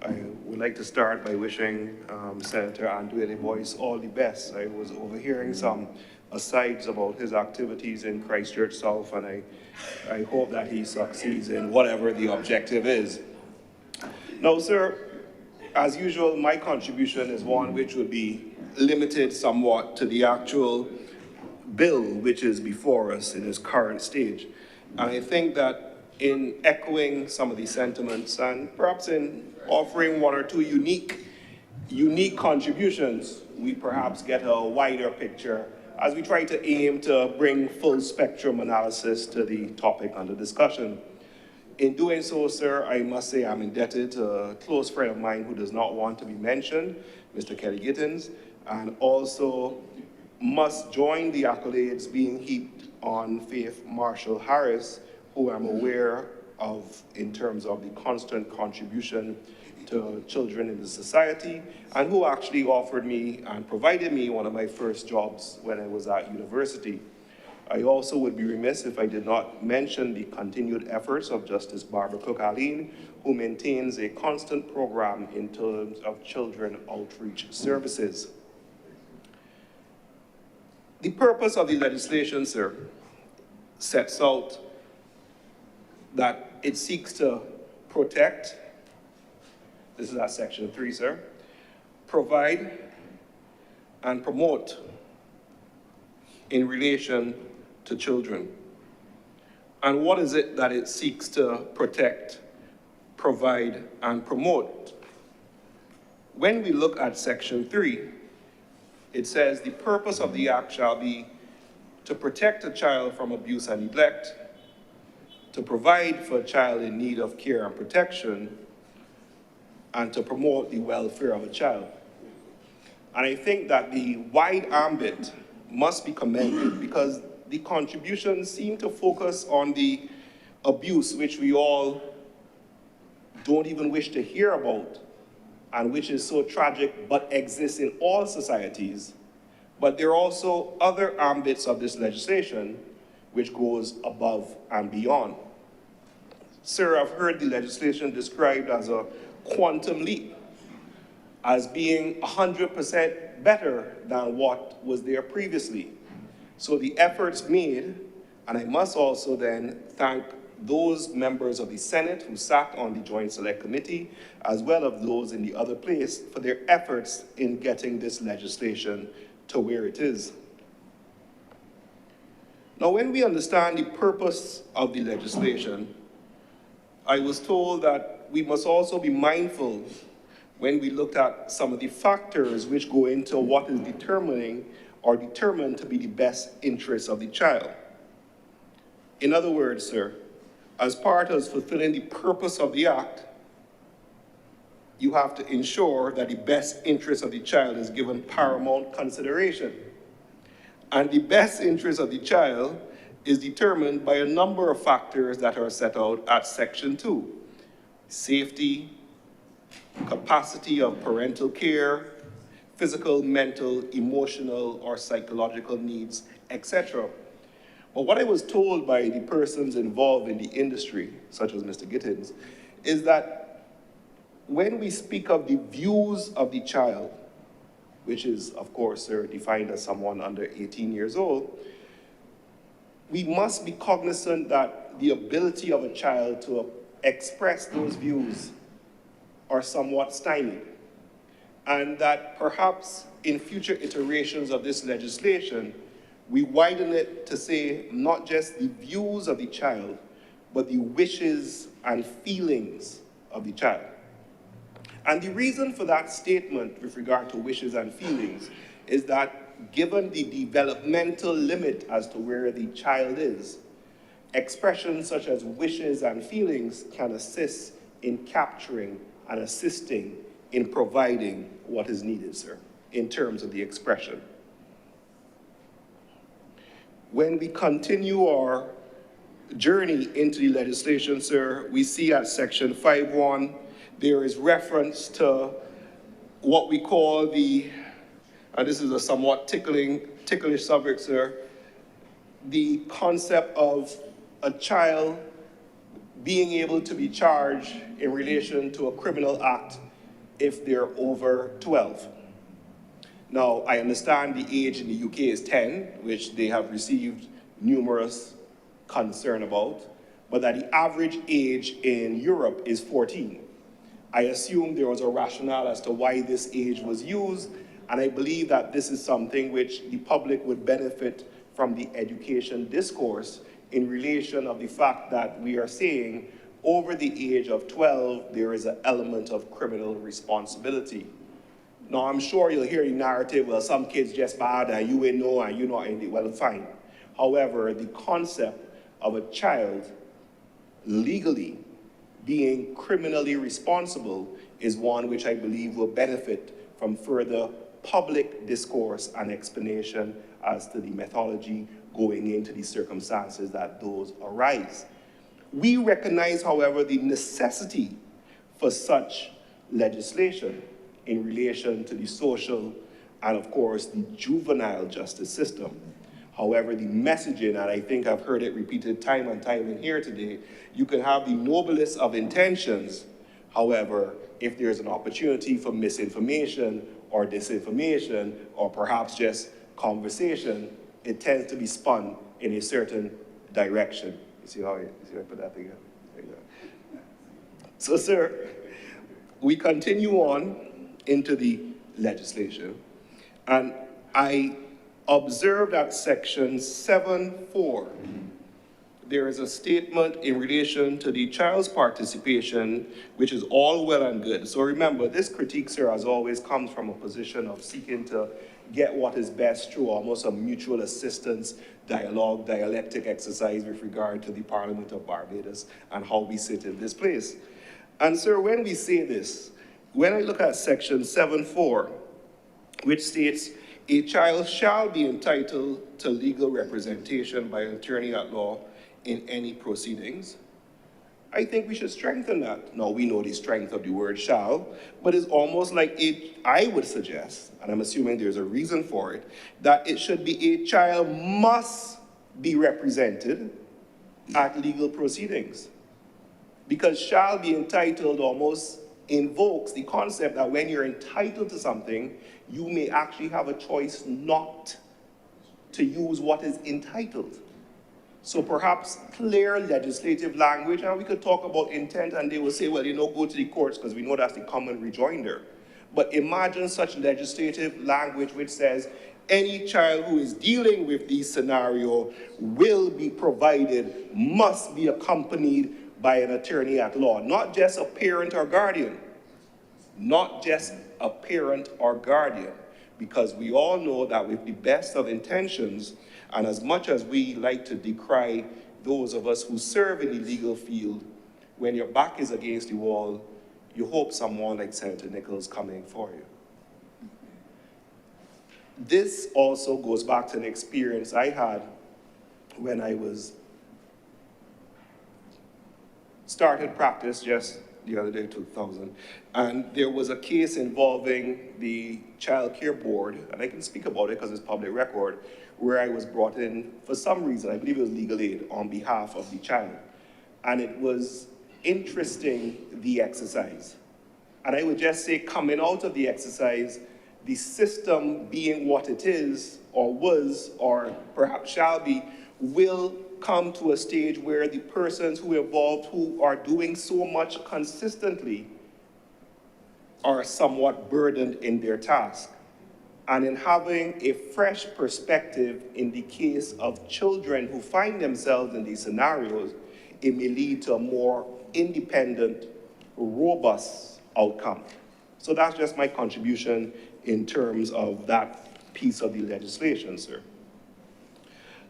I would like to start by wishing Senator Andrew Boyce all the best. I was overhearing some asides about his activities in Christchurch South, and I hope that he succeeds in whatever the objective is. Now, sir, as usual, my contribution is one which would be limited somewhat to the actual bill which is before us in its current stage. And I think that in echoing some of the sentiments and perhaps in offering one or two unique contributions, we perhaps get a wider picture as we try to aim to bring full spectrum analysis to the topic under discussion. In doing so, sir, I must say I'm indebted to a close friend of mine who does not want to be mentioned, Mr. Kelly Gittins, and also must join the accolades being heaped on Faith Marshall Harris, who I'm aware of in terms of the constant contribution to children in the society, and who actually offered me and provided me one of my first jobs when I was at university. I also would be remiss if I did not mention the continued efforts of Justice Barbara Cook-Aline, who maintains a constant program in terms of children outreach services. The purpose of the legislation, sir, sets out that it seeks to protect, this is at section 3, sir, provide and promote in relation to children. And what is it that it seeks to protect, provide, and promote? When we look at section 3, it says the purpose of the act shall be to protect a child from abuse and neglect, to provide for a child in need of care and protection, and to promote the welfare of a child. And I think that the wide ambit must be commended because the contributions seem to focus on the abuse which we all don't even wish to hear about, and which is so tragic but exists in all societies. But there are also other ambits of this legislation which goes above and beyond. Sir, I've heard the legislation described as a quantum leap, as being 100% better than what was there previously. So the efforts made, and I must also then thank those members of the Senate who sat on the Joint Select Committee, as well as those in the other place, for their efforts in getting this legislation to where it is. Now, when we understand the purpose of the legislation, I was told that we must also be mindful when we looked at some of the factors which go into what is determining or determined to be the best interest of the child. In other words, sir, as part of fulfilling the purpose of the act, you have to ensure that the best interest of the child is given paramount consideration. And the best interest of the child is determined by a number of factors that are set out at section 2. Safety, capacity of parental care, physical, mental, emotional, or psychological needs, etc. But what I was told by the persons involved in the industry, such as Mr. Gittins, is that when we speak of the views of the child, which is, of course, defined as someone under 18 years old, we must be cognizant that the ability of a child to express those views are somewhat stymied, and that perhaps in future iterations of this legislation, we widen it to say not just the views of the child, but the wishes and feelings of the child. And the reason for that statement with regard to wishes and feelings is that given the developmental limit as to where the child is, expressions such as wishes and feelings can assist in capturing and assisting in providing what is needed, sir, in terms of the expression. When we continue our journey into the legislation, sir, we see at section 5.1, there is reference to what we call the, and this is a somewhat ticklish subject, sir, the concept of a child being able to be charged in relation to a criminal act if they're over 12. Now, I understand the age in the UK is 10, which they have received numerous concern about, but that the average age in Europe is 14. I assume there was a rationale as to why this age was used, and I believe that this is something which the public would benefit from the education discourse in relation of the fact that we are saying over the age of 12, there is an element of criminal responsibility. Now, I'm sure you'll hear the narrative, well, some kids just bad and you ain't know and you not in it. Well, fine. However, the concept of a child legally being criminally responsible is one which I believe will benefit from further public discourse and explanation as to the methodology going into the circumstances that those arise. We recognize, however, the necessity for such legislation in relation to the social and, of course, the juvenile justice system. However, the messaging, and I think I've heard it repeated time and time in here today, you can have the noblest of intentions. However, if there's an opportunity for misinformation or disinformation, or perhaps just conversation, it tends to be spun in a certain direction. You see how I put that together? Like that. So, sir, we continue on into the legislation, and I observed at section 7.4, there is a statement in relation to the child's participation, which is all well and good. So remember, this critique, sir, as always comes from a position of seeking to get what is best through almost a mutual assistance, dialogue, dialectic exercise with regard to the Parliament of Barbados and how we sit in this place. And sir, when we say this, when I look at section 7.4, which states, a child shall be entitled to legal representation by an attorney at law in any proceedings, I think we should strengthen that. Now, we know the strength of the word shall, but it's almost like I would suggest, and I'm assuming there's a reason for it, that it should be a child must be represented at legal proceedings. Because shall be entitled almost invokes the concept that when you're entitled to something, you may actually have a choice not to use what is entitled. So perhaps clear legislative language, and we could talk about intent and they will say, well, go to the courts because we know that's the common rejoinder. But imagine such legislative language which says, any child who is dealing with this scenario will be provided, must be accompanied by an attorney at law, not just a parent or guardian, not just a parent or guardian, because we all know that with the best of intentions, and as much as we like to decry those of us who serve in the legal field, when your back is against the wall, you hope someone like Senator Nichols coming for you. This also goes back to an experience I had when I started practice just the other day, 2000. And there was a case involving the Child Care Board, and I can speak about it because it's public record, where I was brought in for some reason, I believe it was legal aid, on behalf of the child. And it was interesting, the exercise. And I would just say, coming out of the exercise, the system being what it is, or was, or perhaps shall be, will come to a stage where the persons who are involved, who are doing so much consistently, are somewhat burdened in their task. And in having a fresh perspective in the case of children who find themselves in these scenarios, it may lead to a more independent, robust outcome. So that's just my contribution in terms of that piece of the legislation, sir.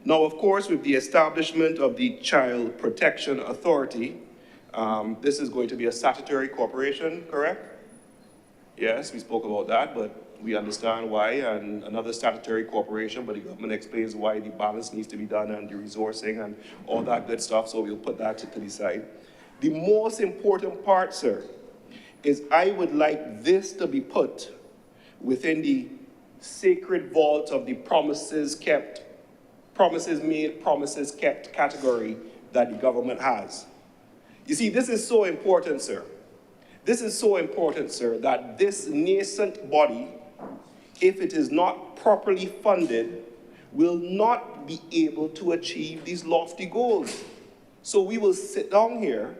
Now, of course, with the establishment of the Child Protection Authority, this is going to be a statutory corporation, correct? Yes, we spoke about that, but we understand why, and another statutory corporation, but the government explains why the balance needs to be done and the resourcing and all that good stuff, so we'll put that to the side. The most important part, sir, is I would like this to be put within the sacred vault of the promises made, promises kept category that the government has. You see, this is so important, sir. This is so important, sir, that this nascent body, if it is not properly funded, will not be able to achieve these lofty goals. So we will sit down here,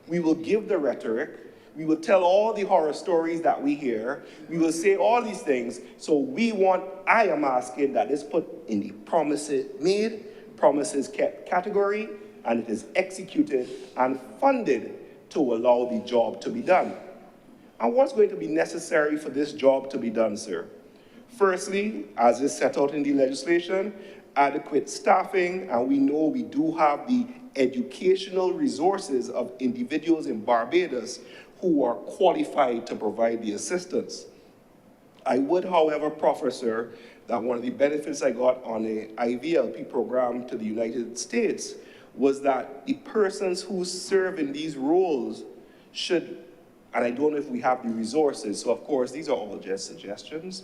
we will give the rhetoric, we will tell all the horror stories that we hear, we will say all these things. So I am asking that this put in the promises made, promises kept category, and it is executed and funded to allow the job to be done. And what's going to be necessary for this job to be done, sir? Firstly, as is set out in the legislation, adequate staffing, and we know we do have the educational resources of individuals in Barbados who are qualified to provide the assistance. I would, however, proffer, sir, that one of the benefits I got on a IVLP program to the United States was that the persons who serve in these roles should, and I don't know if we have the resources, so of course these are all just suggestions,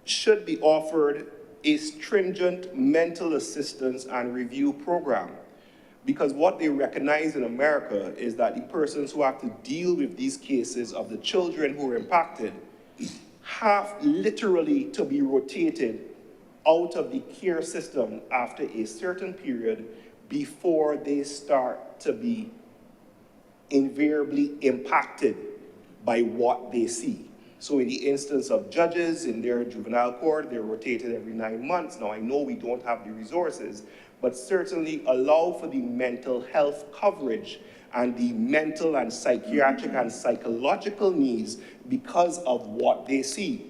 should be offered a stringent mental assistance and review program. Because what they recognize in America is that the persons who have to deal with these cases of the children who are impacted have literally to be rotated out of the care system after a certain period before they start to be invariably impacted by what they see. So in the instance of judges in their juvenile court, they're rotated every 9 months. Now I know we don't have the resources, but certainly allow for the mental health coverage and the mental and psychiatric and psychological needs because of what they see.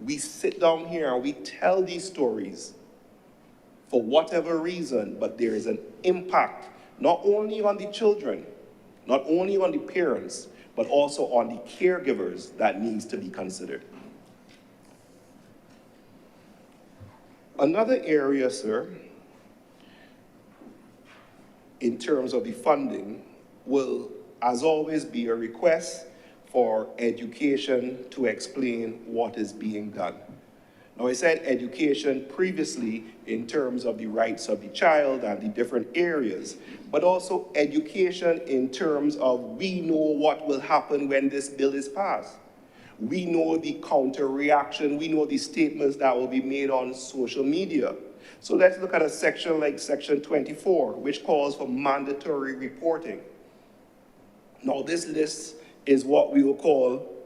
We sit down here and we tell these stories for whatever reason, but there is an impact, not only on the children, not only on the parents, but also on the caregivers that needs to be considered. Another area, sir, in terms of the funding, will, as always, be a request for education to explain what is being done. Now, I said education previously in terms of the rights of the child and the different areas, but also education in terms of we know what will happen when this bill is passed. We know the counter reaction, we know the statements that will be made on social media. So let's look at a section like section 24, which calls for mandatory reporting. Now, this list is what we will call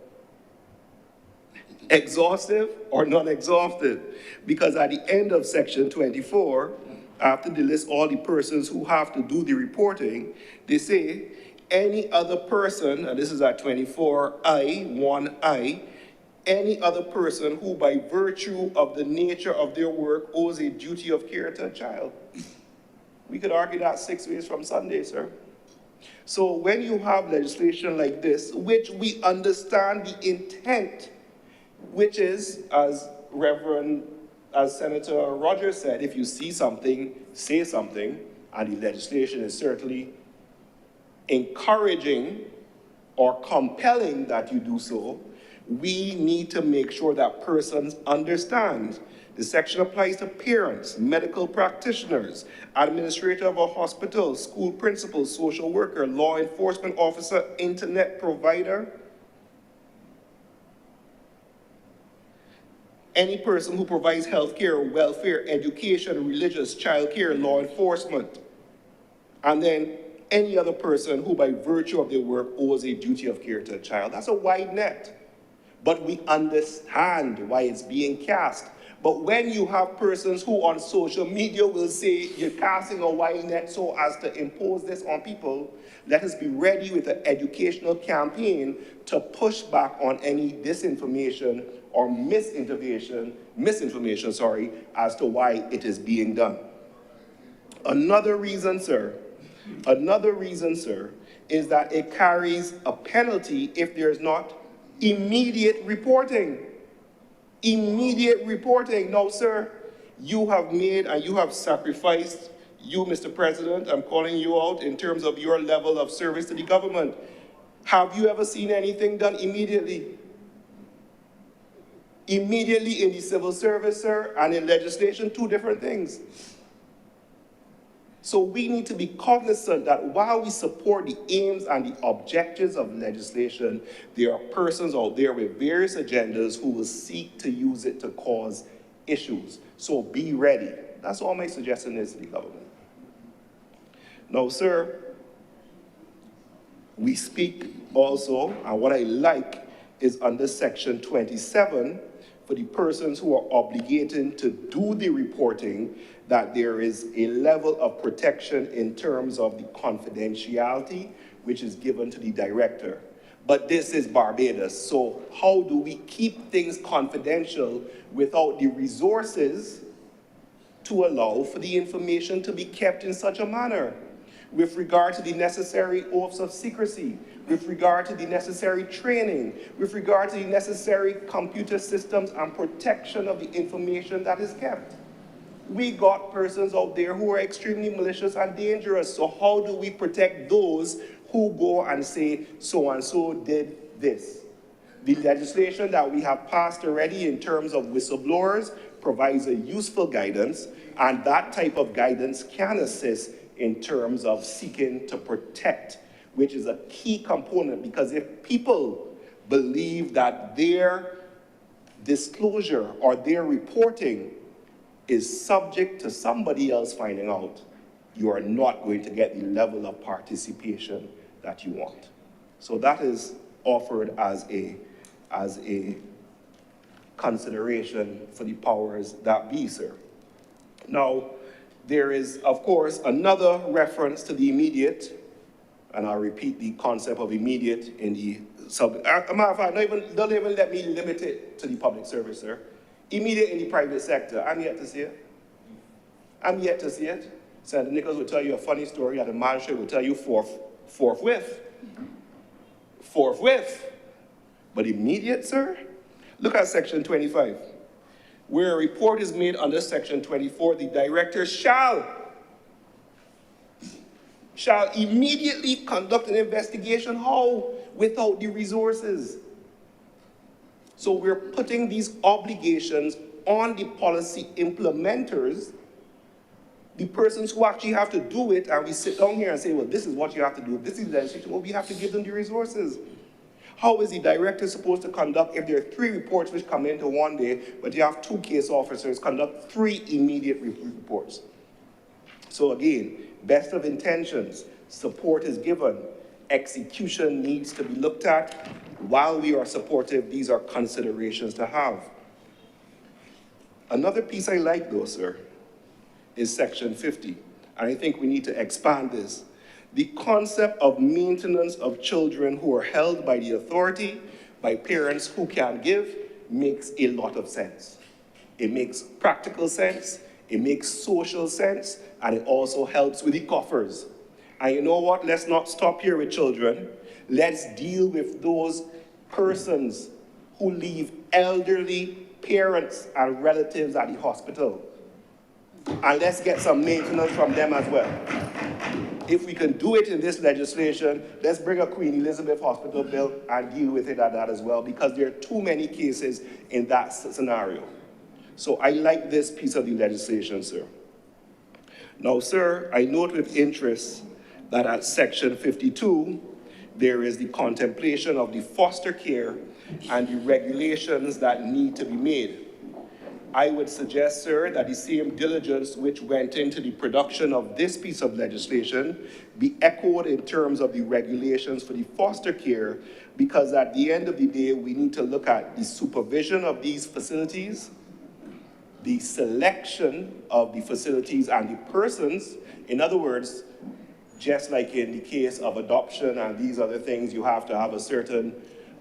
exhaustive or non-exhaustive, because at the end of section 24, after they list all the persons who have to do the reporting, they say any other person, and this is at 24I, 1I, any other person who by virtue of the nature of their work owes a duty of care to a child. We could argue that 6 ways from Sunday, sir. So when you have legislation like this, which we understand the intent, which is, as Senator Rogers said, if you see something, say something, and the legislation is certainly encouraging or compelling that you do so, we need to make sure that persons understand. The section applies to parents, medical practitioners, administrator of a hospital, school principal, social worker, law enforcement officer, internet provider, any person who provides health care, welfare, education, religious, child care, law enforcement, and then any other person who by virtue of their work owes a duty of care to a child. That's a wide net. But we understand why it's being cast. But when you have persons who on social media will say you're casting a wide net so as to impose this on people, let us be ready with an educational campaign to push back on any disinformation or misinformation, as to why it is being done. Another reason, sir, is that it carries a penalty if there's not immediate reporting. Immediate reporting. Now, sir, you have made and you have sacrificed, you, Mr. President, I'm calling you out in terms of your level of service to the government. Have you ever seen anything done immediately? Immediately in the civil service, sir, and in legislation, two different things. So we need to be cognizant that while we support the aims and the objectives of legislation, there are persons out there with various agendas who will seek to use it to cause issues. So be ready. That's all my suggestion is to the government. Now, sir, we speak also, and what I like is under section 27, for the persons who are obligated to do the reporting, that there is a level of protection in terms of the confidentiality which is given to the director. But this is Barbados, so how do we keep things confidential without the resources to allow for the information to be kept in such a manner? With regard to the necessary oaths of secrecy, with regard to the necessary training, with regard to the necessary computer systems and protection of the information that is kept. We got persons out there who are extremely malicious and dangerous. So how do we protect those who go and say, so-and-so did this? The legislation that we have passed already in terms of whistleblowers provides a useful guidance, and that type of guidance can assist in terms of seeking to protect, which is a key component, because if people believe that their disclosure or their reporting is subject to somebody else finding out, you are not going to get the level of participation that you want. So that is offered as a consideration for the powers that be, sir. Now, there is, of course, another reference to the immediate, and I'll repeat the concept of immediate in the subject. Matter of fact, don't even let me limit it to the public service, sir. Immediate in the private sector, I'm yet to see it. I'm yet to see it. Senator Nichols will tell you a funny story, and the magistrate will tell you forthwith. Forthwith. But immediate, sir? Look at section 25. Where a report is made under section 24, the director shall immediately conduct an investigation. How? Without the resources. So we're putting these obligations on the policy implementers, the persons who actually have to do it, and we sit down here and say, well, this is what you have to do, this is the legislation, well, we have to give them the resources. How is the director supposed to conduct if there are 3 reports which come into one day, but you have 2 case officers conduct 3 immediate reports? So again, best of intentions, support is given, execution needs to be looked at. While we are supportive, these are considerations to have. Another piece I like though, sir, is section 50. And I think we need to expand this. The concept of maintenance of children who are held by the authority, by parents who can give, makes a lot of sense. It makes practical sense, it makes social sense, and it also helps with the coffers. And you know what? Let's not stop here with children. Let's deal with those persons who leave elderly parents and relatives at the hospital. And let's get some maintenance from them as well. if we can do it in this legislation, let's bring a Queen Elizabeth Hospital bill and deal with it at that as well, because there are too many cases in that scenario. So I like this piece of the legislation, sir. Now, sir, I note with interest that at section 52, there is the contemplation of the foster care and the regulations that need to be made. I would suggest, sir, that the same diligence which went into the production of this piece of legislation be echoed in terms of the regulations for the foster care, because at the end of the day, we need to look at the supervision of these facilities, the selection of the facilities and the persons. In other words, just like in the case of adoption and these other things, you have to have a certain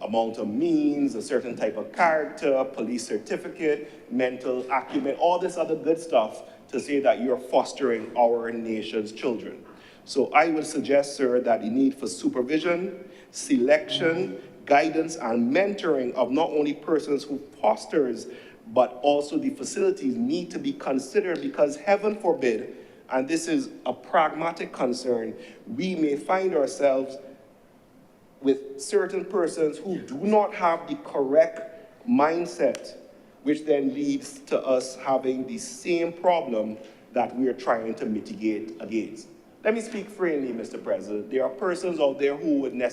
amount of means, a certain type of character, police certificate, mental acumen, all this other good stuff to say that you're fostering our nation's children. So I would suggest, sir, that the need for supervision, selection, guidance, and mentoring of not only persons who fosters, but also the facilities need to be considered, because heaven forbid, and this is a pragmatic concern, we may find ourselves with certain persons who do not have the correct mindset, which then leads to us having the same problem that we are trying to mitigate against. Let me speak frankly, Mr. President. There are persons out there who would not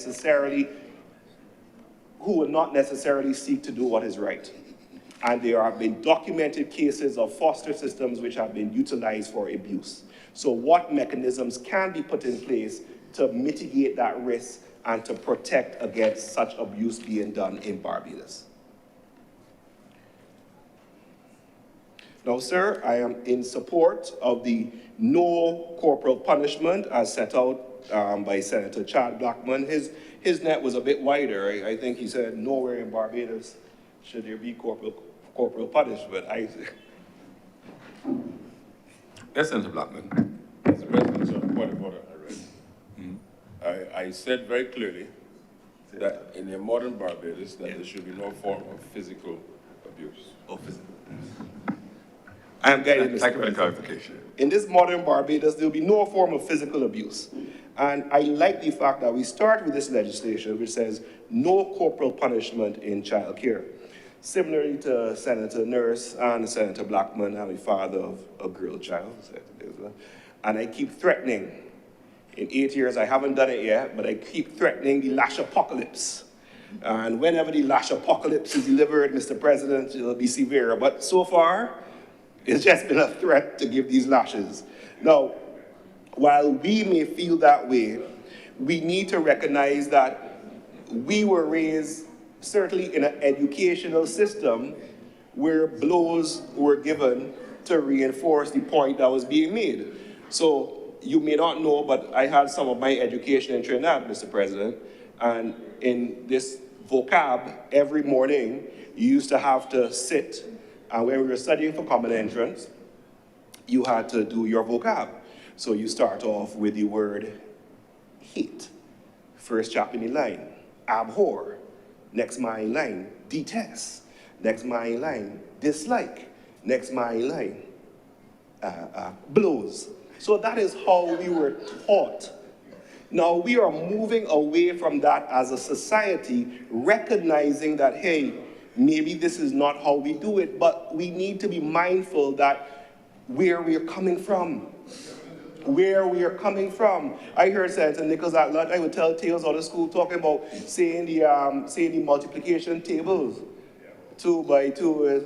necessarily seek to do what is right. And there have been documented cases of foster systems which have been utilized for abuse. So what mechanisms can be put in place to mitigate that risk and to protect against such abuse being done in Barbados? Now, sir, I am in support of the no corporal punishment as set out by Senator Chad Blackman. His net was a bit wider. I think he said nowhere in Barbados should there be corporal punishment. Yes, Senator Blackman. Mr. President, sir, point of order, I said very clearly that in a modern Barbados that there should be no form of physical abuse. I am getting this. Thank you for the clarification. In this modern Barbados, there will be no form of physical abuse. And I like the fact that we start with this legislation which says no corporal punishment in child care. Similarly to Senator Nurse and Senator Blackman, I'm a father of a girl child. And I keep threatening. In 8 years, I haven't done it yet, but I keep threatening the lash apocalypse. And whenever the lash apocalypse is delivered, Mr. President, it'll be severe. But so far, it's just been a threat to give these lashes. Now, while we may feel that way, we need to recognize that we were raised certainly in an educational system where blows were given to reinforce the point that was being made. So you may not know, but I had some of my education in Trinidad, Mr. President, and in this vocab, every morning, you used to have to sit, and when we were studying for common entrance, you had to do your vocab. So you start off with the word hate, first chap in the line, abhor, next mine line, detest, next mine line, dislike, next mine line, blows. So that is how we were taught. Now we are moving away from that as a society, recognizing that, hey, maybe this is not how we do it, but we need to be mindful that where we are coming from. Where we are coming from. I heard Senator Nichols at lunch, I would tell tales out of school talking about saying the multiplication tables. 2 by 2 is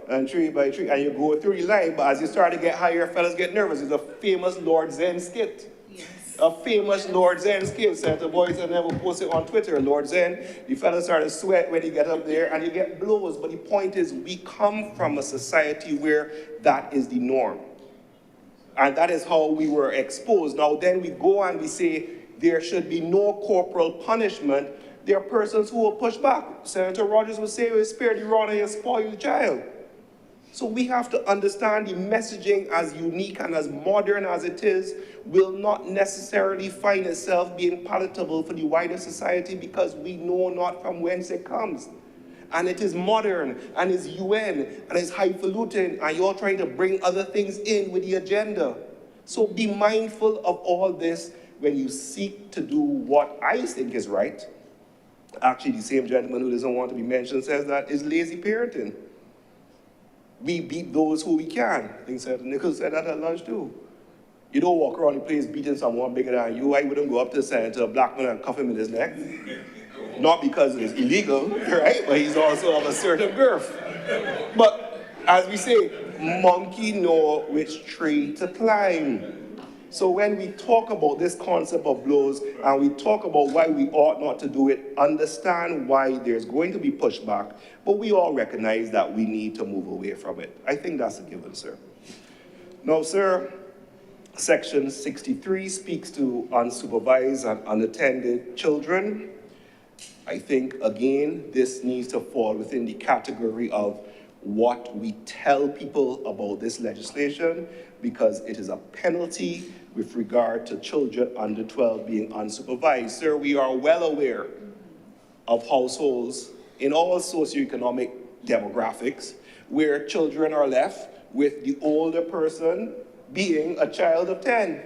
and 3 by 3, and you go through the line, but as you start to get higher, fellas get nervous. It's a famous Lord Zen skit. Yes. A famous Lord Zen skit. Senator Boyson never posted on Twitter. Lord Zen, the fellas start to sweat when you get up there, and you get blows. But the point is, we come from a society where that is the norm. And that is how we were exposed. Now then we go and we say there should be no corporal punishment. There are persons who will push back. Senator Rogers would say, spare the rod and you spoil the child. So we have to understand the messaging, as unique and as modern as it is, will not necessarily find itself being palatable for the wider society, because we know not from whence it comes. And it is modern, and is UN, and is highfalutin, and you're trying to bring other things in with the agenda. So be mindful of all this. when you seek to do what I think is right, actually the same gentleman who doesn't want to be mentioned says that is lazy parenting. We beat those who we can. I think Senator Nichols said that at lunch too. You don't walk around the place beating someone bigger than you. I wouldn't go up to Senator Blackman and cuff him in his neck. Not because it's illegal, right? But he's also of a certain girth. But as we say, monkey know which tree to climb. So when we talk about this concept of blows and we talk about why we ought not to do it, understand why there's going to be pushback, but we all recognize that we need to move away from it. I think that's a given, sir. Now, sir, Section 63 speaks to unsupervised and unattended children. I think, again, this needs to fall within the category of what we tell people about this legislation, because it is a penalty with regard to children under 12 being unsupervised. Sir, we are well aware of households in all socioeconomic demographics where children are left with the older person being a child of 10.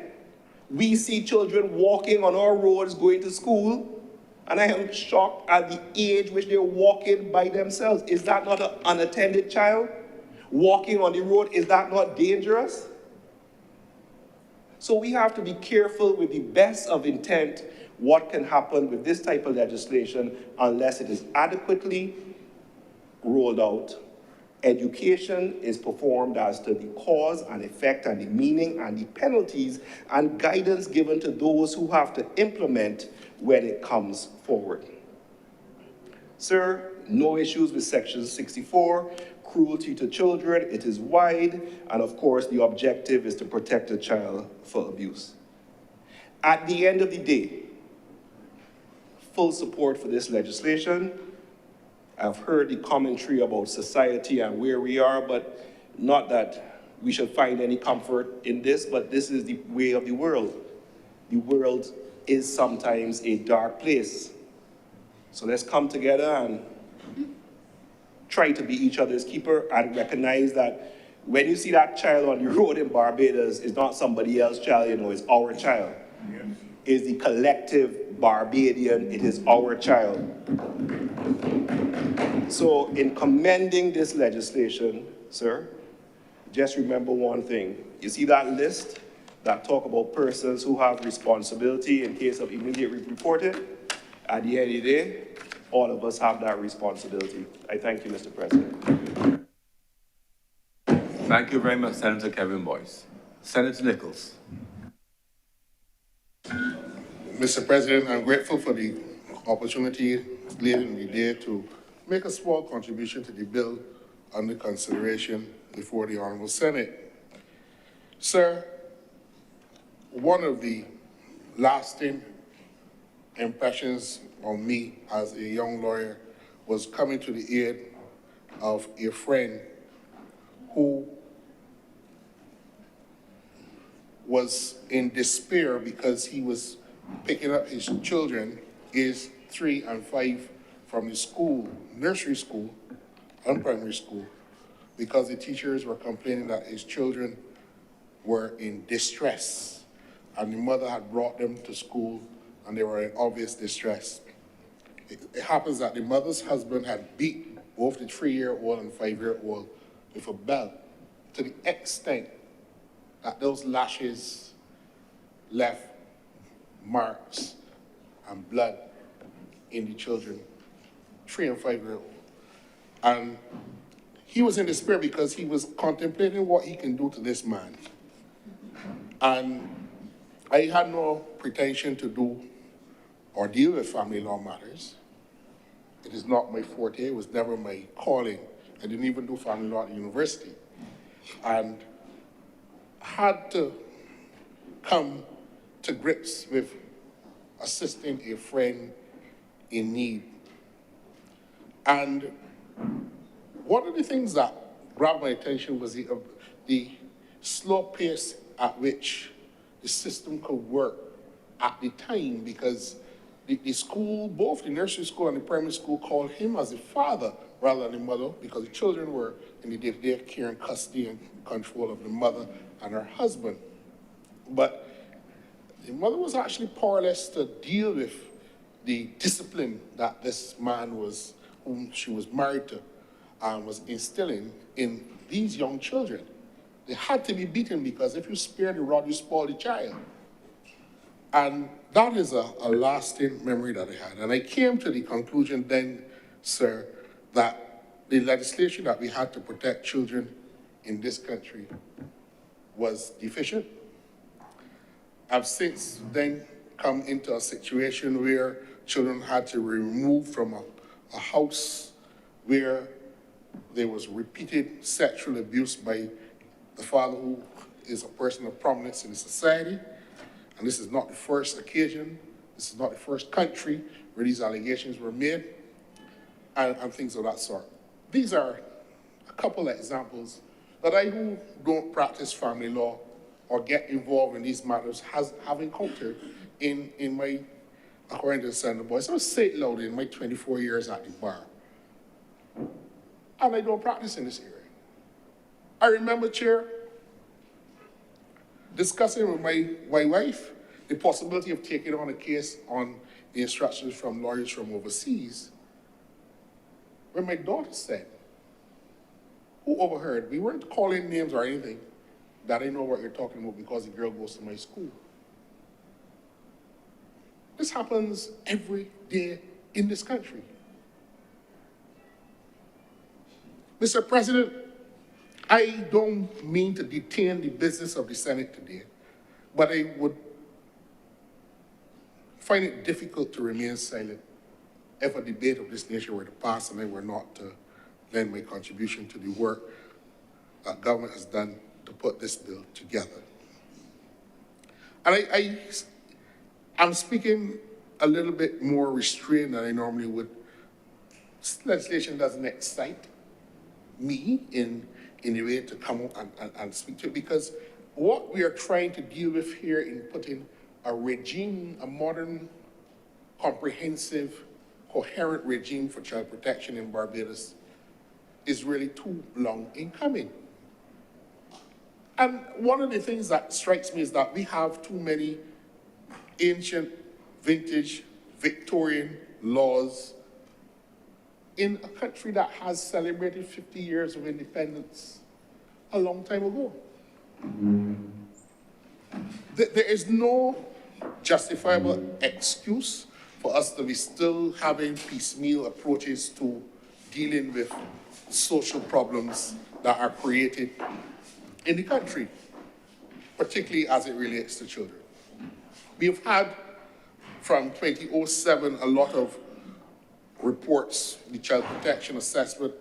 We see children walking on our roads going to school, and I am shocked at the age which they're walking by themselves. Is that not an unattended child? Walking on the road, is that not dangerous? So we have to be careful with the best of intent what can happen with this type of legislation unless it is adequately rolled out. Education is performed as to the cause and effect and the meaning and the penalties and guidance given to those who have to implement when it comes forward. Sir, no issues with Section 64, cruelty to children. It is wide, and of course the objective is to protect a child for abuse. At the end of the day, full support for this legislation. I've heard the commentary about society and where we are, but not that we should find any comfort in this, but this is the way of the world. The world is sometimes a dark place. So let's come together and try to be each other's keeper and recognize that when you see that child on the road in Barbados, it's not somebody else's child, you know, it's our child. Yes. It's the collective Barbadian, it is our child. So in commending this legislation, sir, just remember one thing. You see that list that talk about persons who have responsibility in case of immediate reporting? At the end of the day, all of us have that responsibility. I thank you, Mr. President. Thank you very much, Senator Kevin Boyce. Senator Nichols. Mr. President, I'm grateful for the opportunity later in the day to make a small contribution to the bill under consideration before the Honorable Senate. Sir, one of the lasting impressions on me as a young lawyer was coming to the aid of a friend who was in despair because he was picking up his children, aged 3 and 5, from the school, nursery school and primary school, because the teachers were complaining that his children were in distress, and the mother had brought them to school and they were in obvious distress. It happens that the mother's husband had beat both the 3-year-old and 5-year-old with a belt to the extent that those lashes left marks and blood in the children, 3 and 5-year-old. And he was in despair because he was contemplating what he can do to this man. And I had no pretension to do or deal with family law matters. It is not my forte, it was never my calling. I didn't even do family law at the university. And had to come to grips with assisting a friend in need. And one of the things that grabbed my attention was the slow pace at which the system could work at the time, because the school, both the nursery school and the primary school, called him as a father rather than the mother, because the children were in the day-to-day care and custody and control of the mother and her husband. But the mother was actually powerless to deal with the discipline that this man was, whom she was married to, was instilling in these young children. They had to be beaten because if you spare the rod, you spoil the child. And that is a lasting memory that I had. And I came to the conclusion then, sir, that the legislation that we had to protect children in this country was deficient. I've since then come into a situation where children had to be removed from a house where there was repeated sexual abuse by the father, who is a person of prominence in the society. And this is not the first occasion, this is not the first country where these allegations were made, and things of that sort. These are a couple of examples that I, who don't practice family law or get involved in these matters, have encountered in my, according to the Senator Boyce, I'll say it loudly, in my 24 years at the bar. And I don't practice in this area. I remember, Chair, discussing with my wife the possibility of taking on a case on the instructions from lawyers from overseas, when my daughter said, who overheard, we weren't calling names or anything, that I know what you're talking about because the girl goes to my school. This happens every day in this country. Mr. President, I don't mean to detain the business of the Senate today, but I would find it difficult to remain silent if a debate of this nature were to pass and I were not to lend my contribution to the work that government has done to put this bill together. And I'm speaking a little bit more restrained than I normally would. Legislation doesn't excite me in a way to come up and speak to it, because what we are trying to deal with here in putting a regime, a modern, comprehensive, coherent regime for child protection in Barbados is really too long in coming. And one of the things that strikes me is that we have too many ancient, vintage, Victorian laws in a country that has celebrated 50 years of independence a long time ago. There is no justifiable excuse for us to be still having piecemeal approaches to dealing with social problems that are created in the country, particularly as it relates to children. We've had, from 2007, a lot of reports, the Child Protection Assessment,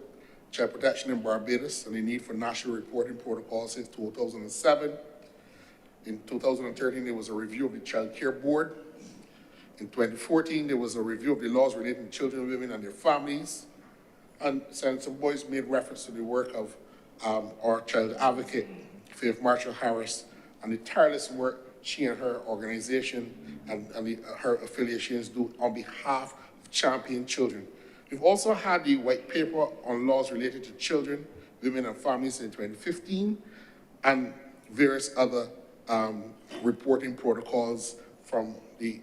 Child Protection in Barbados, and the need for national reporting protocols since 2007. In 2013, there was a review of the Child Care Board. In 2014, there was a review of the laws relating to children, women, and their families. And Senator Boyce made reference to the work of our child advocate, Faith Marshall Harris, and the tireless work she and her organization and her affiliations do on behalf of Champion Children. We've also had the white paper on laws related to children, women, and families in 2015, and various other reporting protocols from the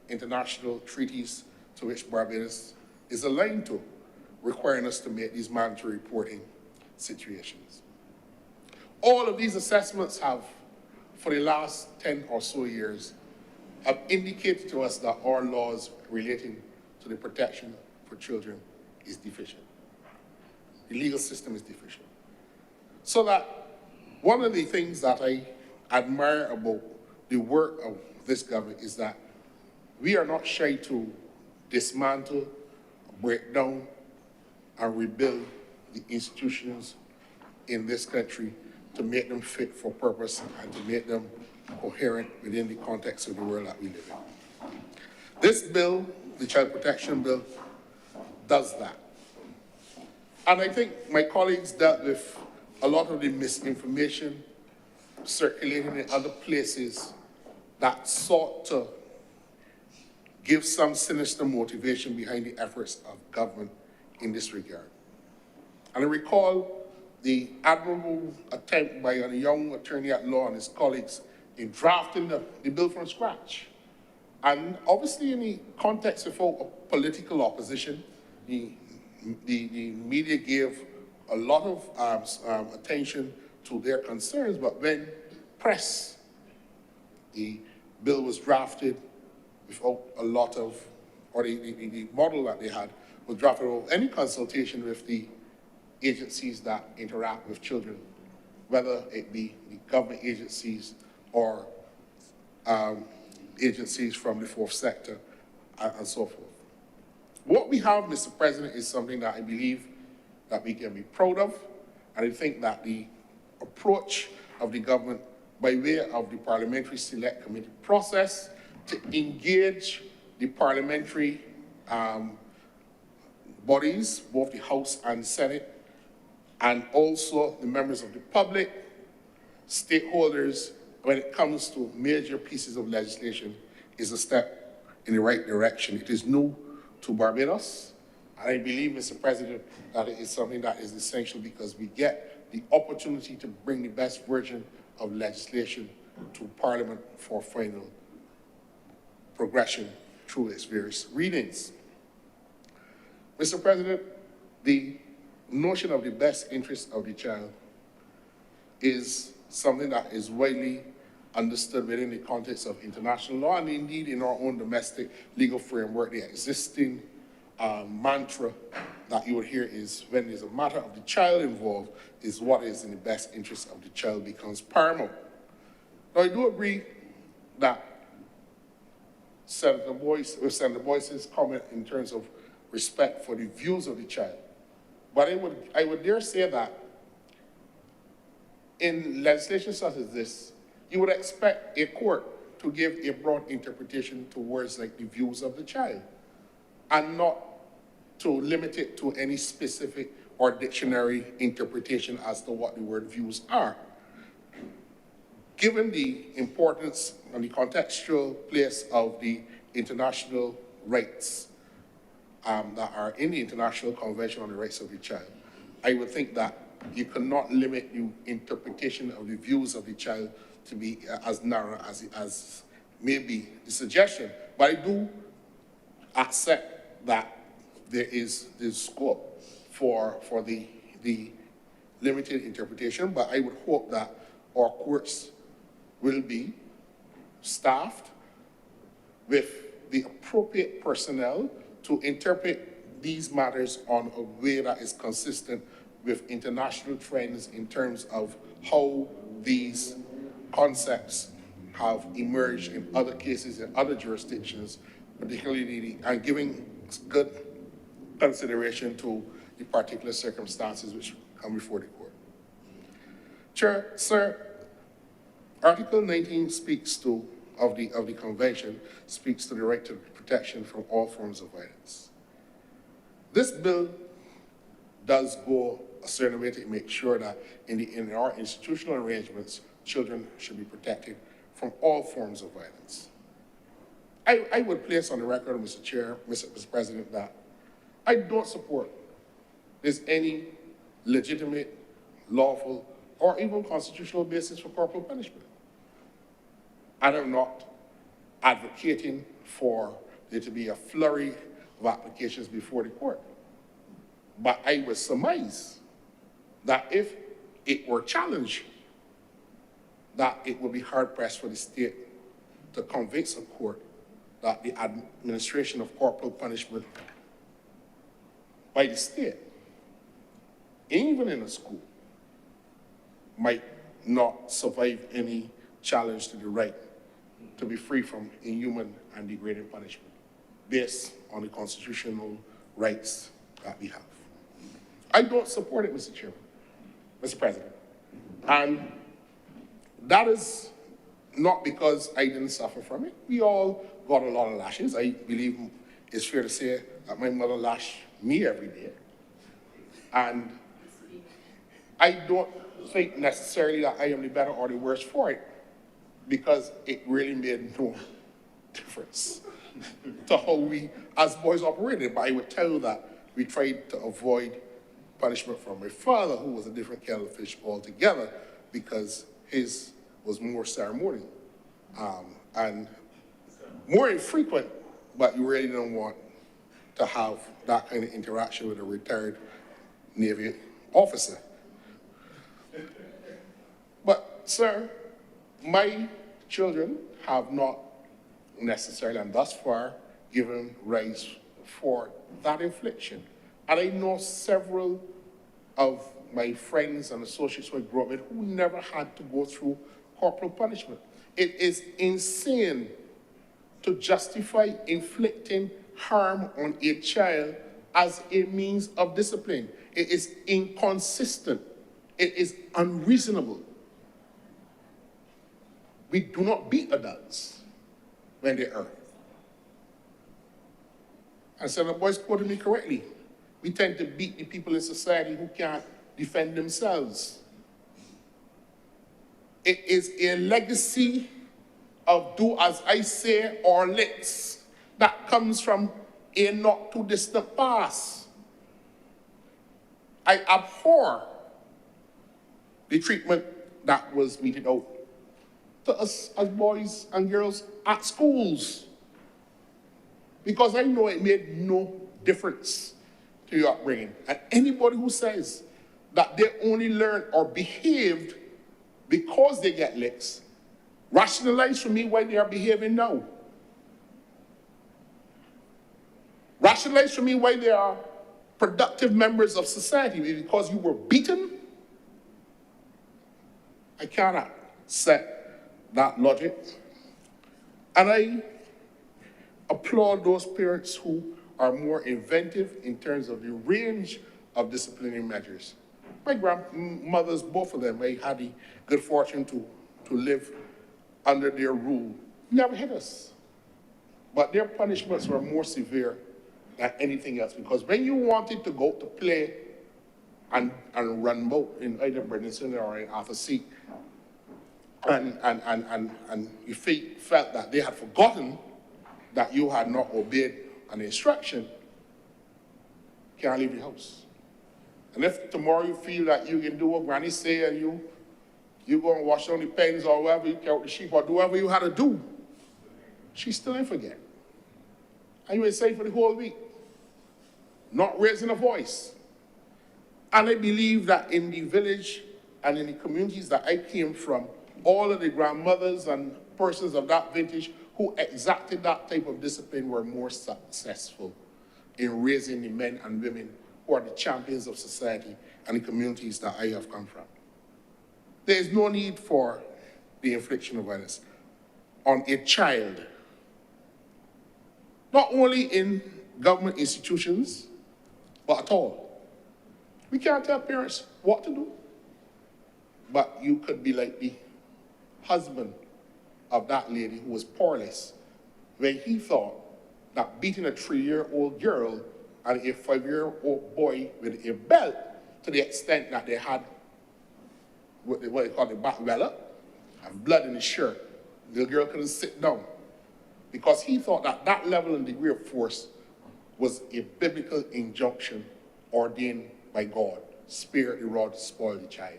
international treaties to which Barbados is aligned to, requiring us to make these mandatory reporting situations. All of these assessments have, for the last 10 or so years, have indicated to us that our laws relating to the protection for children is deficient. The legal system is deficient. So that one of the things that I admire about the work of this government is that we are not shy to dismantle, break down, and rebuild the institutions in this country to make them fit for purpose and to make them coherent within the context of the world that we live in. This bill, the Child Protection Bill, does that. And I think my colleagues dealt with a lot of the misinformation circulating in other places that sought to give some sinister motivation behind the efforts of government in this regard. And I recall the admirable attempt by a young attorney at law and his colleagues in drafting the bill from scratch. And obviously in the context of a political opposition, the media gave a lot of attention to their concerns, but when pressed, the bill was drafted without a lot of, or the model that they had was drafted without any consultation with the agencies that interact with children, whether it be the government agencies or agencies from the fourth sector and so forth. What we have, Mr. President, is something that I believe that we can be proud of, and I think that the approach of the government by way of the Parliamentary Select Committee process to engage the parliamentary bodies, both the House and Senate, and also the members of the public, stakeholders, when it comes to major pieces of legislation, is a step in the right direction. It is new to Barbados, and I believe, Mr. President, that it is something that is essential because we get the opportunity to bring the best version of legislation to Parliament for final progression through its various readings. Mr. President, the notion of the best interest of the child is something that is widely understood within the context of international law and indeed in our own domestic legal framework. The existing mantra that you would hear is when there's a matter of the child involved, is what is in the best interest of the child becomes paramount. Now, I do agree that Senator Boyce's comment in terms of respect for the views of the child, but I would dare say that in legislation such as this, you would expect a court to give a broad interpretation towards like the views of the child and not to limit it to any specific or dictionary interpretation as to what the word views are. Given the importance and the contextual place of the international rights that are in the International Convention on the Rights of the Child, I would think that you cannot limit the interpretation of the views of the child to be as narrow as may be the suggestion. But I do accept that there is the scope for the limited interpretation, but I would hope that our courts will be staffed with the appropriate personnel to interpret these matters on a way that is consistent with international trends in terms of how these concepts have emerged in other cases in other jurisdictions, particularly and giving good consideration to the particular circumstances which come before the court. Chair, sir, Article 19 speaks to, of the Convention, speaks to the right to protection from all forms of violence. This bill does go a certain way to make sure that in our institutional arrangements, children should be protected from all forms of violence. I would place on the record, Mr. Chair, Mr. President, that I don't support there's any legitimate, lawful, or even constitutional basis for corporal punishment. And I'm not advocating for there to be a flurry of applications before the court. But I would surmise that if it were challenged, that it would be hard-pressed for the state to convince a court that the administration of corporal punishment by the state, even in a school, might not survive any challenge to the right to be free from inhuman and degrading punishment based on the constitutional rights that we have. I don't support it, Mr. Chairman, Mr. President. And that is not because I didn't suffer from it. We all got a lot of lashes. I believe it's fair to say that my mother lashed me every day. And I don't think necessarily that I am the better or the worse for it, because it really made no difference to how we as boys operated. But I would tell you that we tried to avoid punishment from my father, who was a different kettle of fish altogether, because his was more ceremonial. And more infrequent, but you really don't want to have that kind of interaction with a retired Navy officer. But, sir, my children have not necessarily, and thus far, given rise for that infliction. And I know several of my friends and associates who I grew up with who never had to go through corporal punishment. It is insane to justify inflicting harm on a child as a means of discipline. It is inconsistent. It is unreasonable. We do not beat adults when they err. And Senator Boyce quoted me correctly. We tend to beat the people in society who can't defend themselves. It is a legacy of do as I say or let's that comes from a not too distant past. I abhor the treatment that was meted out to us as boys and girls at schools, because I know it made no difference to your upbringing. And anybody who says that they only learned or behaved because they get licks, rationalize for me why they are behaving now. Rationalize for me why they are productive members of society. Because you were beaten? I cannot set that logic. And I applaud those parents who are more inventive in terms of the range of disciplinary measures. My grandmothers, both of them, I had the good fortune to live under their rule, never hit us. But their punishments were more severe than anything else, because when you wanted to go to play and run boat in either Bredesen or in Arthur Seat, and you felt that they had forgotten that you had not obeyed an instruction, you can't leave your house. And if tomorrow you feel that you can do what Granny say and you go and wash down the pens or whatever, you count the sheep or do whatever you had to do, she still ain't forget. And you were safe for the whole week, not raising a voice. And I believe that in the village and in the communities that I came from, all of the grandmothers and persons of that vintage who exacted that type of discipline were more successful in raising the men and women who are the champions of society and the communities that I have come from. There is no need for the infliction of violence on a child, not only in government institutions, but at all. We can't tell parents what to do, but you could be like the husband of that lady who was powerless when he thought that beating a 3-year-old girl and a 5-year-old boy with a belt to the extent that they had what they call the back vella and blood in his shirt, the girl couldn't sit down because he thought that that level and degree of force was a biblical injunction ordained by God. Spare the rod, spoil the child.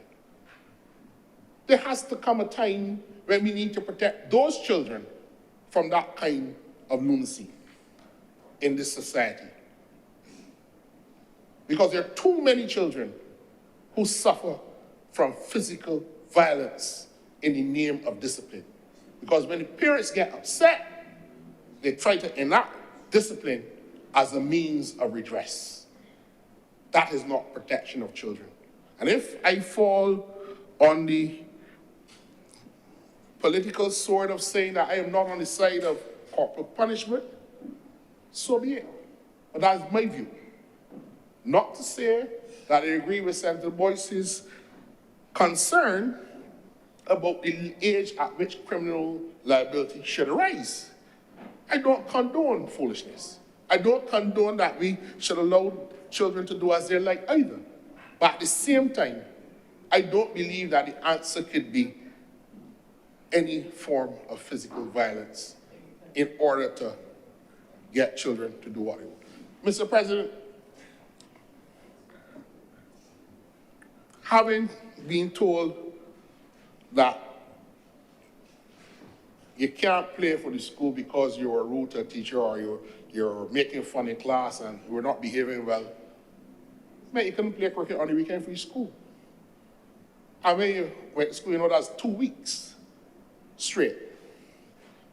There has to come a time when we need to protect those children from that kind of lunacy in this society. Because there are too many children who suffer from physical violence in the name of discipline. Because when the parents get upset, they try to enact discipline as a means of redress. That is not protection of children. And if I fall on the political sword of saying that I am not on the side of corporal punishment, so be it. But that is my view. Not to say that I agree with Senator Boyce's concern about the age at which criminal liability should arise. I don't condone foolishness. I don't condone that we should allow children to do as they like either. But at the same time, I don't believe that the answer could be any form of physical violence in order to get children to do what they want. Mr. President, having been told that you can't play for the school because you're a rude to a teacher or you're making fun in class and you're not behaving well. Man, you couldn't play cricket on the weekend for your school. And when you went to school, you know, that's 2 weeks straight.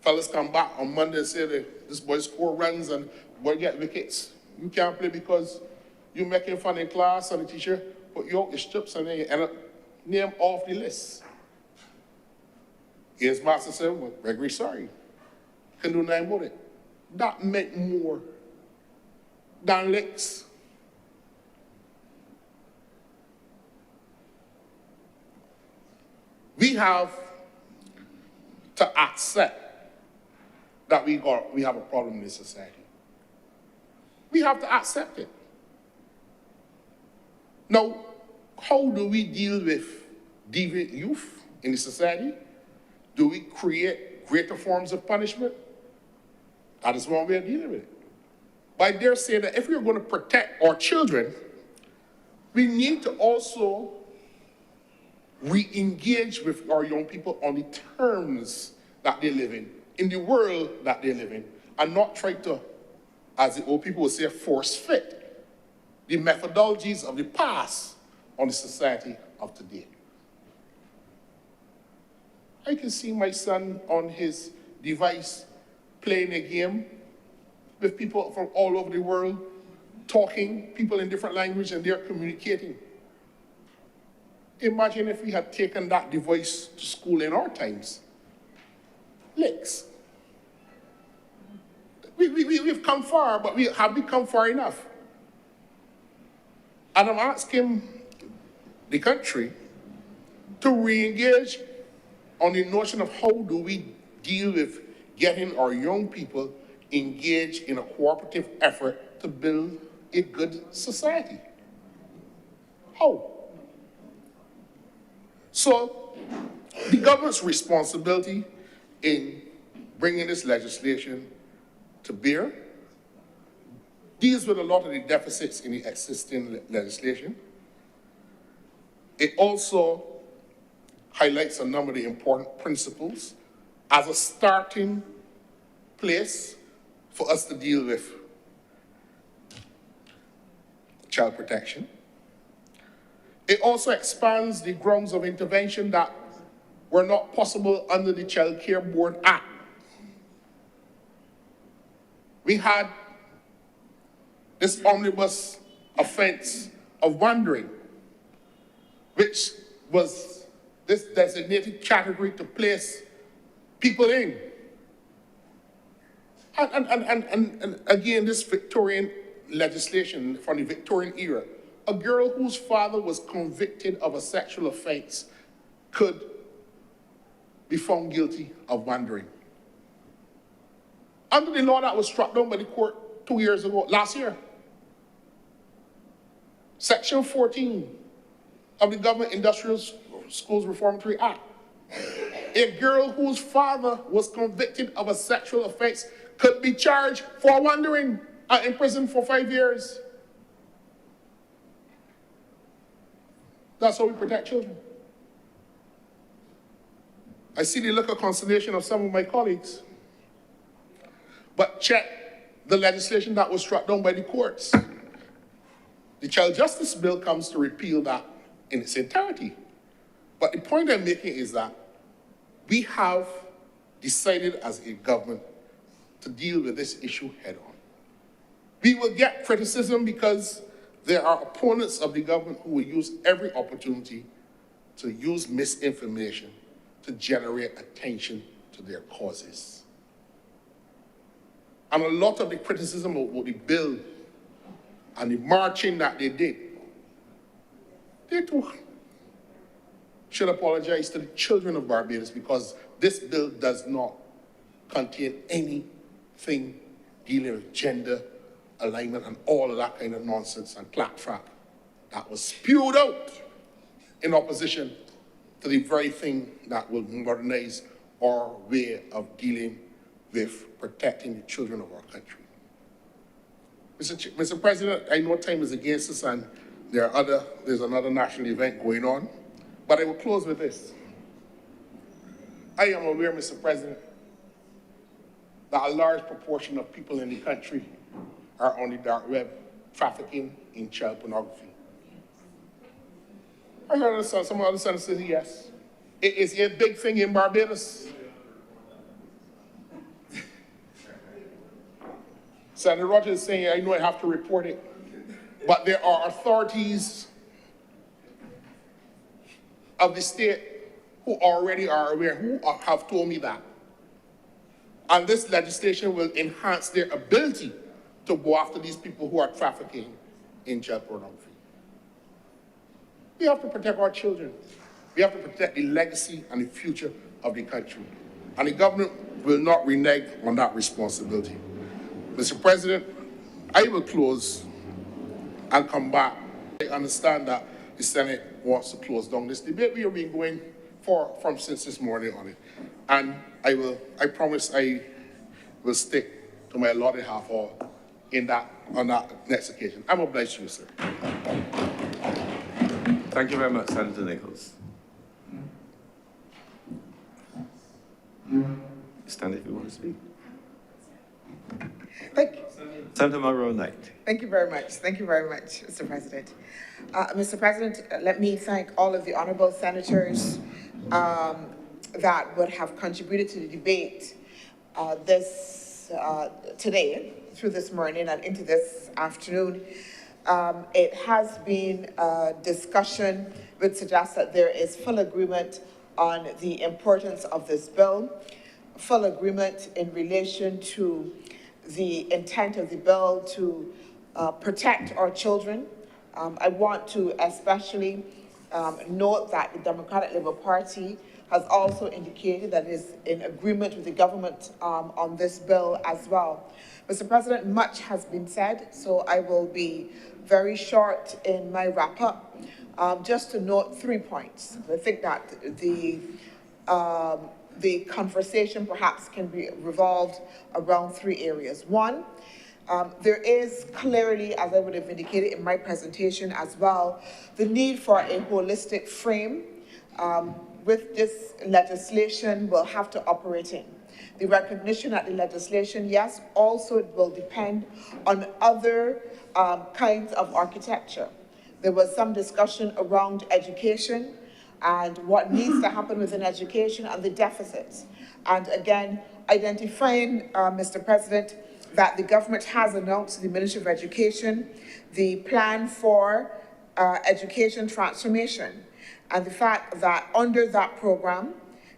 Fellas come back on Monday and say, this boy score runs and boy get wickets. You can't play because you're making fun in class and the teacher put you out the strips and then you end up name off the list. His master said, well, Gregory, sorry. Can do nothing about it. That meant more than licks. We have to accept that we have a problem in this society. We have to accept it. Now, how do we deal with deviant youth in the society? Do we create greater forms of punishment? That is one way of dealing with it. But I dare say that if we're going to protect our children, we need to also re-engage with our young people on the terms that they live in the world that they live in, and not try to, as the old people would say, force fit the methodologies of the past on the society of today. I can see my son on his device playing a game with people from all over the world, talking, people in different languages, and they're communicating. Imagine if we had taken that device to school in our times. Licks. We've come far, but have we come far enough? And I'm asking the country to re-engage on the notion of how do we deal with getting our young people engaged in a cooperative effort to build a good society. How? So, the government's responsibility in bringing this legislation to bear deals with a lot of the deficits in the existing legislation. It also highlights a number of the important principles as a starting place for us to deal with child protection. It also expands the grounds of intervention that were not possible under the Child Care Board Act. We had this omnibus offense of wandering, which was this designated category to place people in. And again, this Victorian legislation from the Victorian era, a girl whose father was convicted of a sexual offense could be found guilty of wandering. Under the law that was struck down by the court 2 years ago, last year, Section 14 of the Government Industrial Schools Reformatory Act, a girl whose father was convicted of a sexual offense could be charged for wandering and imprisoned for 5 years. That's how we protect children. I see the look of consternation of some of my colleagues. But check the legislation that was struck down by the courts. The Child Justice Bill comes to repeal that in its entirety. But the point I'm making is that we have decided as a government to deal with this issue head on. We will get criticism because there are opponents of the government who will use every opportunity to use misinformation to generate attention to their causes. And a lot of the criticism of the bill and the marching that they did, they too should apologize to the children of Barbados because this bill does not contain anything dealing with gender alignment and all of that kind of nonsense and claptrap that was spewed out in opposition to the very thing that will modernize our way of dealing with protecting the children of our country. Mr. President, I know time is against us and there's another national event going on, but I will close with this. I am aware, Mr. President, that a large proportion of people in the country are on the dark web trafficking in child pornography? I heard some other senators say yes. It is a big thing in Barbados. Senator Rogers is saying, I know I have to report it, but there are authorities of the state who already are aware, who have told me that. And this legislation will enhance their ability to go after these people who are trafficking in child pornography. We have to protect our children. We have to protect the legacy and the future of the country. And the government will not renege on that responsibility. Mr. President, I will close and come back. I understand that the Senate wants to close down this debate. We have been going since this morning on it. And I promise I will stick to my allotted half hour on that next occasion. I'm obliged to you, sir. Thank you very much, Senator Nichols. Stand if you want to speak. Senator Monroe Knight. Thank you very much. Thank you very much, Mr. President. Mr. President, let me thank all of the honorable senators that would have contributed to the debate today, through this morning and into this afternoon. It has been a discussion which suggests that there is full agreement on the importance of this bill, full agreement in relation to the intent of the bill to protect our children. I want to especially note that the Democratic Labour Party has also indicated that it is in agreement with the government on this bill as well. Mr. President, much has been said, so I will be very short in my wrap-up. Just to note 3 points. I think that the conversation perhaps can be revolved around 3 areas. One, there is clearly, as I would have indicated in my presentation as well, the need for a holistic frame with this legislation will have to operate in. The recognition that the legislation, yes, also it will depend on other kinds of architecture. There was some discussion around education and what needs to happen within education and the deficits. And again, identifying, Mr. President, that the government has announced to the Ministry of Education the plan for education transformation, and the fact that under that program,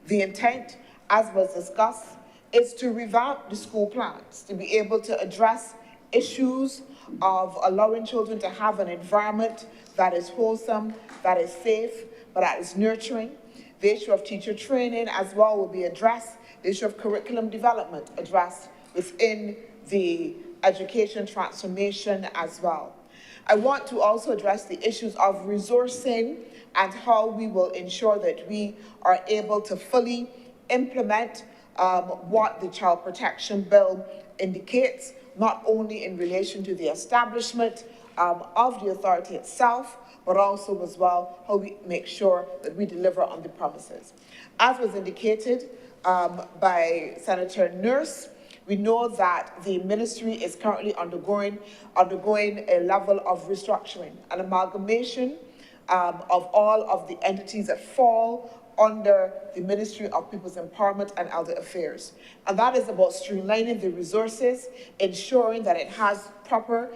the intent, as was discussed, is to revamp the school plans, to be able to address issues of allowing children to have an environment that is wholesome, that is safe, but that is nurturing. The issue of teacher training as well will be addressed. The issue of curriculum development addressed within the education transformation as well. I want to also address the issues of resourcing and how we will ensure that we are able to fully implement what the Child Protection Bill indicates, not only in relation to the establishment of the authority itself, but also as well how we make sure that we deliver on the promises. As was indicated by Senator Nurse, we know that the ministry is currently undergoing a level of restructuring, an amalgamation of all of the entities that fall under the Ministry of People's Empowerment and Elder Affairs. And that is about streamlining the resources, ensuring that it has proper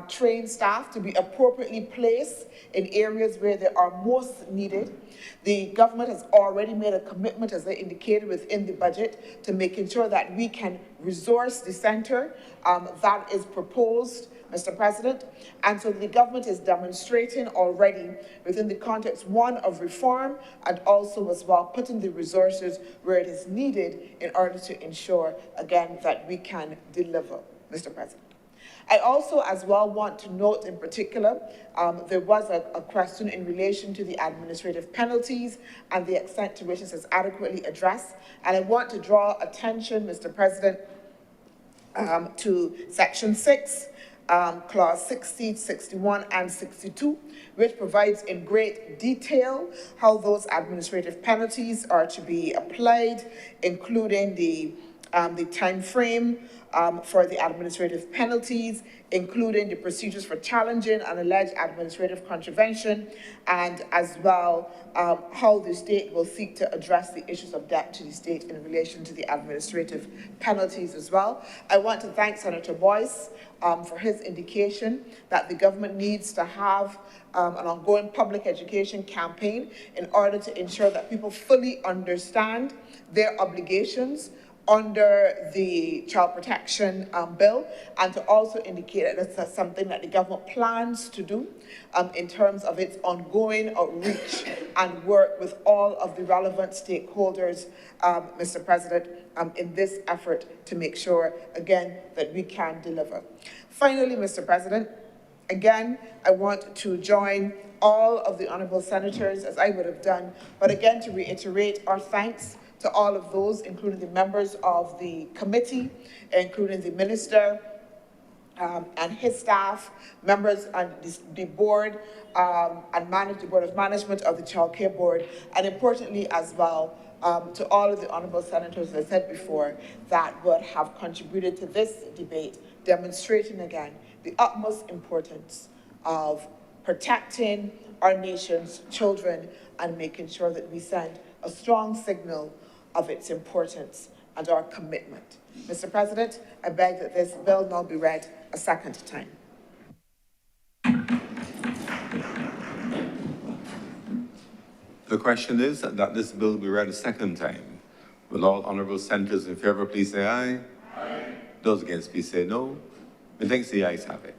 trained staff to be appropriately placed in areas where they are most needed. The government has already made a commitment, as I indicated within the budget, to making sure that we can resource the center that is proposed, Mr. President. And so the government is demonstrating already within the context, one, of reform, and also as well putting the resources where it is needed in order to ensure, again, that we can deliver, Mr. President. I also as well want to note in particular, there was a question in relation to the administrative penalties and the extent to which this is adequately addressed. And I want to draw attention, Mr. President, to Section 6, Clause 60, 61, and 62, which provides in great detail how those administrative penalties are to be applied, including the the time frame for the administrative penalties, including the procedures for challenging an alleged administrative contravention, and as well how the state will seek to address the issues of debt to the state in relation to the administrative penalties as well. I want to thank Senator Boyce for his indication that the government needs to have an ongoing public education campaign in order to ensure that people fully understand their obligations under the Child Protection Bill, and to also indicate that that's something that the government plans to do in terms of its ongoing outreach and work with all of the relevant stakeholders, Mr. President, in this effort to make sure, again, that we can deliver. Finally, Mr. President, again, I want to join all of the honourable senators, as I would have done, but again to reiterate our thanks to all of those, including the members of the committee, including the minister and his staff, members on the board and the Board of Management of the Child Care Board, and importantly as well, to all of the honourable senators, as I said before, that would have contributed to this debate, demonstrating again the utmost importance of protecting our nation's children and making sure that we send a strong signal of its importance and our commitment. Mr. President, I beg that this bill now be read a second time. The question is that this bill be read a second time. Will all honourable senators in favour please say aye? Aye. Those against please say no. Methinks the ayes have it.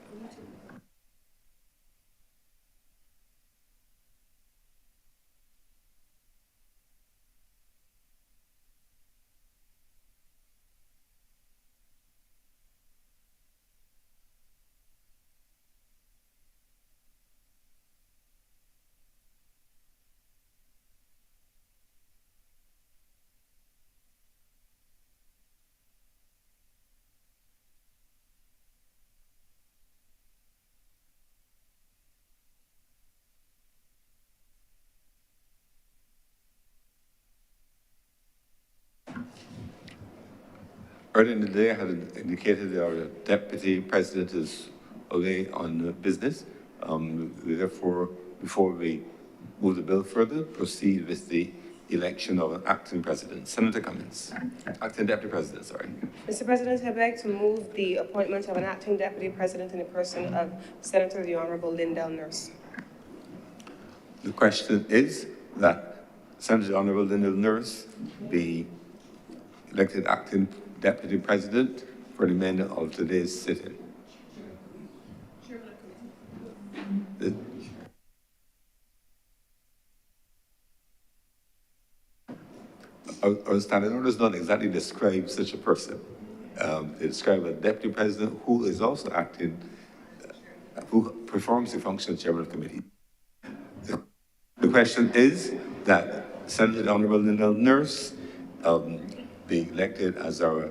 Earlier in the day, I had indicated that our Deputy President is away on business. Therefore, before we move the bill further, proceed with the election of an acting president. Senator Cummins. Acting Deputy President, sorry. Mr. President, I beg to move the appointment of an acting deputy president in the person of Senator the Honourable Lindell Nurse. The question is that Senator the Honourable Lindell Nurse be elected acting Deputy President for the remainder of today's sitting. Our standing orders don't exactly describe such a person. They describe a Deputy President who is also acting, who performs the function of Chairman of the Committee. The question is that Senator the Honourable Lindell Nurse be elected as our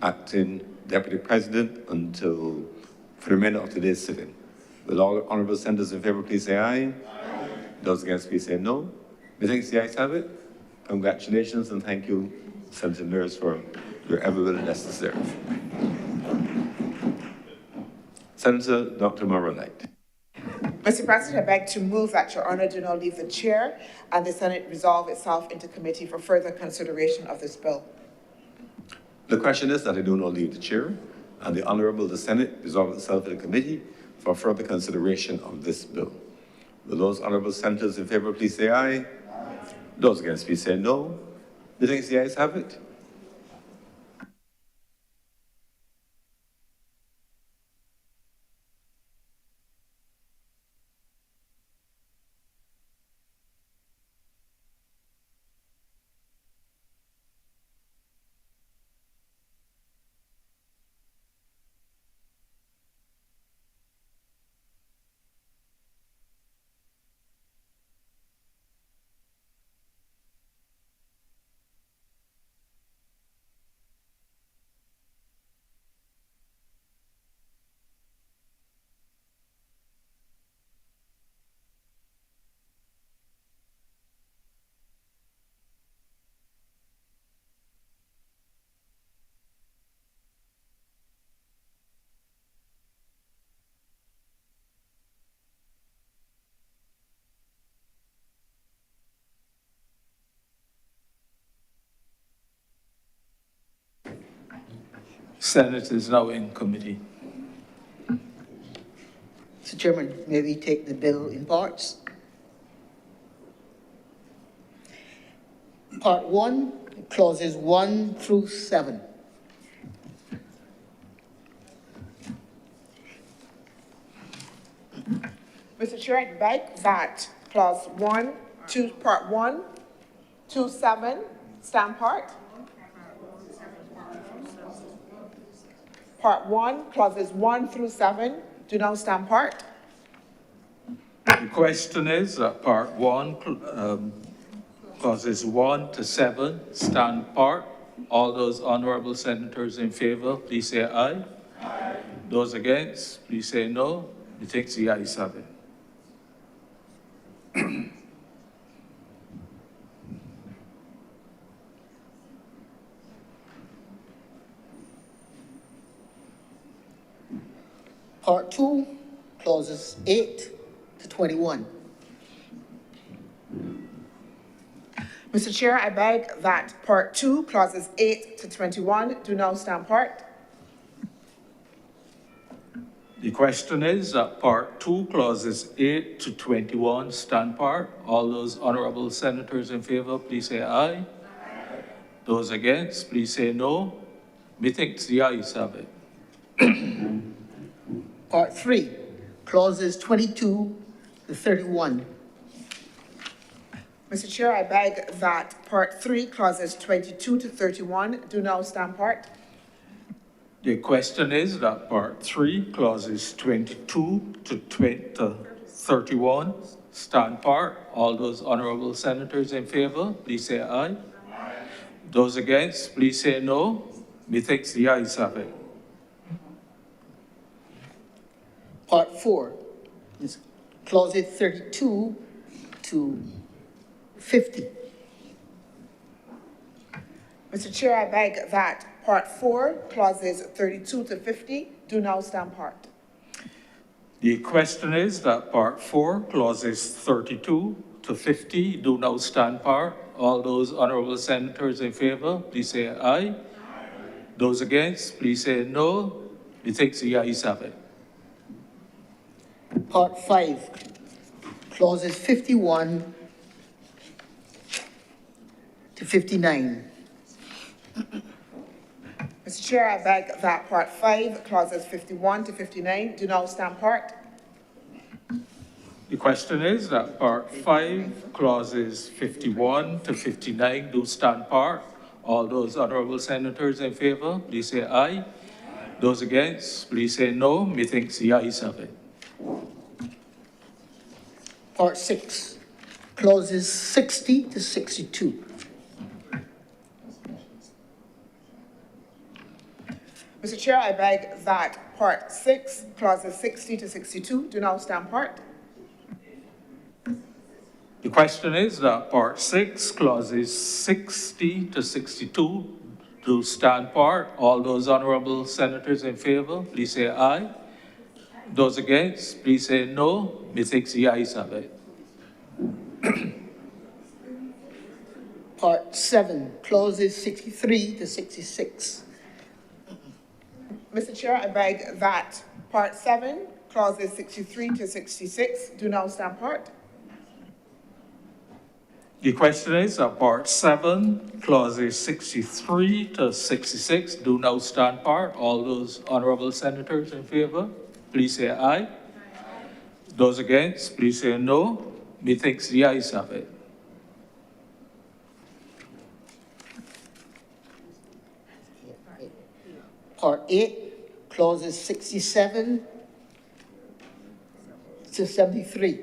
acting Deputy President until, for the remainder of today's sitting. Will all honourable senators in favour please say aye? Aye. Those against please say no. Methinks the ayes have it. Congratulations and thank you, Senator Nurse, for your ever willingness to serve. Senator Dr. Morrow-Knight. Mr. President, I beg to move that Your Honour do not leave the chair and the Senate resolve itself into committee for further consideration of this bill. The question is that I do not leave the chair and the Honourable the Senate resolve itself in the committee for further consideration of this bill. Will those honourable senators in favour please say aye? Aye. Those against please say no. Methinks the ayes have it. Senate is now in committee. Mr. Chairman, may we take the bill in parts? Part 1, clauses 1 through 7. Mr. Chair, I beg that clause 1, 2, part 1, 2, 7, stand part. Part 1, clauses 1 through 7, do now stand part. The question is that part 1, clauses 1 to 7 stand part. All those honorable senators in favor, please say aye. Aye. Those against, please say no. It takes the ayes have it. Part 2, clauses 8 to 21. Mr. Chair, I beg that part 2, clauses 8 to 21, do now stand part. The question is that part 2, clauses 8 to 21 stand part. All those honorable senators in favor, please say aye. Aye. Those against, please say no. Methinks the ayes have it. Part 3, clauses 22 to 31. Mr. Chair, I beg that part 3, clauses 22 to 31, do now stand part. The question is that part 3, clauses 22 to 31 stand part. All those honorable senators in favor, please say aye. Aye. Those against, please say no. Methinks the ayes have it. Part 4 is clauses 32 to 50. Mr. Chair, I beg that part 4, clauses 32 to 50, do now stand part. The question is that part 4, clauses 32 to 50 do now stand part. All those honorable senators in favor, please say aye. Aye. Those against, please say no. Methinks the ayes have it. Part 5, clauses 51 to 59. Mr. Chair, I beg that part 5, clauses 51 to 59, do now stand part. The question is that part 5, clauses 51 to 59 do stand part. All those honorable senators in favor, please say aye. Aye. Those against, please say no. Methinks the ayes have it. Part 6, clauses 60 to 62. Mr. Chair, I beg that part 6, clauses 60 to 62, do now stand part. The question is that part 6, clauses 60 to 62 do stand part. All those honorable senators in favor, please say aye. Those against, please say no. Methinks the ayes have it. Part 7, clauses 63 to 66. Mr. Chair, I beg that part 7, clauses 63 to 66, do now stand part. The question is that part 7, clauses 63 to 66 do now stand part. All those honorable senators in favor, please say aye. Aye. Those against, please say no. Methinks the ayes have it. Part 8, clauses 67 to 73.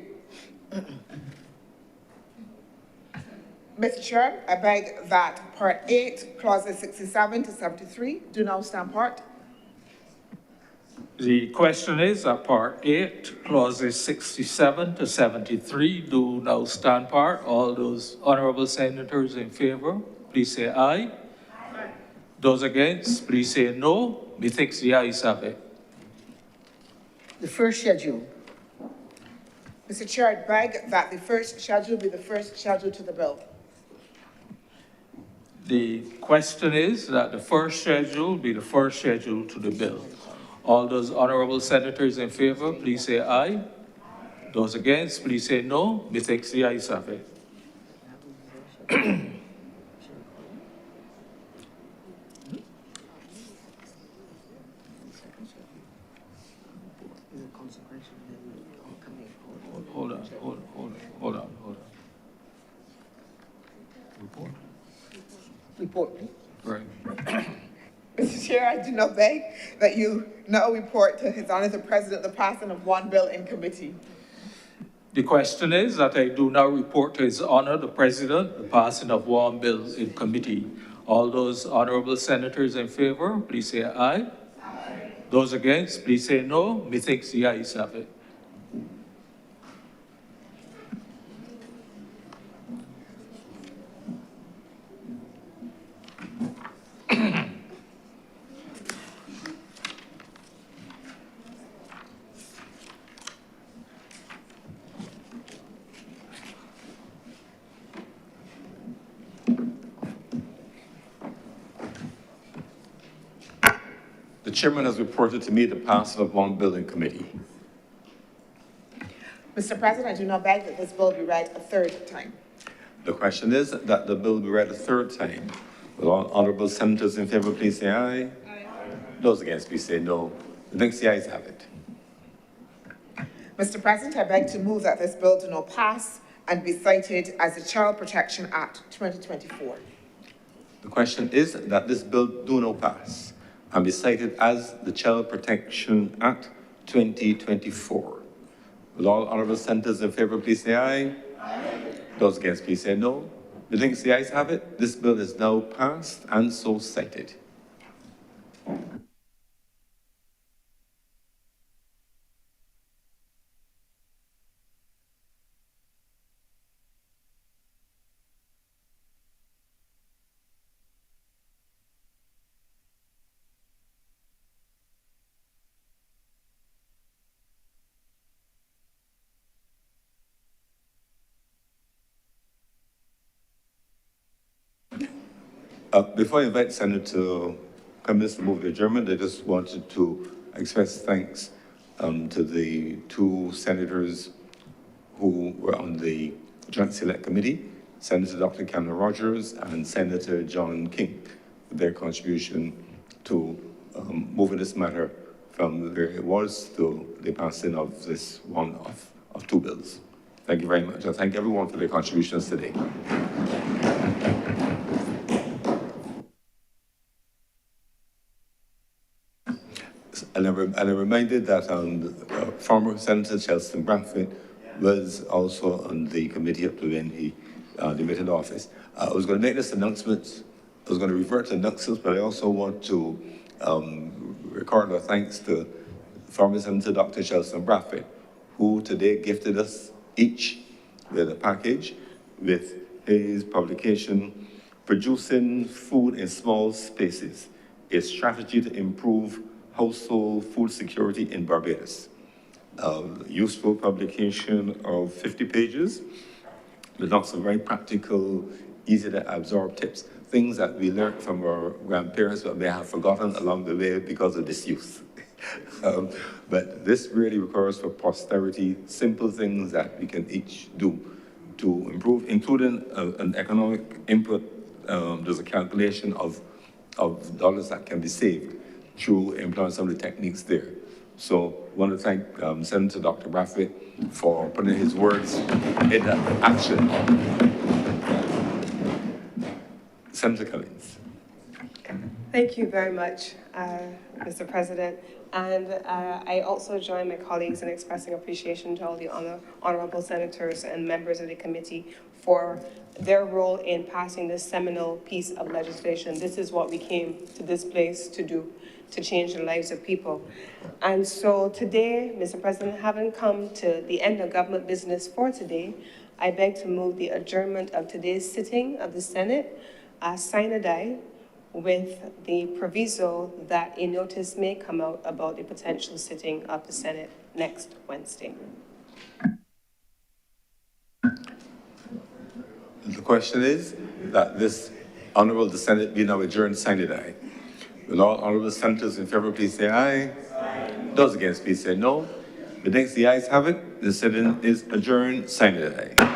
Mr. Chair, I beg that part 8, clauses 67 to 73, do now stand part. The question is that part 8, clauses 67 to 73 do now stand part. All those honorable senators in favor, please say aye. Aye. Those against, please say no. Methinks the ayes have it. The first schedule. Mr. Chair, I beg that the first schedule be the first schedule to the bill. The question is that the first schedule be the first schedule to the bill. All those honorable senators in favor, please say aye. Those against, please say no. Methinks the ayes have it. Hold on. Report. Right. Mr. Chair, I do now beg that you now report to His Honor the President the passing of one bill in committee. The question is that I do now report to His Honor the President the passing of one bill in committee. All those honorable senators in favor, please say aye. Aye. Those against, please say no. Methinks the ayes have it. The chairman has reported to me the passing of one bill in committee. Mr. President, I do now beg that this bill be read a third time. The question is that the bill be read a third time. Will all honorable senators in favor please say aye? Aye. Those against please say no. Methinks the ayes have it. Mr. President, I beg to move that this bill do not pass and be cited as the Child Protection Act 2024. The question is that this bill do not pass and be cited as the Child Protection Act 2024. Will all honorable senators in favor please say aye? Aye. Those against please say no. Methinks the ayes have it. This bill is now passed and so cited. Before I invite Senator Cummins to move the adjournment, I just wanted to express thanks to the two senators who were on the Joint Select Committee, Senator Dr. Cameron Rogers and Senator John King, for their contribution to moving this matter from where it was to the passing of this one of two bills. Thank you very much. I thank everyone for their contributions today. And I'm reminded that former Senator Chelston Bradford was also on the committee up to when he demitted office. I was going to make this announcement. I was going to revert to announcements, but I also want to record our thanks to former Senator Dr. Chelston Bradford, who today gifted us each with a package with his publication, Producing Food in Small Spaces, a Strategy to Improve Household Food Security in Barbados. Useful publication of 50 pages with lots of very practical, easy to absorb tips, things that we learned from our grandparents but may have forgotten along the way because of disuse. But this really requires for posterity simple things that we can each do to improve, including an economic input. There's a calculation of dollars that can be saved through employing some of the techniques there. So I want to thank Senator Dr. Bradford for putting his words into action. Senator Cummins. Thank you very much, Mr. President. And I also join my colleagues in expressing appreciation to all the honorable senators and members of the committee for their role in passing this seminal piece of legislation. This is what we came to this place to do, to change the lives of people. And so today, Mr. President, having come to the end of government business for today, I beg to move the adjournment of today's sitting of the Senate sine die, with the proviso that a notice may come out about the potential sitting of the Senate next Wednesday. The question is that this Honorable, the Senate be now adjourned, sign it aye. Will all honorable senators in favor please say aye? Aye. Those against please say no. The next, the ayes have it. The sitting is adjourned, sign it aye.